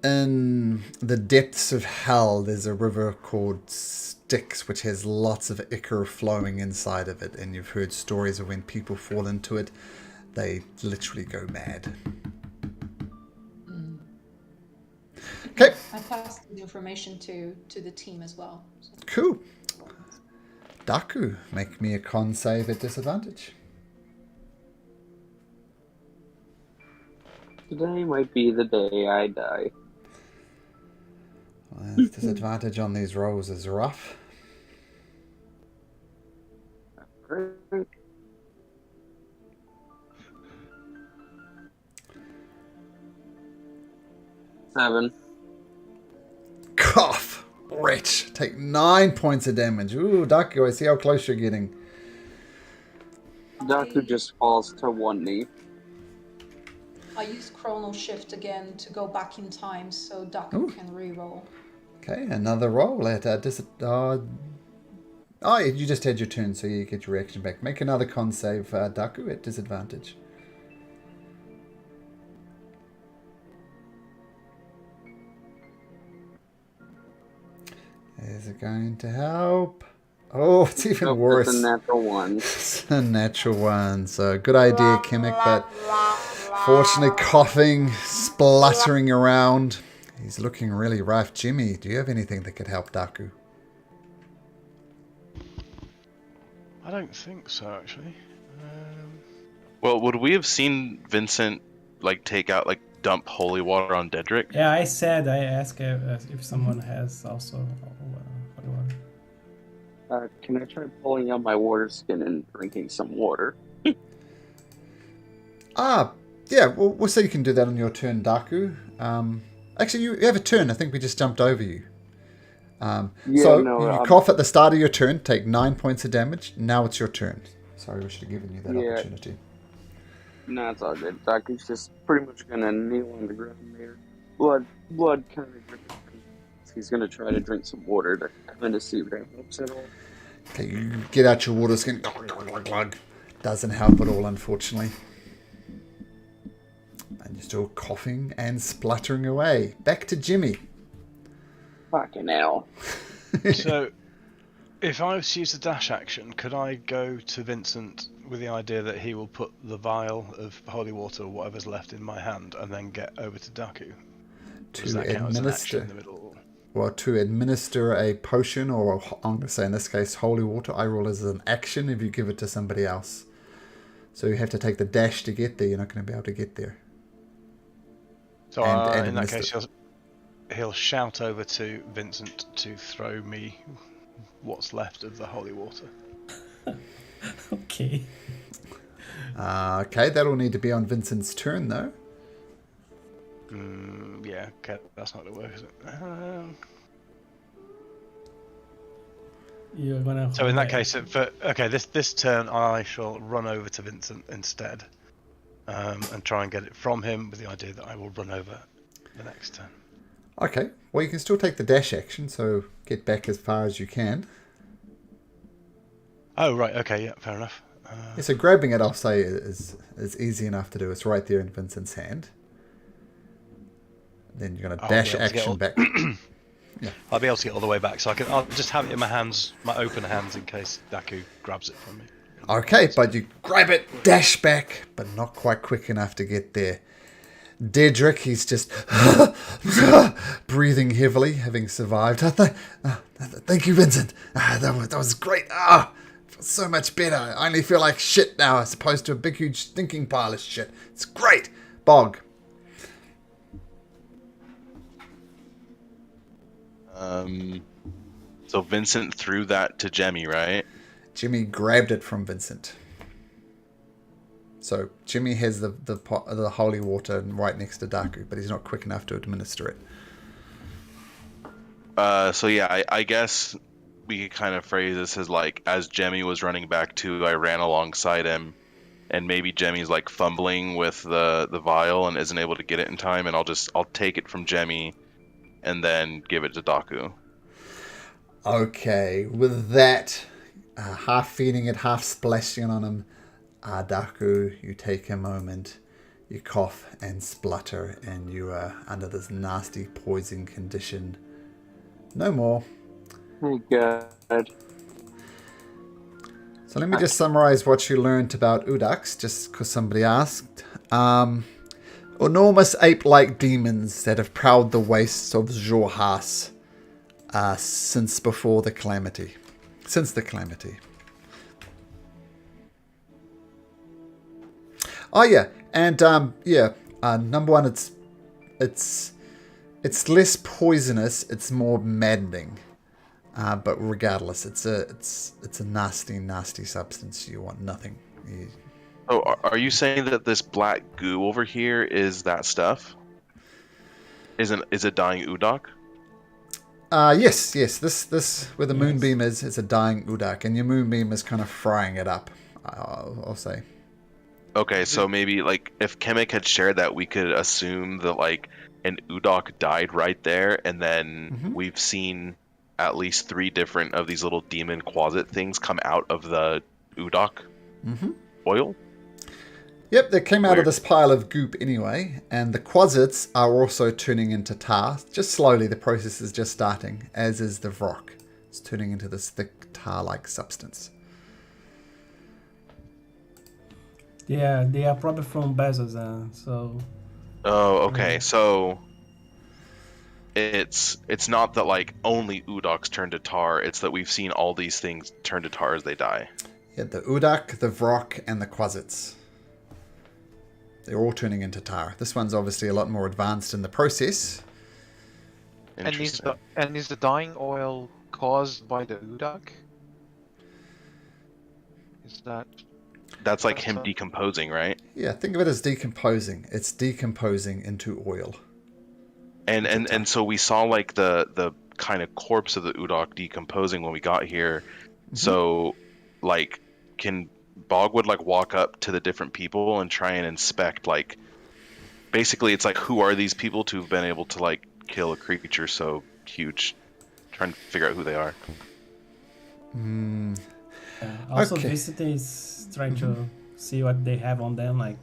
in the depths of hell, there's a river called Styx, which has lots of ichor flowing inside of it. And you've heard stories of when people fall into it, they literally go mad. Okay, I passed the information to the team as well. So. cool. Daku, make me a con save at disadvantage. Today might be the day I die. Well, disadvantage on these rolls is rough. Great. Seven. Cough! Wretch! Take 9 points of damage. Ooh, Daku, I see how close you're getting. Daku just falls to one knee. I use Chrono Shift again to go back in time so Daku Ooh. can reroll. Okay, another roll at you just had your turn, so you get your reaction back. Make another con save, Daku, at disadvantage. Is it going to help? Oh, it's even Nope, worse. it's a natural one. It's a natural one. So good idea, Kimmick, but fortunately coughing spluttering around. He's looking really rough. Jimmy, do you have anything that could help Daku? I don't think so, actually. Well, would we have seen Vincent like take out like dump holy water on Dedrick? Yeah, I asked if someone has also holy water. Can I try pulling out my water skin and drinking some water? Yeah, we'll say you can do that on your turn, Daku. Actually, you have a turn. I think we just jumped over you. You cough at the start of your turn, take 9 points of damage. Now it's your turn. Sorry, we should have given you that opportunity. No, it's all good. Daku's just pretty much gonna kneel on the ground there. Blood kind of dripping. He's gonna try to drink some water to kind of see if that helps at all. Okay, you get out your water skin. Doesn't help at all, unfortunately. And you're still coughing and spluttering away. Back to Jimmy. Fucking hell. So, if I was to use the dash action, could I go to Vincent with the idea that he will put the vial of holy water or whatever's left in my hand and then get over to Daku? Does that count as an action in the middle? Well, to administer a potion, or I'm going to say in this case, holy water, I roll as an action if you give it to somebody else. So you have to take the dash to get there. You're not going to be able to get there. So in that case, he'll shout over to Vincent to throw me what's left of the holy water. Okay. Okay, that'll need to be on Vincent's turn, though. Yeah, okay, that's not going to work, is it? You're gonna. So in that case, this turn I shall run over to Vincent instead, and try and get it from him with the idea that I will run over the next turn. Okay, well you can still take the dash action, so get back as far as you can. Oh right, okay, yeah, fair enough. Yeah, so grabbing it, I'll say, is easy enough to do. It's right there in Vincent's hand. Then you're going to dash action back. Yeah. I'll be able to get all the way back, so I'll just have it in my hands, my open hands, in case Daku grabs it from me. Okay, but you grab it, dash back, but not quite quick enough to get there. Dedrick, he's just breathing heavily, having survived. Thank you, Vincent. That was great. Feels so much better. I only feel like shit now as opposed to a big, huge stinking pile of shit. It's great. Bog. So Vincent threw that to Jemmy, right? Jimmy grabbed it from Vincent. So Jimmy has the holy water right next to Daku, but he's not quick enough to administer it. So yeah, I guess we could kind of phrase this as like, as Jemmy was running back to, I ran alongside him, and maybe Jemmy's like fumbling with the vial and isn't able to get it in time, and I'll take it from Jemmy and then give it to Daku. Okay, with that, half feeding it, half splashing on him, Daku, you take a moment, you cough and splutter, and you are under this nasty poison condition. No more. Oh God. So let me just summarize what you learned about Udaks, just because somebody asked. Enormous ape-like demons that have prowled the wastes of Xhorhas since before the calamity. Since the calamity. Oh yeah, and number one, it's less poisonous, it's more maddening. But regardless, it's a nasty, nasty substance. You want nothing. Oh, are you saying that this black goo over here is that stuff? Is it dying Udak? Yes. This where the moonbeam is, it's a dying Udak, and your moonbeam is kind of frying it up. I'll say. Okay, so maybe like if Kemek had shared that, we could assume that like an Udak died right there, and then we've seen at least 3 different of these little demon quasit things come out of the Udak oil. Yep, they came out of this pile of goop anyway, and the quasits are also turning into tar. Just slowly, the process is just starting, as is the Vrock. It's turning into this thick tar-like substance. Yeah, they are probably from Bezos, so Oh, okay. So it's not that like only Udoks turn to tar. It's that we've seen all these things turn to tar as they die. Yeah, the Udak, the Vrok, and the Quasits. They're all turning into tar. This one's obviously a lot more advanced in the process. Interesting. And is the dying oil caused by the Udak? Is that... That's like That's him a- decomposing, right? Yeah, think of it as decomposing. It's decomposing into oil. And so we saw like the kind of corpse of the Udok decomposing when we got here. So like can Bogwood like walk up to the different people and try and inspect like basically it's like who are these people to have been able to like kill a creature so huge? Trying to figure out who they are. Also, Okay. Visit is trying to see what they have on them, like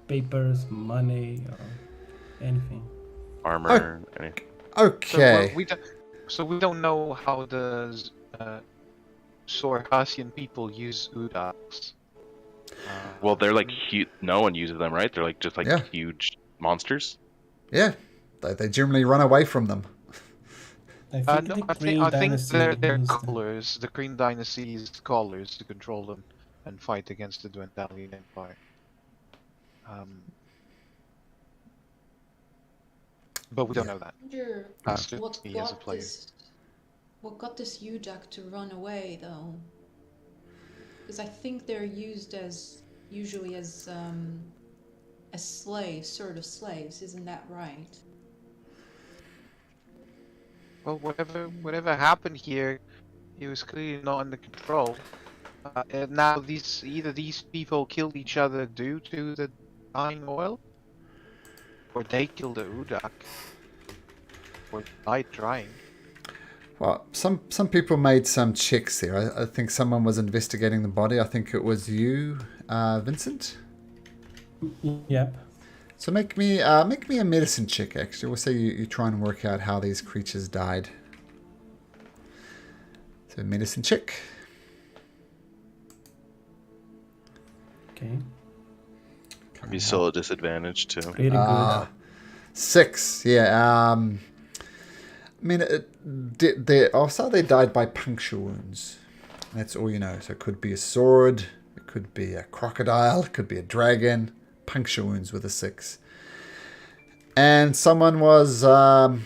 papers, money, or anything. Armor, anything. Okay. So we don't know how the Sorhasian people use Udaks. Well, they're like no one uses them, right? They're like just like Yeah. huge monsters. Yeah, they generally run away from them. I think No, the I Kryn think dynasty they're used them. callers. The Kryn dynasty used callers to control them and fight against the Dwendalian Empire. But we don't know that. wonder That's just what me as a got player. what got this Udak to run away though? Because I think they're used as usually as slaves, sort of slaves, isn't that right? Well, whatever happened here, it was clearly not under control. And now either these people killed each other due to the dying oil, or they killed the Udak, or died trying. Well, some people made some checks there. I think someone was investigating the body. I think it was you, Vincent. Yep. So make me a medicine check. Actually, we'll say you try and work out how these creatures died. So medicine check. Okay. Be still a disadvantage too. Pretty good. 6. Yeah. I mean, also they died by puncture wounds. That's all you know. So it could be a sword, it could be a crocodile, it could be a dragon. Puncture wounds with a 6. And someone was, and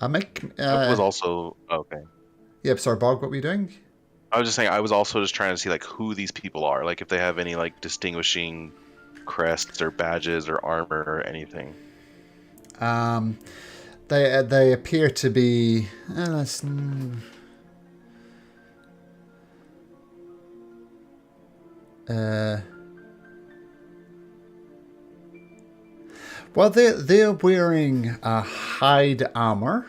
I make. It was also okay. Yep. Sorry, Bog. What were you doing? I was just saying I was also just trying to see like who these people are, like if they have any like distinguishing crests or badges or armor or anything. They appear to be. Well, they're wearing hide armor.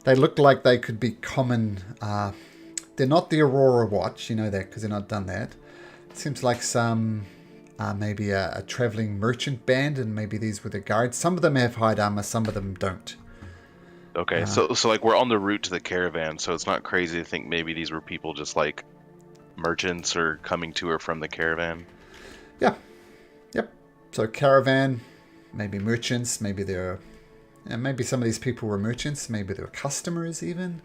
They look like they could be common. They're not the Aurora Watch, you know that because they're not done that. It seems like some maybe a traveling merchant band, and maybe these were the guards. Some of them have hide armor, some of them don't. Okay, so like we're on the route to the caravan, so it's not crazy to think maybe these were people just like merchants or coming to or from the caravan. Yeah. Yep. So caravan, maybe merchants, maybe they're. And maybe some of these people were merchants, maybe they were customers even.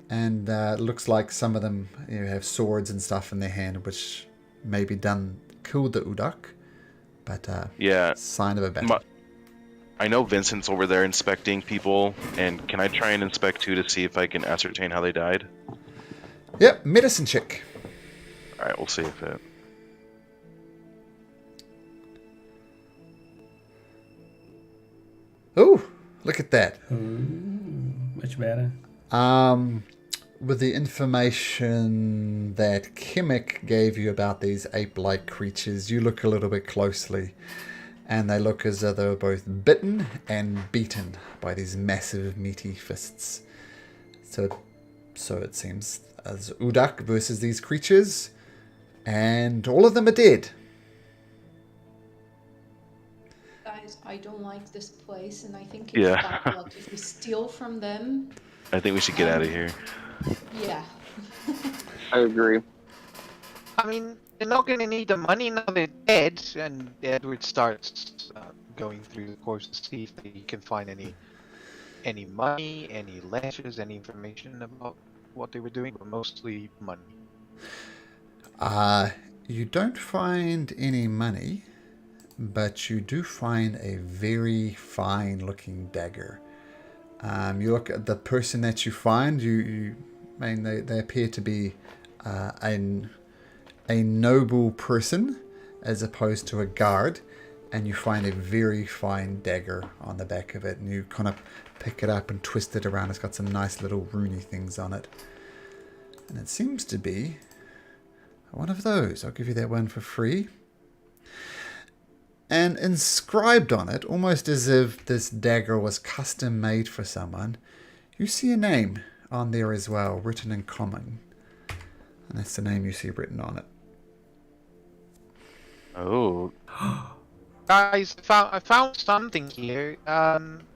And it looks like some of them have swords and stuff in their hand, which maybe killed the Udak. But Yeah. sign of a battle. I know Vincent's over there inspecting people, and can I try and inspect too to see if I can ascertain how they died? Yep, medicine check. Alright, we'll see if it... Oh, look at that. Much better. With the information that Kimmik gave you about these ape-like creatures, you look a little bit closely, and they look as though they were both bitten and beaten by these massive meaty fists. So it seems as Udak versus these creatures, and all of them are dead. Guys, I don't like this place, and I think it's Yeah. bad luck if we steal from them. I think we should get out of here. Yeah. I agree. I mean, they're not gonna need the money now they're dead. And Edward starts going through the course to see if he can find any money, any letters, any information about what they were doing, but mostly money. You don't find any money, but you do find a very fine-looking dagger. You look at the person that you find. They appear to be a noble person as opposed to a guard, and you find a very fine dagger on the back of it, and you kind of pick it up and twist it around. It's got some nice little runey things on it, and it seems to be one of those. I'll give you that one for free. And inscribed on it, almost as if this dagger was custom made for someone, you see a name on there as well, written in common. And that's the name you see written on it. Oh, Guys, I found something here.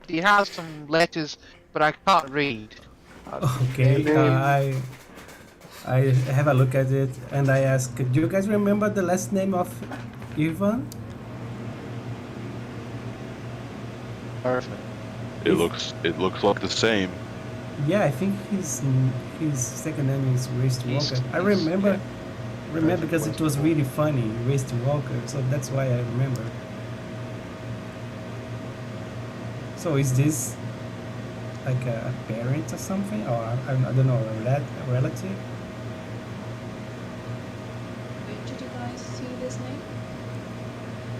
It has some letters, but I can't read. Okay, I have a look at it and I ask, do you guys remember the last name of Ivan? Perfect. it looks like the same. Yeah, I think his second name is Waste Walker. I remember because it was really funny, Waste Walker, so that's why I remember. So is this like a parent or something, or I don't know, a relative? Where did you guys see this name?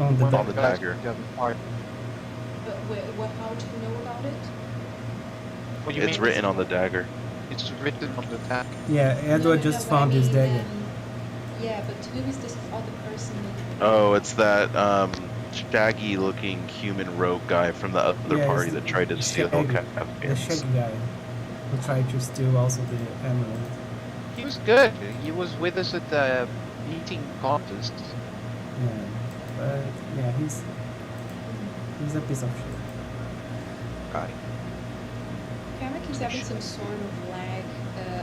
On the On the dagger. But how do you know about it? What do you It's mean? written on the dagger. It's written on the tag. Yeah, Edward just but I found his mean, dagger. yeah, but who is this other person? Oh, it's that shaggy-looking human rogue guy from the other Yeah, party it's that tried to the steal shaggy- The Caspian's. shaggy guy who tried to steal also the emerald. He was good. He was with us at the eating contest. Yeah, but yeah, he's a piece of shit. Right. Kamek is having some sort of lag,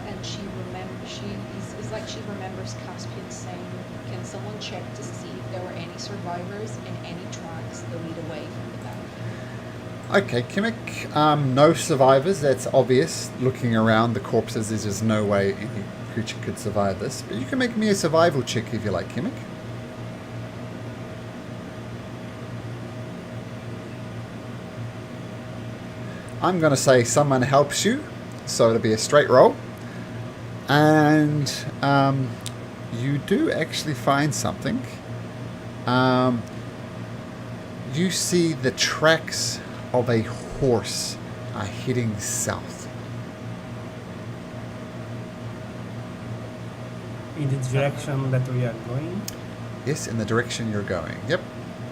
and it's like she remembers Caspian saying, "Can someone check to see if there were any survivors and any tracks that lead away from the battlefield?" Okay, Kimmik, no survivors, that's obvious. Looking around the corpses, there's just no way any creature could survive this. But you can make me a survival check if you like, Kimmik. I'm going to say someone helps you, so it'll be a straight roll. And you do actually find something. You see the tracks of a horse are heading south. In the direction that we are going. Yes, in the direction you're going. Yep,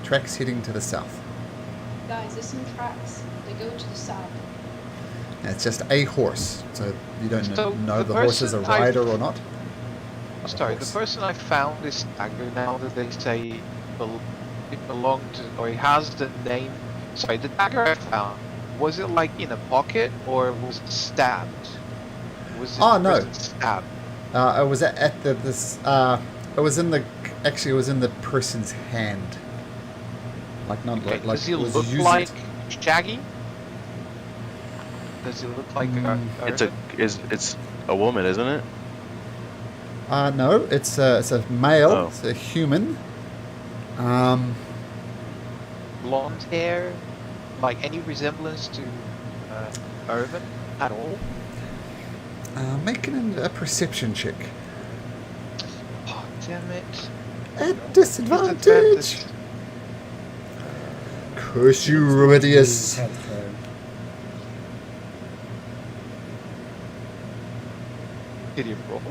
tracks heading to the south. Guys, there's some tracks. They go to the south. And it's just a horse, so you don't So know the the horse is a person I- rider or not. Sorry, the horse. person I found this dagger now that they say it belonged to, or it has the name. Sorry, the dagger I found, was it like in a pocket or was it stabbed? Was it, Oh, no. was it stabbed? It was at this. It was in the. Actually, it was in the person's hand. Like not Okay, like does he it was look using like it. Shaggy? Does he look like It's a woman, isn't it? No, it's a male. Oh. It's a human. blonde hair? Like any resemblance to Irvin at all? Making a perception check. Oh, damn it. At disadvantage. Curse you, Ruidius. Did he roll?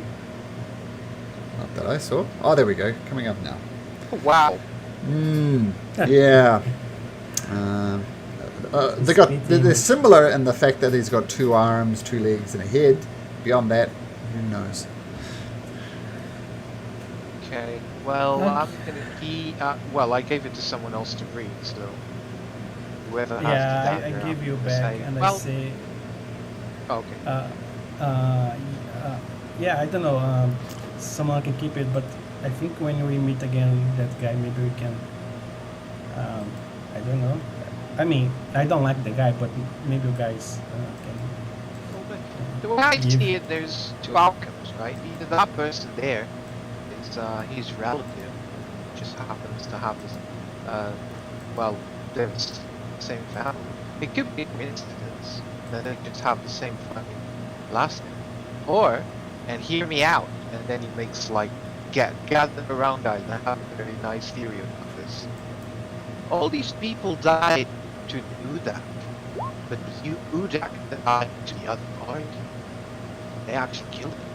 Not that I saw. Oh, there we go. Coming up now. Oh, wow. Yeah. They're similar in the fact that he's got 2 arms, 2 legs, and a head. Beyond that, who knows? Okay. Well, I'm gonna. Well, I gave it to someone else to read, so whoever has the Yeah, dagger, I give I'm you gonna back say, and I well, say, okay. yeah, I don't know. Someone can keep it, but I think when we meet again, that guy, maybe we can. I don't know. I mean, I don't like the guy, but maybe you guys can. Well, the way I Give- see it, there's two outcomes, right? Either that person there is his relative, just happens to have this, well, they're the same family. It could be a coincidence that they just have the same fucking last name. Or, and hear me out, and then he makes like, gather around guys, and I have a very nice theory about this. All these people died to Udak, but Udak died to the other party. They actually killed him,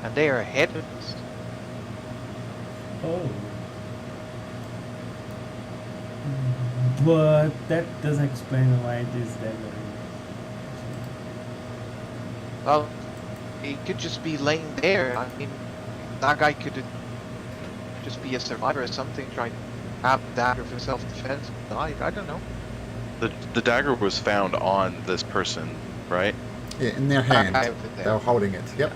and they are ahead of us. Oh. But that doesn't explain why this dagger. Well, he could just be laying there. I mean, that guy could just be a survivor or something, trying to have a dagger for self-defense. Died. I don't know. The dagger was found on this person, right? Yeah, in their hand. Over there. They were holding it. Yep.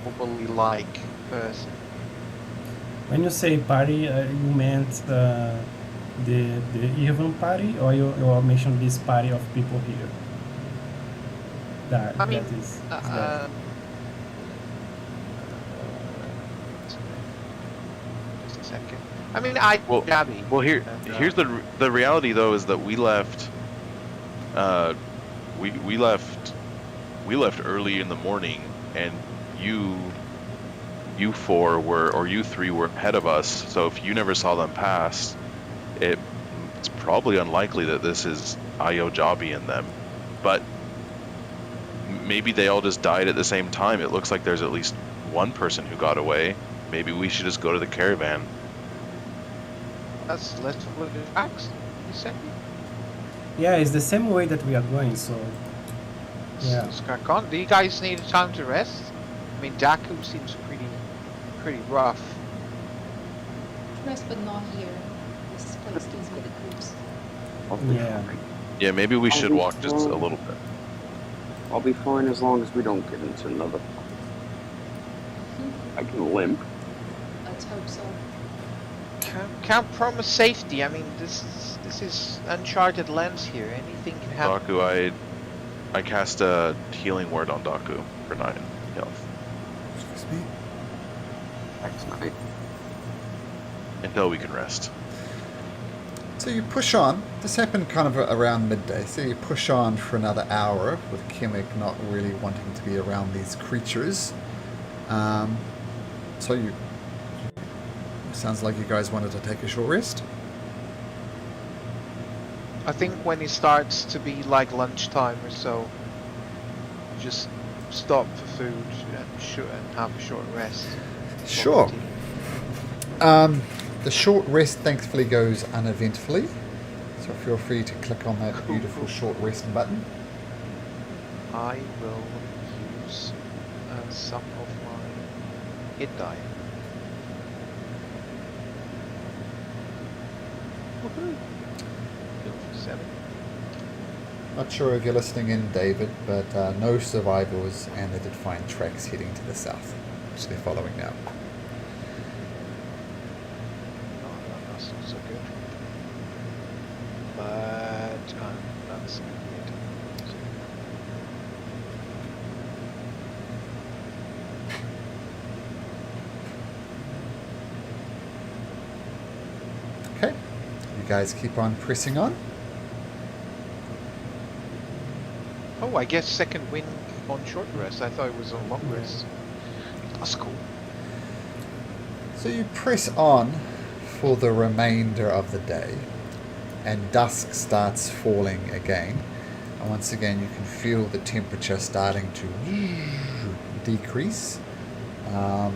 Probably like person. When you say party, you meant the Irvine party, or you mentioned this party of people here? I mean, that is dead. Just a second. I mean, Well, Gabby. Well, here's and, the reality though is that we left. We left early in the morning, and you three were ahead of us. So if you never saw them pass, it's probably unlikely that this is Ayo, Jabi, and them. But maybe they all just died at the same time. It looks like there's at least one person who got away. Maybe we should just go to the caravan. let's follow the tracks. You said. Yeah, it's the same way that we are going, so yeah. Let's crack on. Do you guys need time to rest? I mean, Daku seems pretty rough. Rest, but not here. This place gives me the creeps. I'll be Yeah. fine. Yeah, maybe we I'll should be walk just a fine. little bit. I'll be fine as long as we don't get into another. I can limp. Let's hope so. Can't promise safety. I mean, this is uncharted lands here. Anything can happen. Daku, I cast a healing word on Daku for 9 health Excuse me. Next night. until we can rest. So you push on. This happened kind of around midday. So you push on for another hour with Kimmik not really wanting to be around these creatures. So you... Sounds like you guys wanted to take a short rest. I think when it starts to be like lunchtime or so, just stop for food and have a short rest. Sure. The short rest thankfully goes uneventfully. So feel free to click on that beautiful short rest button. I will use some of my hit die. Woohoo! 7. Not sure if you're listening in, David, but no survivors, and they did find tracks heading to the south, which they're following now. Oh, that's not so good. But that's good. Okay, you guys keep on pressing on. Oh, I guess second wind on short rest. I thought it was on long rest. That's cool. So you press on for the remainder of the day, and dusk starts falling again. And once again, you can feel the temperature starting to decrease. Do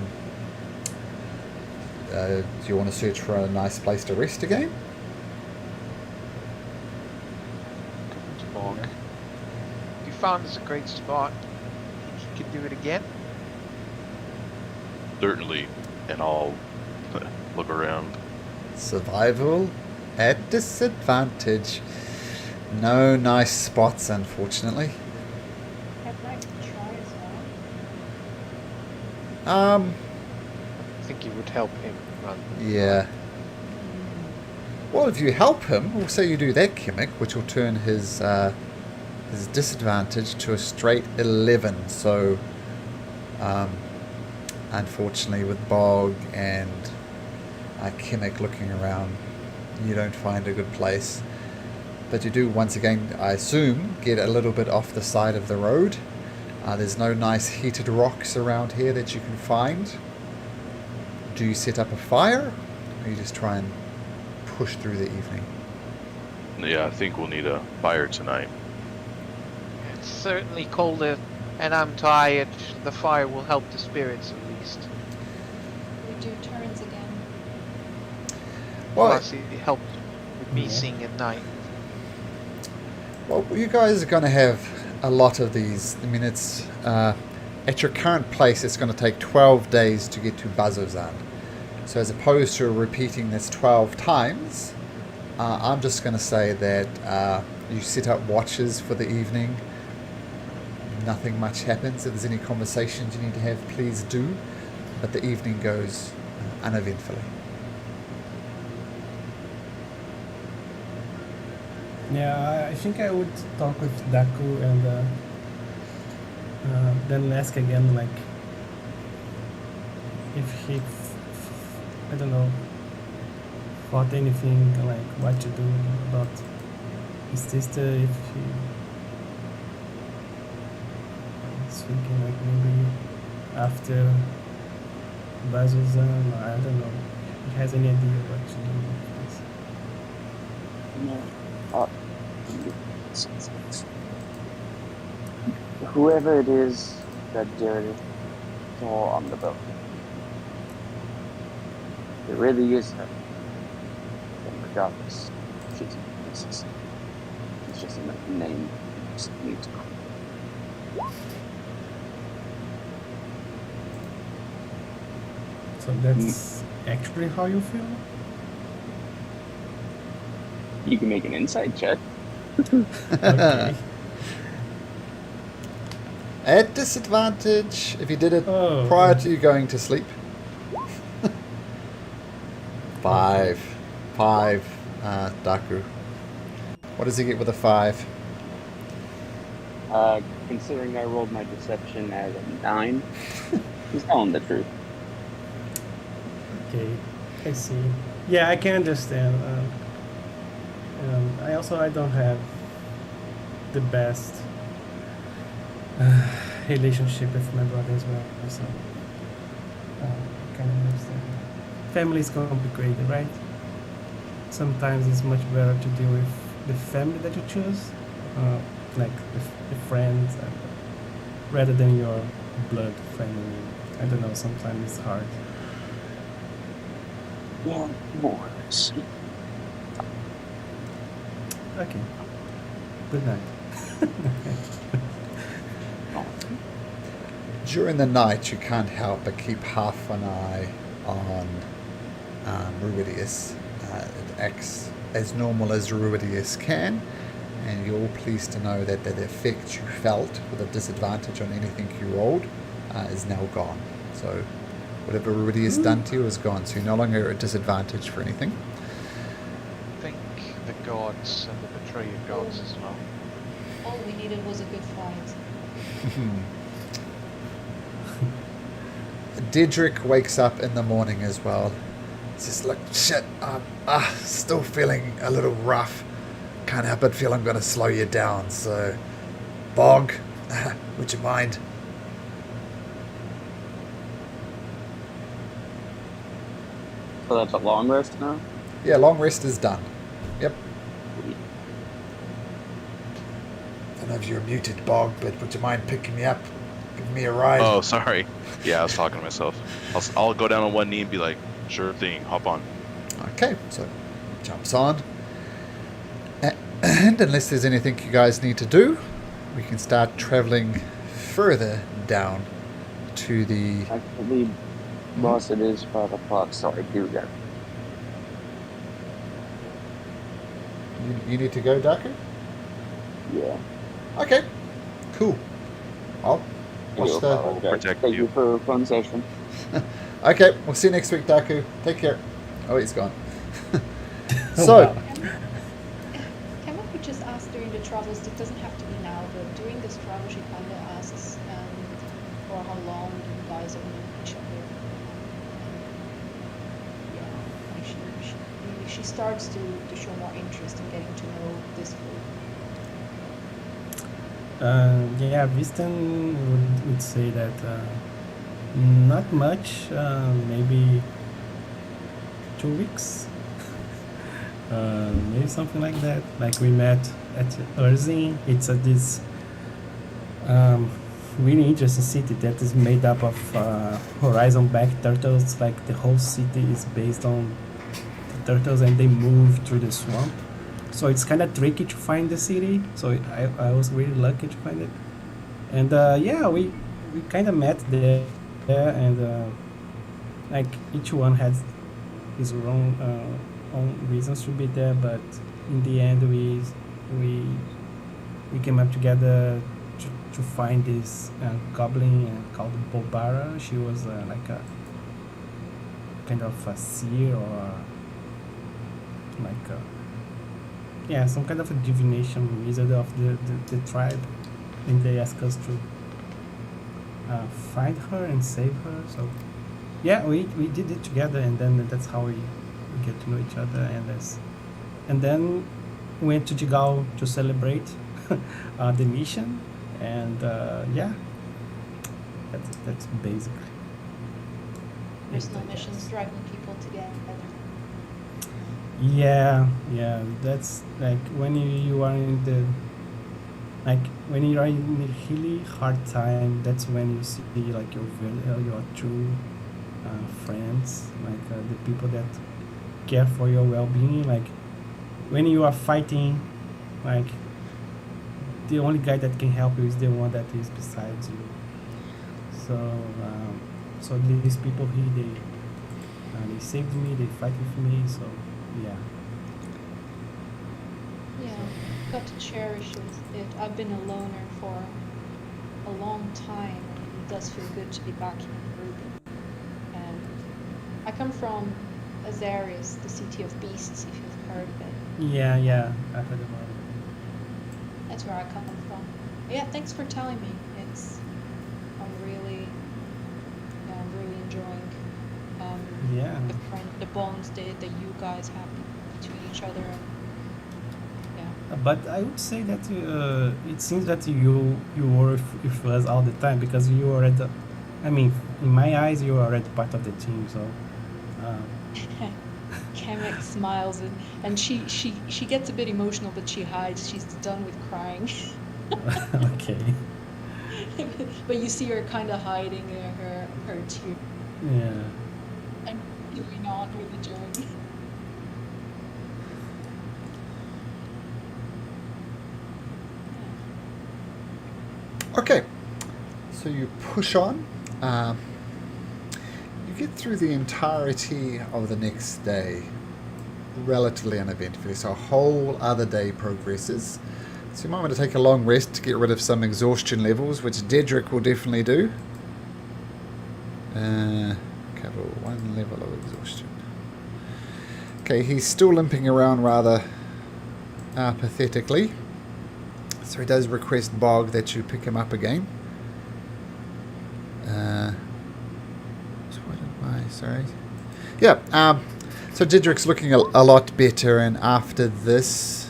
you want to search for a nice place to rest again? Fog. You found this a great spot. You can do it again. Certainly, and I'll look around. Survival at disadvantage. No nice spots, unfortunately. I'd like to try as well. I think you would help him run. Yeah. Well, if you help him, we'll say you do that, Kimmick, which will turn his disadvantage to a straight 11. So, unfortunately, with Bog and Kimmick looking around, you don't find a good place. But you do, once again, I assume, get a little bit off the side of the road. There's no nice heated rocks around here that you can find. Do you set up a fire, or you just try and push through the evening? Yeah, I think we'll need a fire tonight. It's certainly colder, and I'm tired. The fire will help the spirits at least. We do turns again. Well, Plus, it helps with me seeing at night. well, you guys are going to have a lot of these. I mean, it's at your current place, it's going to take 12 days to get to Bazozan. So as opposed to repeating this 12 times, I'm just going to say that you set up watches for the evening. Nothing much happens. If there's any conversations you need to have, please do. But the evening goes uneventfully. Yeah, I think I would talk with Daku and then ask again, like, if he, I don't know, thought anything, like what to do about his sister, if he is thinking like maybe after Bazuzan, I don't know, if he has any idea what to do with this. Whoever it is that did it all on the boat, it really is her. And regardless, she's a princess. It's just a name. Just need to call. So that's actually how you feel? You can make an insight check. Okay. At disadvantage, if you did it Oh. prior to you going to sleep. 5. Daku. What does he get with a 5? Considering I rolled my deception as a 9, he's telling the truth. Okay, I see. Yeah, I can understand. I don't have the best relationship with my brother as well, so I can understand. Family is complicated, right? Sometimes it's much better to deal with the family that you choose, like the friends, rather than your blood family. I don't know. Sometimes it's hard. Yeah, more. Okay. Good night. During the night, you can't help but keep half an eye on Ruidius. It acts as normal as Ruidius can, and you're all pleased to know that the effect you felt with a disadvantage on anything you rolled is now gone. So whatever Ruidius done to you is gone, so you're no longer at disadvantage for anything. Thank the gods and the betrayer gods as well. All we needed was a good fight. Dedrick wakes up in the morning as well. He's just like, shit, still feeling a little rough. Can't help but feel I'm going to slow you down, so... Bog, would you mind? So that's a long rest now? Yeah, long rest is done. Yep. I don't know if you're muted, Bog, but would you mind picking me up? Give me a ride? Oh, sorry. Yeah, I was talking to myself. I'll go down on one knee and be like, sure thing, hop on. Okay, so jumps on. And unless there's anything you guys need to do, we can start traveling further down to the... I believe, boss, it is 5 o'clock, so I do that. You need to go, Daku? Yeah. Okay, cool. Well, what's the... Protect Thank you you. for a fun session. Okay, we'll see you next week, Daku. Take care. Oh, he's gone. Oh, So, wow. Can we just ask during the travels? It doesn't have to be now, but during this travel, she kind of asks for how long you guys have known each other. Yeah, like she starts to show more interest in getting to know this group. Yeah, Viston would say that not much, maybe 2 weeks, maybe something like that. Like we met at Erzin. It's this really interesting city that is made up of horizon-back turtles. Like the whole city is based on the turtles, and they move through the swamp. So it's kind of tricky to find the city. So I was really lucky to find it. And yeah, we kind of met there, and like each one has his own reasons to be there. But in the end, we came up together to find this goblin called Bobara. She was like a kind of a seer, or like yeah, some kind of a divination wizard of the tribe, and they asked us to find her and save her. So yeah, we did it together, and then that's how we get to know each other, and then went to Jigal to celebrate the mission, and yeah, that's basically. Personal missions driving people together. Yeah, that's like when you are in the, like when you are in a really hard time. That's when you see like your true friends, like the people that care for your well-being. Like when you are fighting, like the only guy that can help you is the one that is besides you. So so these people here, they saved me, they fight with me. So yeah. Yeah, got to cherish it. I've been a loner for a long time, and it does feel good to be back in a group. And I come from Azarius, the city of beasts, if you've heard of it. Yeah, I heard about it. That's where I come from. Yeah, thanks for telling me. I'm really enjoying Yeah. the bonds that you guys have between each other. And, yeah. But I would say that it seems that you were with us all the time, because you were at the, I mean, in my eyes, you are already part of the team. So. Kamek smiles and she gets a bit emotional, but she hides. She's done with crying. Okay. But you see her kind of hiding her tears. Yeah. And moving on with the journey. okay, so you push on. You get through the entirety of the next day relatively uneventfully. So a whole other day progresses. So you might want to take a long rest to get rid of some exhaustion levels, which Dedrick will definitely do. Cover 1 level of exhaustion. Okay, he's still limping around rather pathetically. So he does request Bog that you pick him up again. Sorry. Yeah, so Dedrick's looking a lot better, and after this,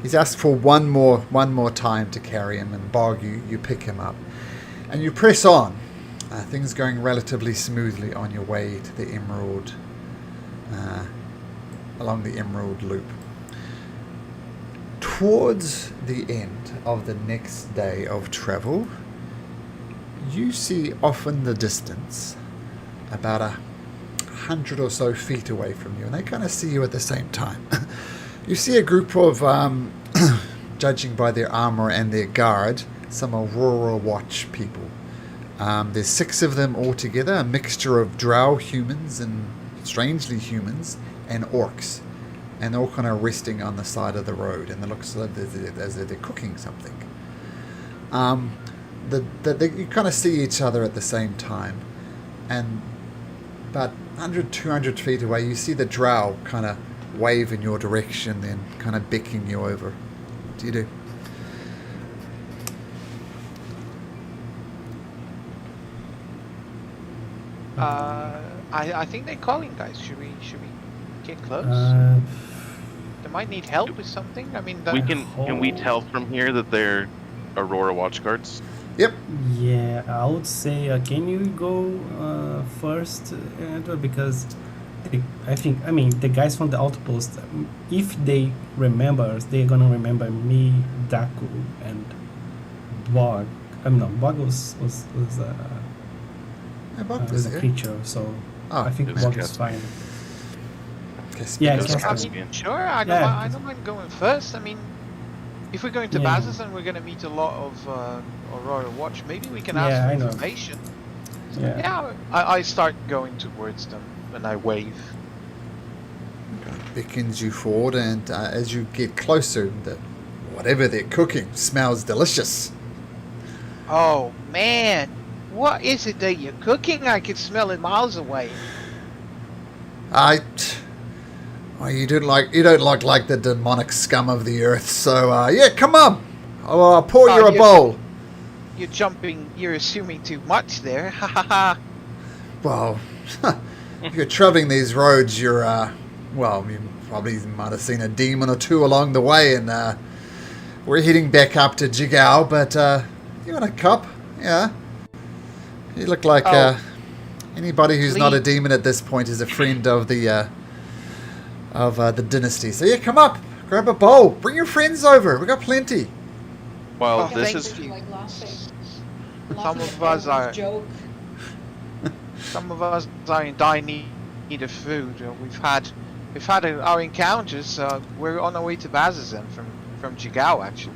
he's asked for one more time to carry him, and Bog, you pick him up. And you press on. Things going relatively smoothly on your way to the Emerald, along the Emerald Loop. Towards the end of the next day of travel, you see off in the distance, about 100 or so feet away from you, and they kind of see you at the same time. You see a group of, judging by their armor and their guard, some Aurora Watch people. There's 6 of them all together, a mixture of drow humans and strangely humans and orcs, and they're all kind of resting on the side of the road, and it looks like as if they're cooking something. You kind of see each other at the same time. and about 100, 200 feet away, you see the drow kind of wave in your direction, then kind of beckoning you over. What do you do? I think they're calling, guys. Should we get close? They might need help with something. I mean, Can we tell from here that they're Aurora Watchguards? Yep. Yeah, I would say, can you go first, Edward? Because I mean, the guys from the outpost, if they remember us, they're gonna remember me, Daku, and Bog. I mean, no, Bog was Bog was a here. creature, so Oh, I think it was Bog is Caspian. fine. Caspian. Yeah, It was Caspian. Caspian. sure. I don't mind going first. I mean, if we're going to Yeah. bases and we're going to meet a lot of Aurora Watch, maybe we can Yeah, ask I for know. information. Yeah. Yeah, I start going towards them and I wave. Beckons you forward, and as you get closer, whatever they're cooking smells delicious. Oh man, what is it that you're cooking? I can smell it miles away. Well, you don't like the demonic scum of the earth, so yeah, come on. I'll pour you a bowl. You're assuming too much there. Ha ha ha. Well, if you're traveling these roads, you're well, you probably might have seen a demon or two along the way, and we're heading back up to Jigao, but you want a cup? Yeah. You look like anybody who's not a demon at this point is a friend of the dynasty. So yeah, come up, grab a bowl, bring your friends over. We got plenty. Well, Oh, this thank is you. Like laughing. Some Laughing of at us are- Edward's joke. Some of us are in dire need of food. We've had our encounters. We're on our way to Bazazen from Jigao, actually.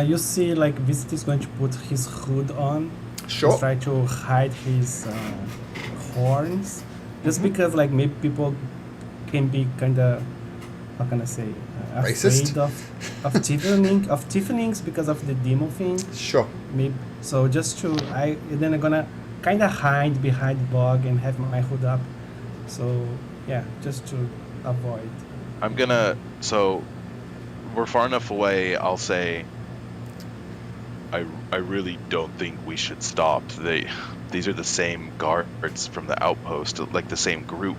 You see, like, Visit is going to put his hood on. Sure. Try to hide his horns, just because, like, maybe people can be kind of, how can I say, Racist? afraid of tiefenings because of the demo thing. Sure. Maybe so. Just to then I'm gonna kind of hide behind Bog and have my hood up. So yeah, just to avoid. so we're far enough away, I'll say I really don't think we should stop. These are the same guards from the outpost, like the same group.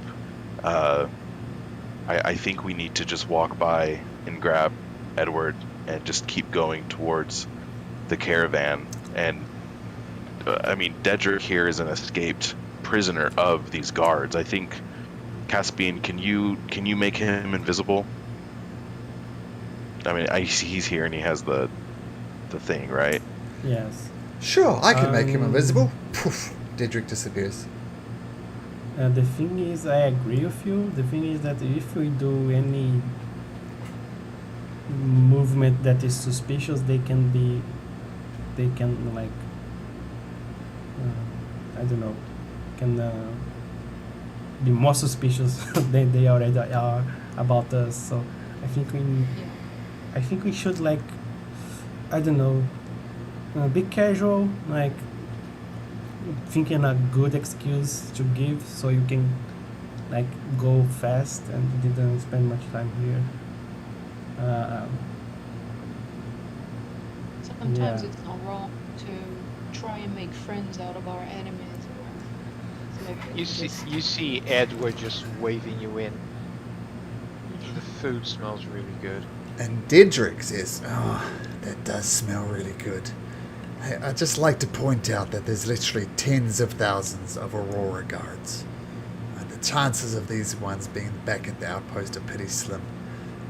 I think we need to just walk by and grab Edward and just keep going towards the caravan. And I mean, Dedrick here is an escaped prisoner of these guards. I think, Caspian, can you make him invisible? I mean, he's here and he has the thing, right? Yes. Sure, I can make him invisible. Poof, Dedrick disappears. The thing is, I agree with you. The thing is that if we do any movement that is suspicious, they can like, I don't know, can be more suspicious than they already are about us. So I think we should, like, I don't know, be casual, like thinking a good excuse to give so you can, like, go fast and didn't spend much time here. Sometimes yeah. it's not wrong to try and make friends out of our enemies. You see Edward just waving you in. The food smells really good. And Dedrick says, "Oh, that does smell really good." I'd just like to point out that there's literally tens of thousands of Aurora guards. And the chances of these ones being back at the outpost are pretty slim.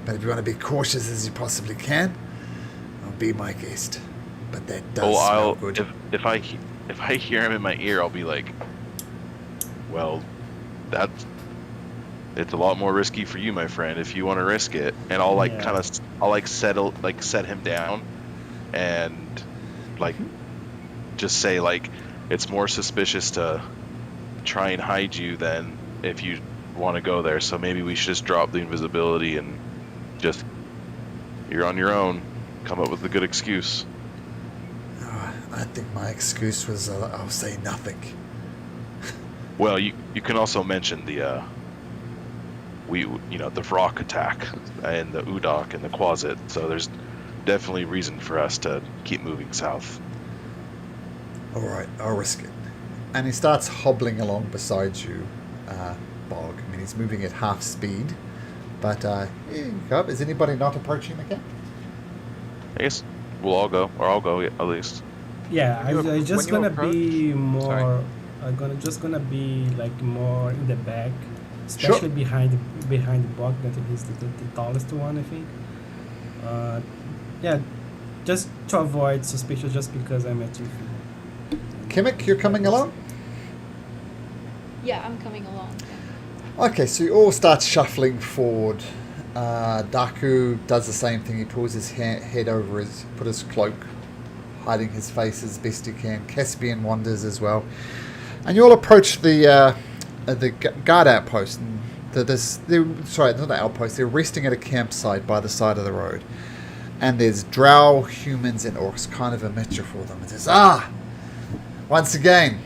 But if you want to be cautious as you possibly can, be my guest. But that does smell good. If I hear him in my ear, I'll be like, well, it's a lot more risky for you, my friend, if you want to risk it. And I'll set him down and, like, just say, like, it's more suspicious to try and hide you than if you want to go there. So maybe we should just drop the invisibility and just, you're on your own. Come up with a good excuse. I think my excuse was I'll say nothing. Well, you can also mention the the Vrock attack and the Udok and the Quasit. So there's definitely reason for us to keep moving south. All right, I'll risk it. And he starts hobbling along beside you, Bog. I mean, he's moving at half speed. But, is anybody not approaching the camp? I guess we'll all go, or I'll go at least. Yeah, I just when you gonna be approach- more. Sorry. I'm gonna be like more in the back, especially behind the Bog. That he's the tallest one, I think. Yeah, just to avoid suspicion, just because I'm at 2 feet. Kimmik, you're coming along? Yeah, I'm coming along. Okay, so you all start shuffling forward. Daku does the same thing. He pulls his head over put his cloak, hiding his face as best he can. Caspian wanders as well. And you all approach the guard outpost. And sorry, not the outpost. They're resting at a campsite by the side of the road. And there's drow, humans, and orcs, kind of a mixture for them. It says, once again,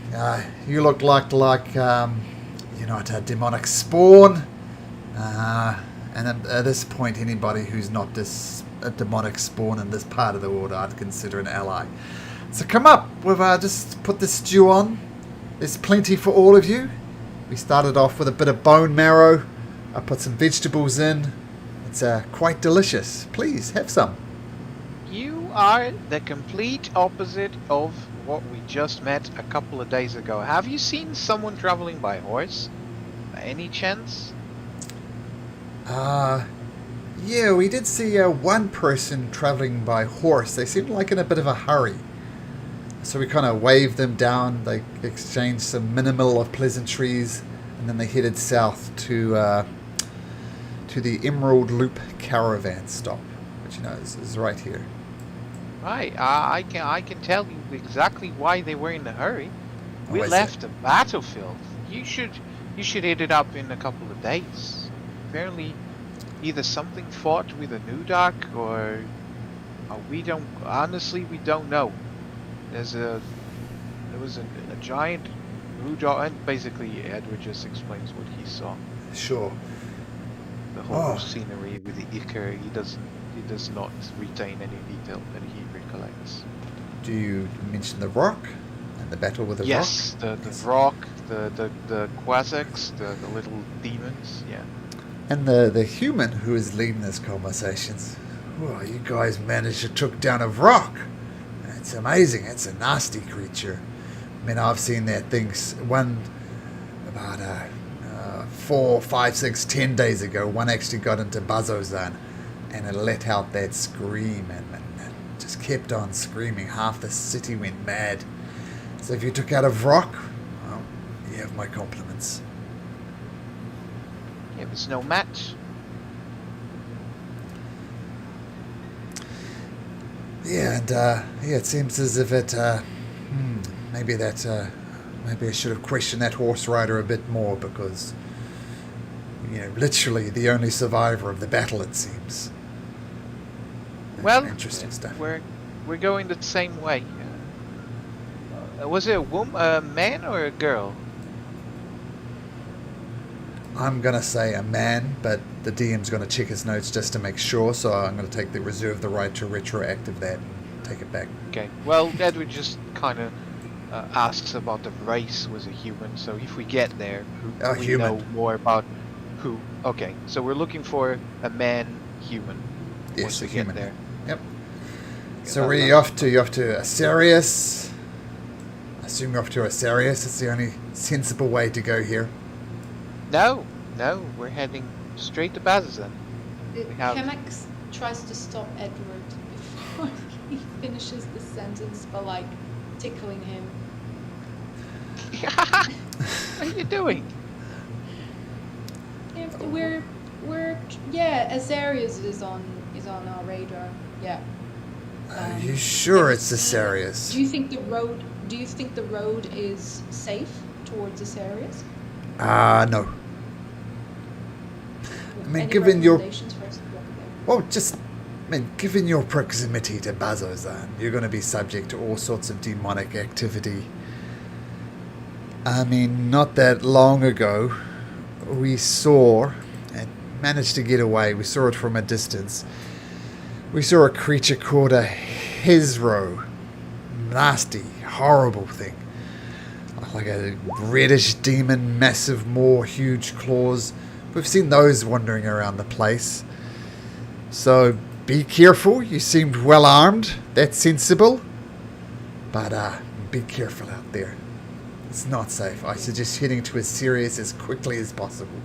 you look like you're not a demonic spawn. And at this point, anybody who's not a demonic spawn in this part of the world, I'd consider an ally. So come up, we've just put the stew on. There's plenty for all of you. We started off with a bit of bone marrow. I put some vegetables in. It's quite delicious. Please, have some. You are the complete opposite of what we just met a couple of days ago. Have you seen someone traveling by horse? By any chance? Yeah, we did see one person traveling by horse. They seemed like in a bit of a hurry. So we kind of waved them down. They exchanged some minimal of pleasantries, and then they headed south to the Emerald Loop caravan stop, which is right here. Right, I can tell you exactly why they were in a hurry. We is left the battlefield. You should hit it up in a couple of days. Apparently, either something fought with a Nudak, or we don't know. There was a giant Nudak, and basically Edward just explains what he saw. Sure. The whole scenery with the Iker, he does not retain any detail that he recollects. Do you mention the rock and the battle with the rock? Yes, the rock, the Quasex, the little demons, yeah. And the human who is leading these conversations. Well, you guys managed to took down a rock. It's amazing. It's a nasty creature. I mean, I've seen that thing one about 4, 5, 6, 10 days ago. One actually got into Bazozan, and it let out that scream and just kept on screaming. Half the city went mad. So if you took out a rock, well, you have my compliments. It was no match. Yeah, and it seems as if it maybe I should have questioned that horse rider a bit more, because literally the only survivor of the battle, it seems. Well, interesting stuff. We're going the same way. Was it a man or a girl? I'm gonna say a man, but the DM's gonna check his notes just to make sure, so I'm gonna reserve the right to retroactive that and take it back. Okay. Well, Edward just kind of asks about the race was a human, so if we get there, we human. know more about who. Okay, so we're looking for a man human. Yes, once a we human. get there. Yep. So where are you off to? You off to Asarius? I assume you're off to Asarius. It's the only sensible way to go here. No, we're heading straight to Bazazan. have- Chemex tries to stop Edward before he finishes the sentence by tickling him. What are you doing? We're Azarius is on our radar. Yeah. Are you sure it's it's, Asarius? Do you think the road is safe towards Azarius? No. I mean, Any given your recommendations for us to walk there? given your proximity to Bazozan, you're going to be subject to all sorts of demonic activity. I mean, not that long ago, we saw, and managed to get away, we saw it from a distance. We saw a creature called a Hezro. Nasty, horrible thing. Like a reddish demon, massive maw, huge claws. We've seen those wandering around the place. So be careful. You seemed well armed. That's sensible. But be careful out there. It's not safe. I suggest heading to Asirius as quickly as possible.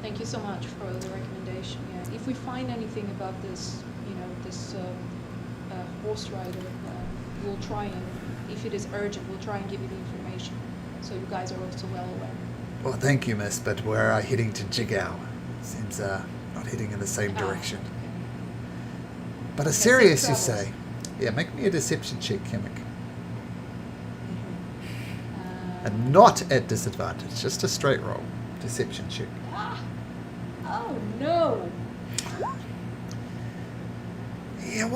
Thank you so much for the recommendation. Yeah, if we find anything about this, this horse rider, we'll try and, if it is urgent, we'll try and give you the information, so you guys are also well aware. Well, thank you, miss, but we're heading to Jigao. Seems not heading in the same direction. Okay. But Okay, Asirius, safe you travels. say? Yeah, make me a deception check, Kimmick. And not at disadvantage, just a straight roll. Deception check. Oh no! Yeah,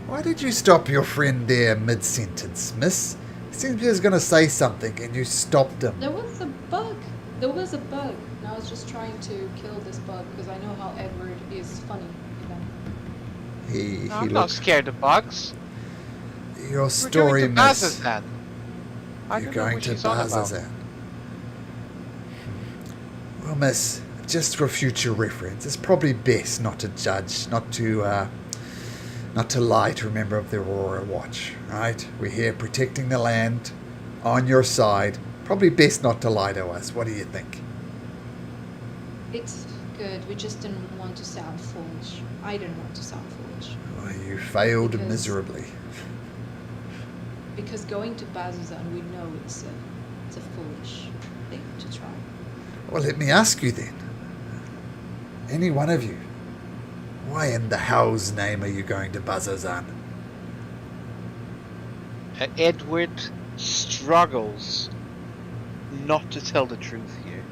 why did you stop your friend there mid-sentence, miss? It seems he was going to say something and you stopped him. There was a bug. There was a bug. And I was just trying to kill this bug because I know how Edward is funny. He I'm not scared of bugs. Your We're story, going to miss. Bazazan. I You're don't know going what to she's on about. Bazazan. Well, miss, just for future reference, it's probably best not to judge, not to lie to a member of the Aurora Watch, right? We're here protecting the land, on your side. Probably best not to lie to us. What do you think? It's good. We just didn't want to sound foolish. I didn't want to sound foolish. Well, you failed Because- miserably. Because going to Bazazan, we know it's a foolish thing to try. Well, let me ask you then. Any one of you, why in the hell's name are you going to Bazazan? Edward struggles not to tell the truth here.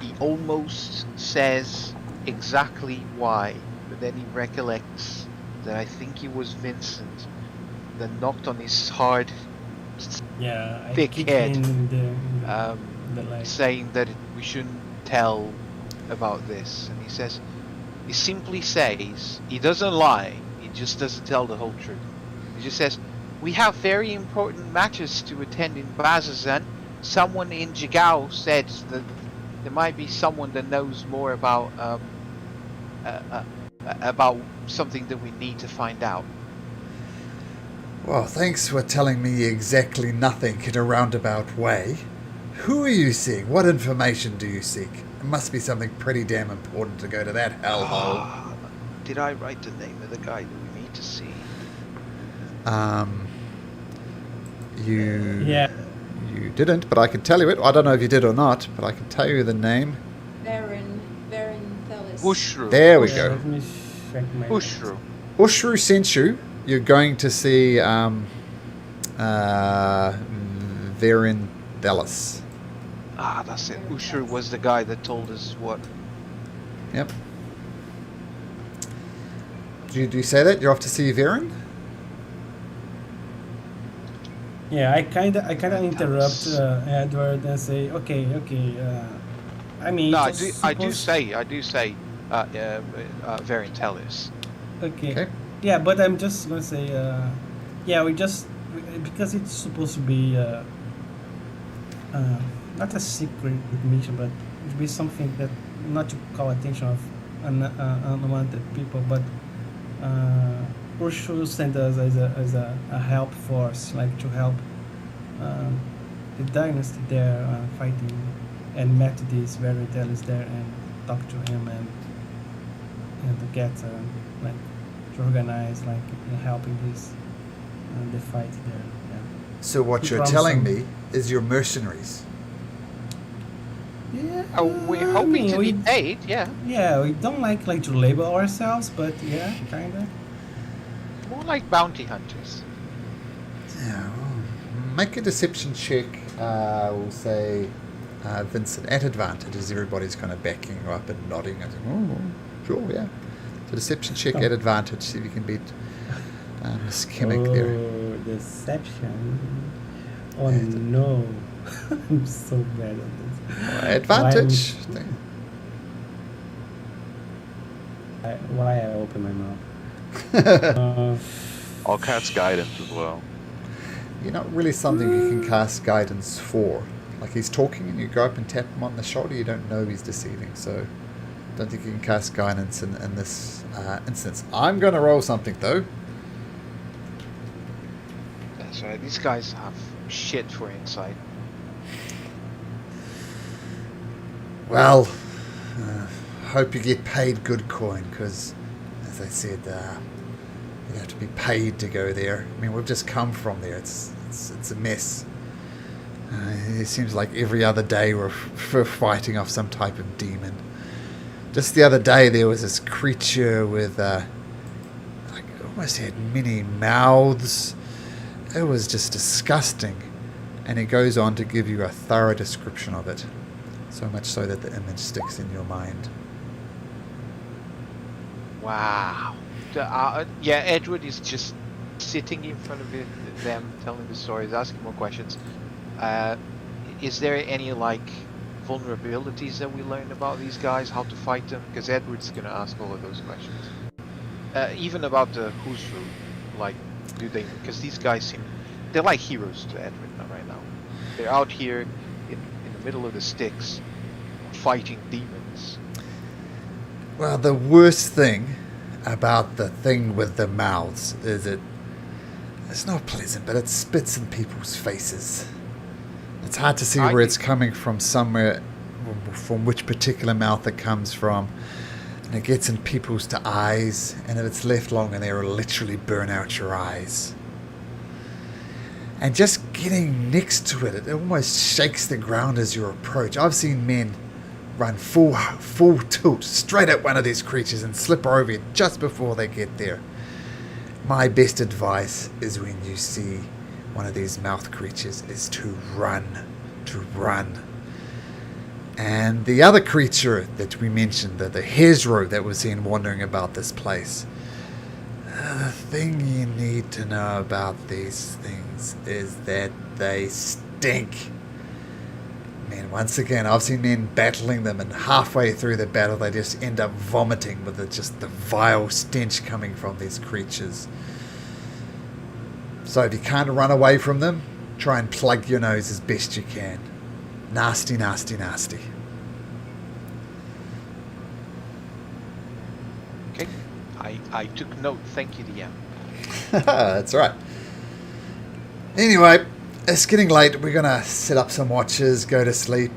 He almost says exactly why, but then he recollects that I think it was Vincent that knocked on his hard, Yeah, I Thick kick head. in um, the leg. saying that we shouldn't tell about this. And he simply says, he doesn't lie, he just doesn't tell the whole truth. He just says, we have very important matches to attend in Bazazan. Someone in Jigao said that there might be someone that knows more about something that we need to find out. Well, thanks for telling me exactly nothing in a roundabout way. Who are you seeing? What information do you seek? It must be something pretty damn important to go to that hellhole. Did I write the name of the guy that we need to see? Yeah. You didn't, but I can tell you it. I don't know if you did or not, but I can tell you the name. Varen Thellis. Ushru. There we Yeah, go. let me check my Ushru. Ushru sent you. You're going to see Verin Dallas. Ah, that's it. Ushru was the guy that told us what. Yep. Do you say that? You're off to see Verin? Yeah, I kinda interrupt Edward and say, okay. I mean, No, it's I do supposed- say, Varian Tellis. Okay. Okay. Yeah, but I'm just gonna say, because it's supposed to be not a secret mission, but it be something that not to call attention of unwanted people, but Ursula sent us as a help force, like to help the dynasty there fighting, and met this very Dallas there and talk to him and to get like to organize like helping this the fight there. Yeah. So what He you're promised telling some- me is you're mercenaries. Yeah. Oh, we're I hoping mean, to be paid, yeah. Yeah, we don't like to label ourselves, but yeah, kinda. More like bounty hunters. Yeah, well, make a deception check. We'll say Vincent at advantage as everybody's kind of backing you up and nodding. And saying, oh, sure, yeah. So deception check Oh. at advantage. See if you can beat Miss Kimmick there. Oh, deception. Oh And- no. I'm so bad at this. Advantage. Why I open my mouth? I'll cast guidance as well. You're not really something you can cast guidance for. Like he's talking and you go up and tap him on the shoulder, you don't know he's deceiving. So I don't think you can cast guidance in this instance. I'm going to roll something though. That's right. These guys have shit for insight. Well, hope you get paid good coin because, as I said, you have to be paid to go there. I mean, we've just come from there. It's a mess. It seems like every other day we're fighting off some type of demon. Just the other day there was this creature with like almost had many mouths. It was just disgusting. And it goes on to give you a thorough description of it. So much so that the image sticks in your mind. Wow. Yeah, Edward is just sitting in front of them, telling the stories, asking more questions. Is there any like vulnerabilities that we learn about these guys, how to fight them? Because Edward's gonna ask all of those questions. Even about the who's who, like, do they? Because these guys they're like heroes to Edward right now. They're out here in the middle of the sticks, fighting demons. Well, the worst thing about the thing with the mouths is it's not pleasant, but it spits in people's faces. It's hard to see where it's coming from somewhere, from which particular mouth it comes from. And it gets in people's eyes, and if it's left long in there, it'll literally burn out your eyes. And just getting next to it, it almost shakes the ground as you approach. I've seen men run full tilt straight at one of these creatures and slip over it just before they get there. My best advice is when you see one of these mouth creatures is to run. And the other creature that we mentioned, the Hezro that was seen wandering about this place, the thing you need to know about these things is that they stink. Man, once again, I've seen men battling them, and halfway through the battle they just end up vomiting with just the vile stench coming from these creatures. So if you can't run away from them, try and plug your nose as best you can. Nasty, nasty, nasty. Okay, I took note. Thank you, DM. That's right. Anyway, it's getting late. We're gonna set up some watches, go to sleep.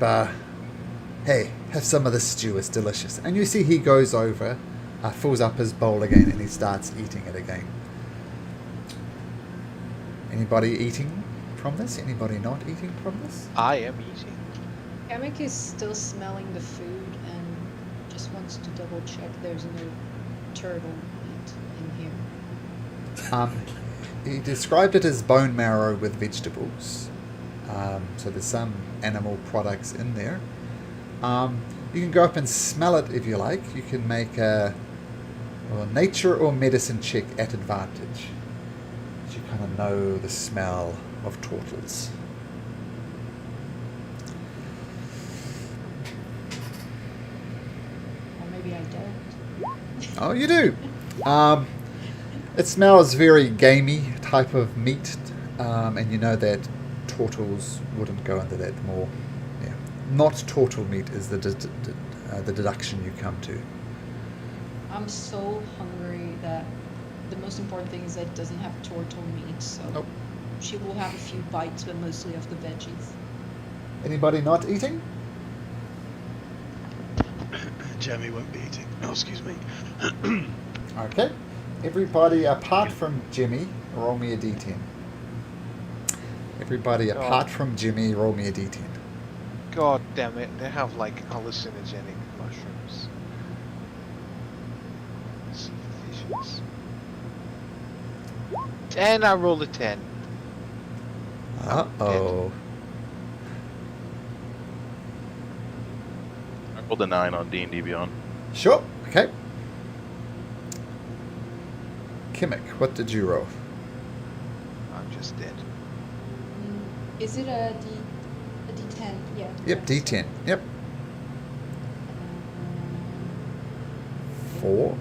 Hey, have some of this stew. It's delicious. And you see he goes over, fills up his bowl again, and he starts eating it again. Anybody eating from this? Anybody not eating from this? I am eating. Kamek is still smelling the food and just wants to double check there's no turtle meat in here. He described it as bone marrow with vegetables. So there's some animal products in there. You can go up and smell it if you like. You can make a nature or medicine check at advantage. So you kind of know the smell of turtles. Or maybe I don't. Oh, you do. It smells very gamey type of meat, and you know that turtles wouldn't go under that more. Yeah, not turtle meat is the deduction you come to. I'm so hungry that the most important thing is that it doesn't have turtle meat, so Nope. she will have a few bites, but mostly of the veggies. Anybody not eating? Jeremy won't be eating. Oh, excuse me. Okay. Everybody apart from Jimmy, roll me a d10. Everybody apart from Jimmy, roll me a d10. God damn it, they have like hallucinogenic mushrooms. Let's see, visions. And I rolled a 10. Uh-oh. I rolled a 9 on D&D Beyond. Sure. Okay. Kimmick, what did you roll? I'm just did. Is it a D10? Yeah. Yep, D10. Yep. 4.